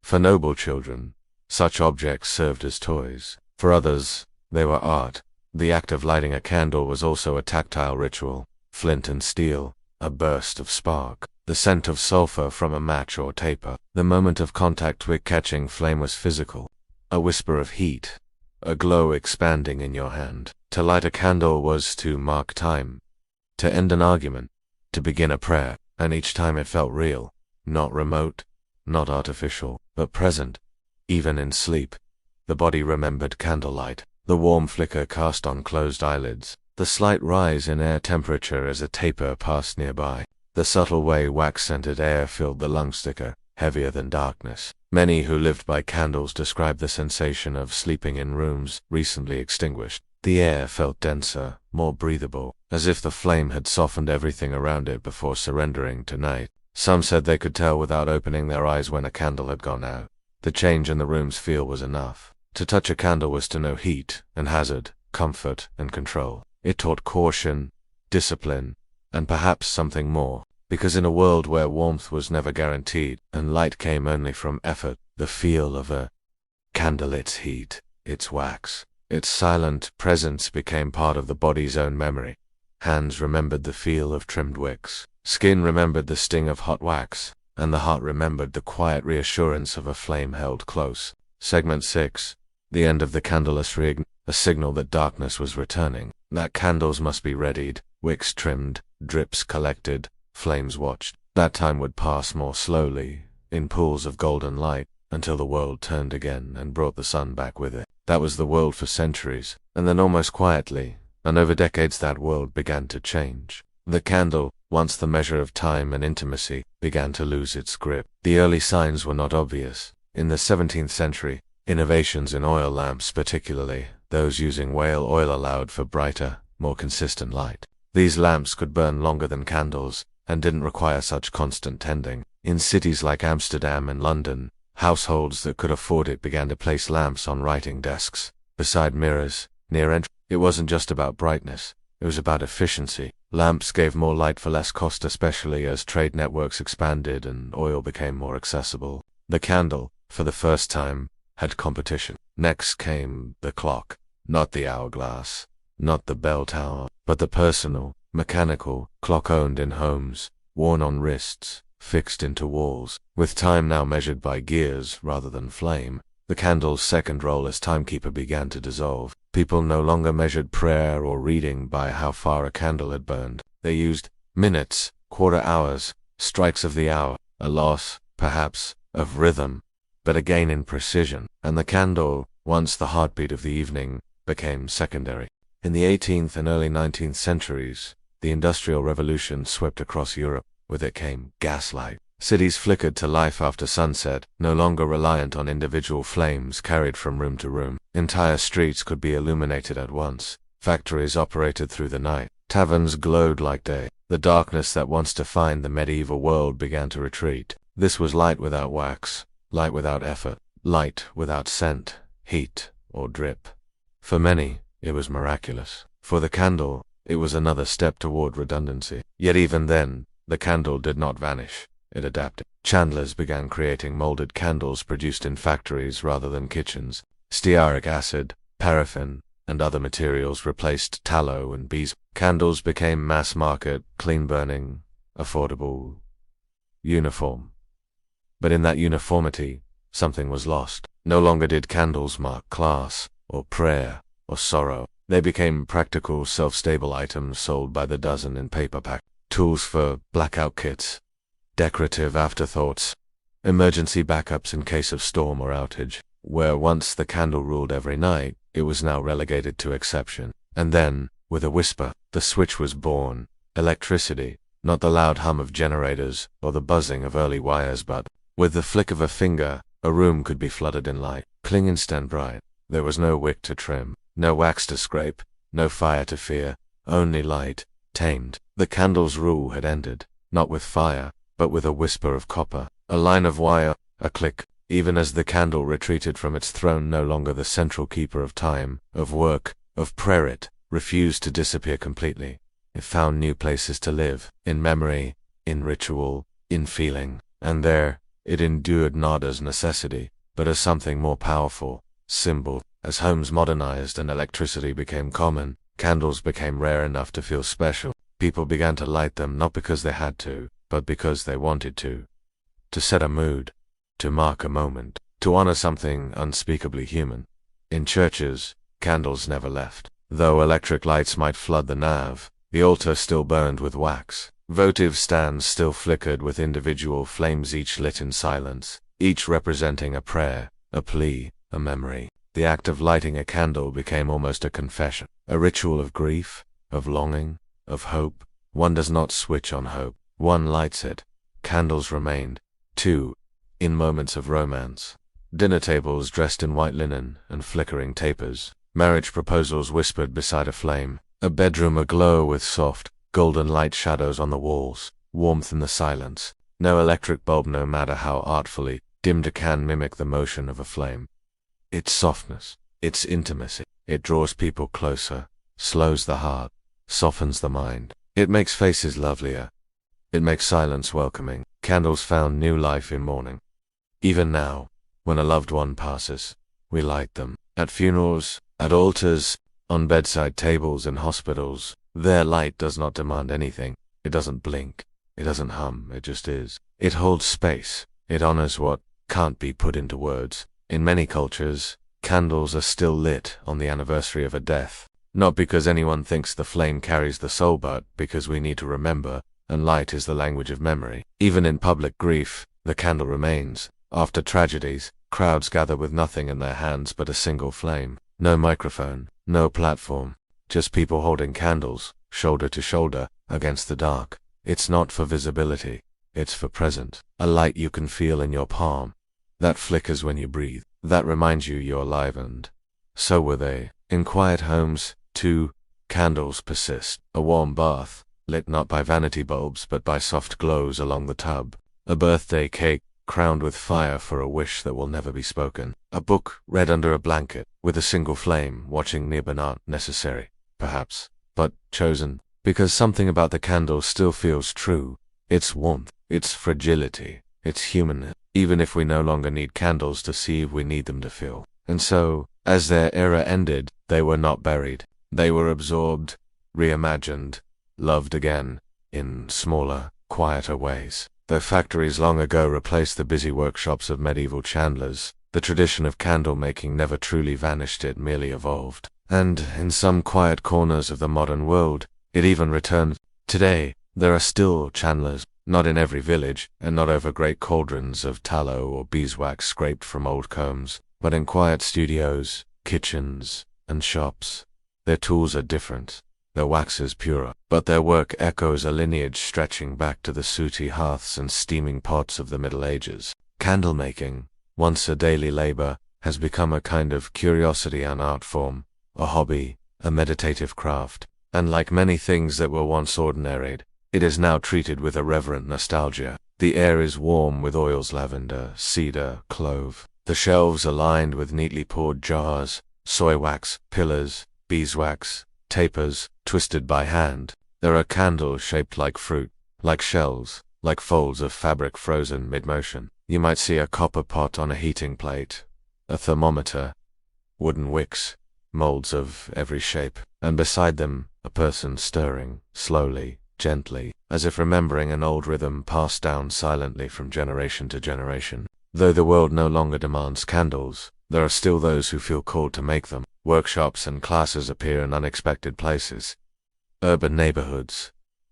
For noble children, such objects served as toys. For others, they were art. The act of lighting a candle was also a tactile ritual. Flint and steel, a burst of spark, the scent of sulfur from a match or taper. The moment of contact with catching flame was physical. A whisper of heat, a glow expanding in your hand. To light a candle was to mark time, to end an argument, to begin a prayer, and each time it felt real, not remote, not artificial, but present. Even in sleep, the body remembered candlelight, the warm flicker cast on closed eyelids, the slight rise in air temperature as a taper passed nearby, the subtle way wax-scented air filled the lung sticker, heavier than darkness. Many who lived by candles described the sensation of sleeping in rooms recently extinguished. The air felt denser, more breathable, as if the flame had softened everything around it before surrendering to night. Some said they could tell without opening their eyes when a candle had gone out. The change in the room's feel was enough. To touch a candle was to know heat and hazard, comfort and control. It taught caution, discipline, and perhaps something more, because in a world where warmth was never guaranteed and light came only from effort, the feel of a candle, its heat, its wax, its silent presence became part of the body's own memory. Hands remembered the feel of trimmed wicks, skin remembered the sting of hot wax, and the heart remembered the quiet reassurance of a flame held close. Segment 6. The end of the candleless rig, a signal that darkness was returning, that candles must be readied, wicks trimmed, drips collected, flames watched. That time would pass more slowly, in pools of golden light, until the world turned again and brought the sun back with it. That was the world for centuries, and then almost quietly, and over decades, that world began to change. The candle, once the measure of time and intimacy, began to lose its grip. The early signs were not obvious. In the 17th century, innovations in oil lamps, particularly those using whale oil, allowed for brighter, more consistent light. These lamps could burn longer than candles, and didn't require such constant tending. In cities like Amsterdam and London, households that could afford it began to place lamps on writing desks, beside mirrors, near entry. It wasn't just about brightness, it was about efficiency. Lamps gave more light for less cost, especially as trade networks expanded and oil became more accessible. The candle, for the first time, had competition. Next came the clock, not the hourglass, not the bell tower, but the personal, mechanical clock owned in homes, worn on wrists, fixed into walls. With time now measured by gears rather than flame, the candle's second role as timekeeper began to dissolve. People no longer measured prayer or reading by how far a candle had burned. They used minutes, quarter hours, strikes of the hour, a loss, perhaps, of rhythm, but a gain in precision. And the candle, once the heartbeat of the evening, became secondary. In the 18th and early 19th centuries, the Industrial Revolution swept across Europe. With it came gaslight. Cities flickered to life after sunset, no longer reliant on individual flames carried from room to room. Entire streets could be illuminated at once. Factories operated through the night. Taverns glowed like day. The darkness that once defined the medieval world began to retreat. This was light without wax, light without effort, light without scent, heat, or drip. For many, it was miraculous. For the candle, it was another step toward redundancy. Yet even then, the candle did not vanish. It adapted. Chandlers began creating molded candles produced in factories rather than kitchens. Stearic acid, paraffin, and other materials replaced tallow and beeswax. Candles became mass-market, clean-burning, affordable, uniform. But in that uniformity, something was lost. No longer did candles mark class, or prayer, or sorrow. They became practical, self-stable items sold by the dozen in paper pack. Tools for blackout kits, decorative afterthoughts, emergency backups in case of storm or outage. Where once the candle ruled every night, it was now relegated to exception. And then, with a whisper, the switch was born. Electricity, not the loud hum of generators or the buzzing of early wires, but, with the flick of a finger, a room could be flooded in light, cling instant bright. There was no wick to trim, no wax to scrape, no fire to fear, only light, tamed. The candle's rule had ended, not with fire, but with a whisper of copper, a line of wire, a click. Even as the candle retreated from its throne, no longer the central keeper of time, of work, of prayer, it refused to disappear completely. It found new places to live, in memory, in ritual, in feeling, and there, it endured not as necessity, but as something more powerful, symbol. As homes modernized and electricity became common, candles became rare enough to feel special. People began to light them not because they had to, but because they wanted to set a mood, to mark a moment, to honor something unspeakably human. In churches, candles never left. Though electric lights might flood the nave, the altar still burned with wax. Votive stands still flickered with individual flames, each lit in silence, each representing a prayer, a plea, a memory. The act of lighting a candle became almost a confession, a ritual of grief, of longing, of hope. One does not switch on hope. One lights it. Candles remained. 2. In moments of romance. Dinner tables dressed in white linen and flickering tapers. Marriage proposals whispered beside a flame. A bedroom aglow with soft, golden light shadows on the walls. Warmth in the silence. No electric bulb, no matter how artfully dimmed, can mimic the motion of a flame. Its softness, its intimacy, it draws people closer, slows the heart, softens the mind. It makes faces lovelier. It makes silence welcoming. Candles found new life in mourning. Even now, when a loved one passes, we light them. At funerals, at altars, on bedside tables in hospitals. Their light does not demand anything. It doesn't blink. It doesn't hum. It just is. It holds space. It honors what can't be put into words. In many cultures, candles are still lit on the anniversary of a death. Not because anyone thinks the flame carries the soul, but because we need to remember, and light is the language of memory. Even in public grief, the candle remains. After tragedies, crowds gather with nothing in their hands but a single flame. No microphone, no platform, just people holding candles, shoulder to shoulder, against the dark. It's not for visibility, it's for present. A light you can feel in your palm. That flickers when you breathe. That reminds you you're alive, and so were they. In quiet homes, too, candles persist. A warm bath, lit not by vanity bulbs but by soft glows along the tub. A birthday cake, crowned with fire for a wish that will never be spoken. A book read under a blanket, with a single flame watching near but not necessary, perhaps, but chosen, because something about the candle still feels true. Its warmth, its fragility, its humanness, even if we no longer need candles to see, we need them to feel. And so, as their era ended, they were not buried. They were absorbed, reimagined, loved again, in smaller, quieter ways. Though factories long ago replaced the busy workshops of medieval chandlers, the tradition of candle making never truly vanished, it merely evolved. And, in some quiet corners of the modern world, it even returned. Today, there are still chandlers, not in every village, and not over great cauldrons of tallow or beeswax scraped from old combs, but in quiet studios, kitchens, and shops. Their tools are different. Their wax is purer, but their work echoes a lineage stretching back to the sooty hearths and steaming pots of the Middle Ages. Candle making, once a daily labor, has become a kind of curiosity, an art form, a hobby, a meditative craft. And like many things that were once ordinary, it is now treated with a reverent nostalgia. The air is warm with oils, lavender, cedar, clove. The shelves are lined with neatly poured jars, soy wax, pillars, beeswax, tapers, twisted by hand. There are candles shaped like fruit, like shells, like folds of fabric frozen mid-motion. You might see a copper pot on a heating plate, a thermometer, wooden wicks, molds of every shape, and beside them, a person stirring, slowly, gently, as if remembering an old rhythm passed down silently from generation to generation. Though the world no longer demands candles, there are still those who feel called to make them. Workshops and classes appear in unexpected places. Urban neighborhoods,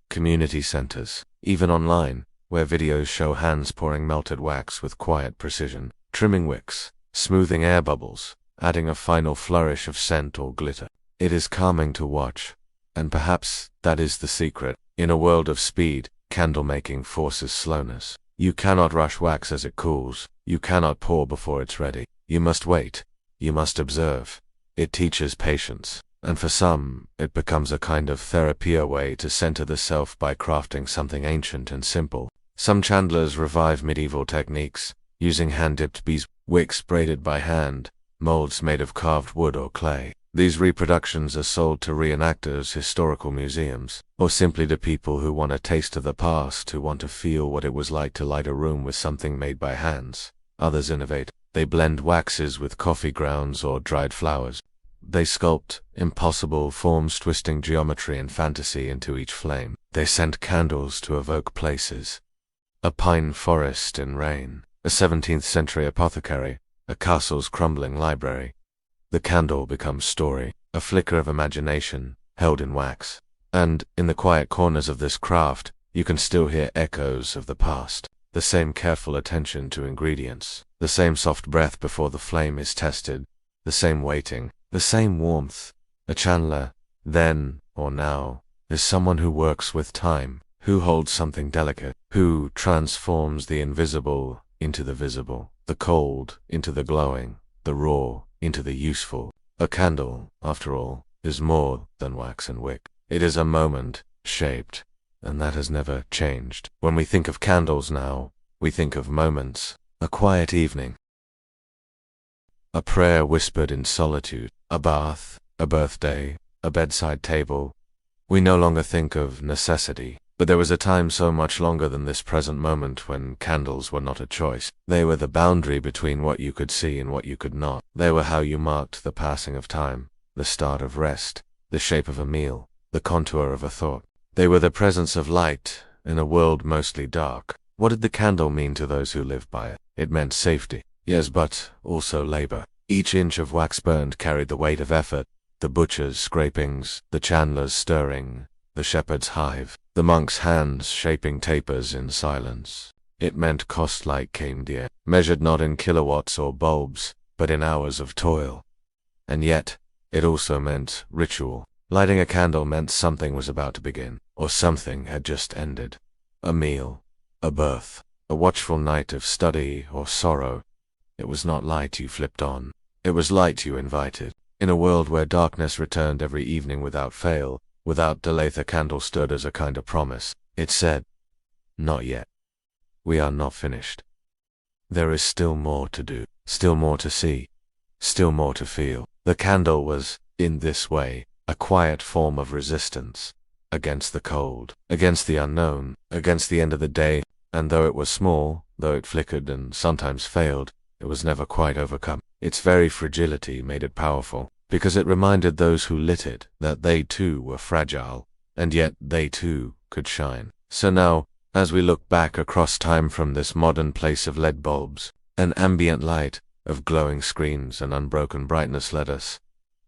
community centers, even online, where videos show hands pouring melted wax with quiet precision, trimming wicks, smoothing air bubbles, adding a final flourish of scent or glitter. It is calming to watch, and perhaps that is the secret. In a world of speed, candle making forces slowness. You cannot rush wax as it cools. You cannot pour before it's ready. You must wait. You must observe. It teaches patience, and for some, it becomes a kind of therapy, a way to center the self by crafting something ancient and simple. Some chandlers revive medieval techniques, using hand-dipped bees, wicks braided by hand, molds made of carved wood or clay. These reproductions are sold to reenactors, historical museums, or simply to people who want a taste of the past, who want to feel what it was like to light a room with something made by hands. Others innovate. They blend waxes with coffee grounds or dried flowers. They sculpt impossible forms, twisting geometry and fantasy into each flame. They scent candles to evoke places. A pine forest in rain, a 17th century apothecary, a castle's crumbling library. The candle becomes story, a flicker of imagination, held in wax. And, in the quiet corners of this craft, you can still hear echoes of the past. The same careful attention to ingredients, the same soft breath before the flame is tested, the same waiting, the same warmth. A chandler, then or now, is someone who works with time, who holds something delicate, who transforms the invisible into the visible, the cold into the glowing, the raw into the useful. A candle, after all, is more than wax and wick. It is a moment, shaped, and that has never changed. When we think of candles now, we think of moments. A quiet evening, a prayer whispered in solitude, a bath, a birthday, a bedside table. We no longer think of necessity, but there was a time so much longer than this present moment when candles were not a choice. They were the boundary between what you could see and what you could not. They were how you marked the passing of time, the start of rest, the shape of a meal, the contour of a thought. They were the presence of light in a world mostly dark. What did the candle mean to those who lived by it? It meant safety, yes, but also labor. Each inch of wax burned carried the weight of effort, the butcher's scrapings, the chandler's stirring, the shepherd's hive, the monk's hands shaping tapers in silence. It meant cost like came dear, measured not in kilowatts or bulbs, but in hours of toil. And yet, it also meant ritual. Lighting a candle meant something was about to begin, or something had just ended. A meal, a birth, a watchful night of study or sorrow. It was not light you flipped on. It was light you invited. In a world where darkness returned every evening without fail, without delay, the candle stood as a kind of promise. It said, "Not yet. We are not finished. There is still more to do, still more to see, still more to feel." The candle was, in this way, a quiet form of resistance, against the cold, against the unknown, against the end of the day, and though it was small, though it flickered and sometimes failed, it was never quite overcome. Its very fragility made it powerful, because it reminded those who lit it that they too were fragile, and yet they too could shine. So now, as we look back across time from this modern place of LED bulbs, an ambient light, of glowing screens and unbroken brightness, let us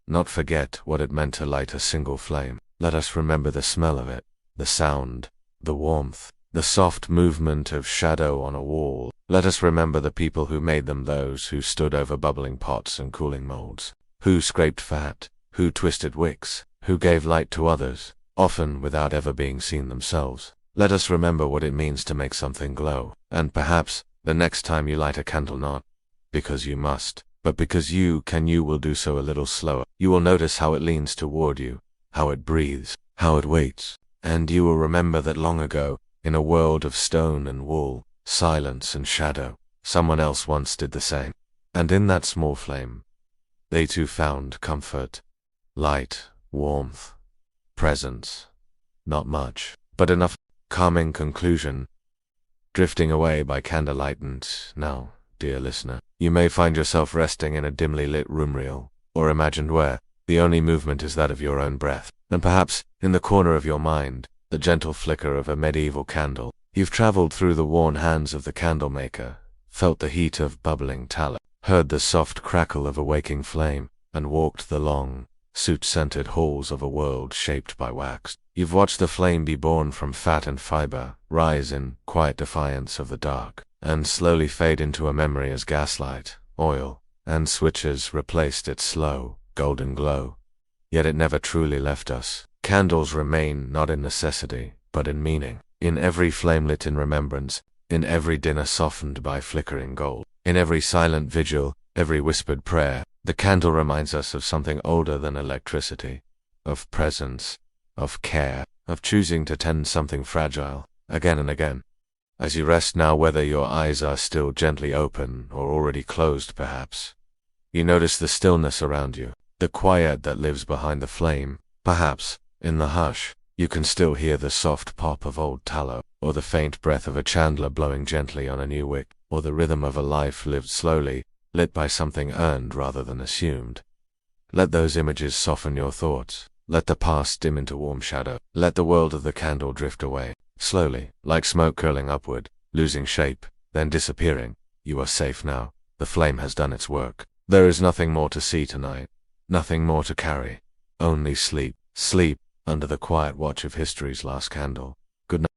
not forget what it meant to light a single flame. Let us remember the smell of it, the sound, the warmth, the soft movement of shadow on a wall. Let us remember the people who made them, those who stood over bubbling pots and cooling molds, who scraped fat, who twisted wicks, who gave light to others, often without ever being seen themselves. Let us remember what it means to make something glow, and perhaps, the next time you light a candle, not because you must, but because you will do so a little slower. You will notice how it leans toward you, how it breathes, how it waits, and you will remember that long ago, in a world of stone and wool, silence and shadow, someone else once did the same. And in that small flame, they too found comfort, light, warmth, presence. Not much, but enough. Calming conclusion. Drifting away by candlelight, and now, dear listener, you may find yourself resting in a dimly lit room, real or imagined, where the only movement is that of your own breath, and perhaps, in the corner of your mind, the gentle flicker of a medieval candle. You've traveled through the worn hands of the candlemaker, felt the heat of bubbling tallow, heard the soft crackle of a waking flame, and walked the long, soot-scented halls of a world shaped by wax. You've watched the flame be born from fat and fiber, rise in quiet defiance of the dark, and slowly fade into a memory as gaslight, oil, and switches replaced its slow, golden glow. Yet it never truly left us. Candles remain not in necessity, but in meaning. In every flame lit in remembrance, in every dinner softened by flickering gold, in every silent vigil, every whispered prayer, the candle reminds us of something older than electricity, of presence, of care, of choosing to tend something fragile, again and again. As you rest now, whether your eyes are still gently open or already closed perhaps, you notice the stillness around you, the quiet that lives behind the flame. Perhaps, in the hush, you can still hear the soft pop of old tallow, or the faint breath of a chandler blowing gently on a new wick, or the rhythm of a life lived slowly, lit by something earned rather than assumed. Let those images soften your thoughts. Let the past dim into warm shadow. Let the world of the candle drift away, slowly, like smoke curling upward, losing shape, then disappearing. You are safe now. The flame has done its work. There is nothing more to see tonight, nothing more to carry. Only sleep, sleep, under the quiet watch of history's last candle. Good night.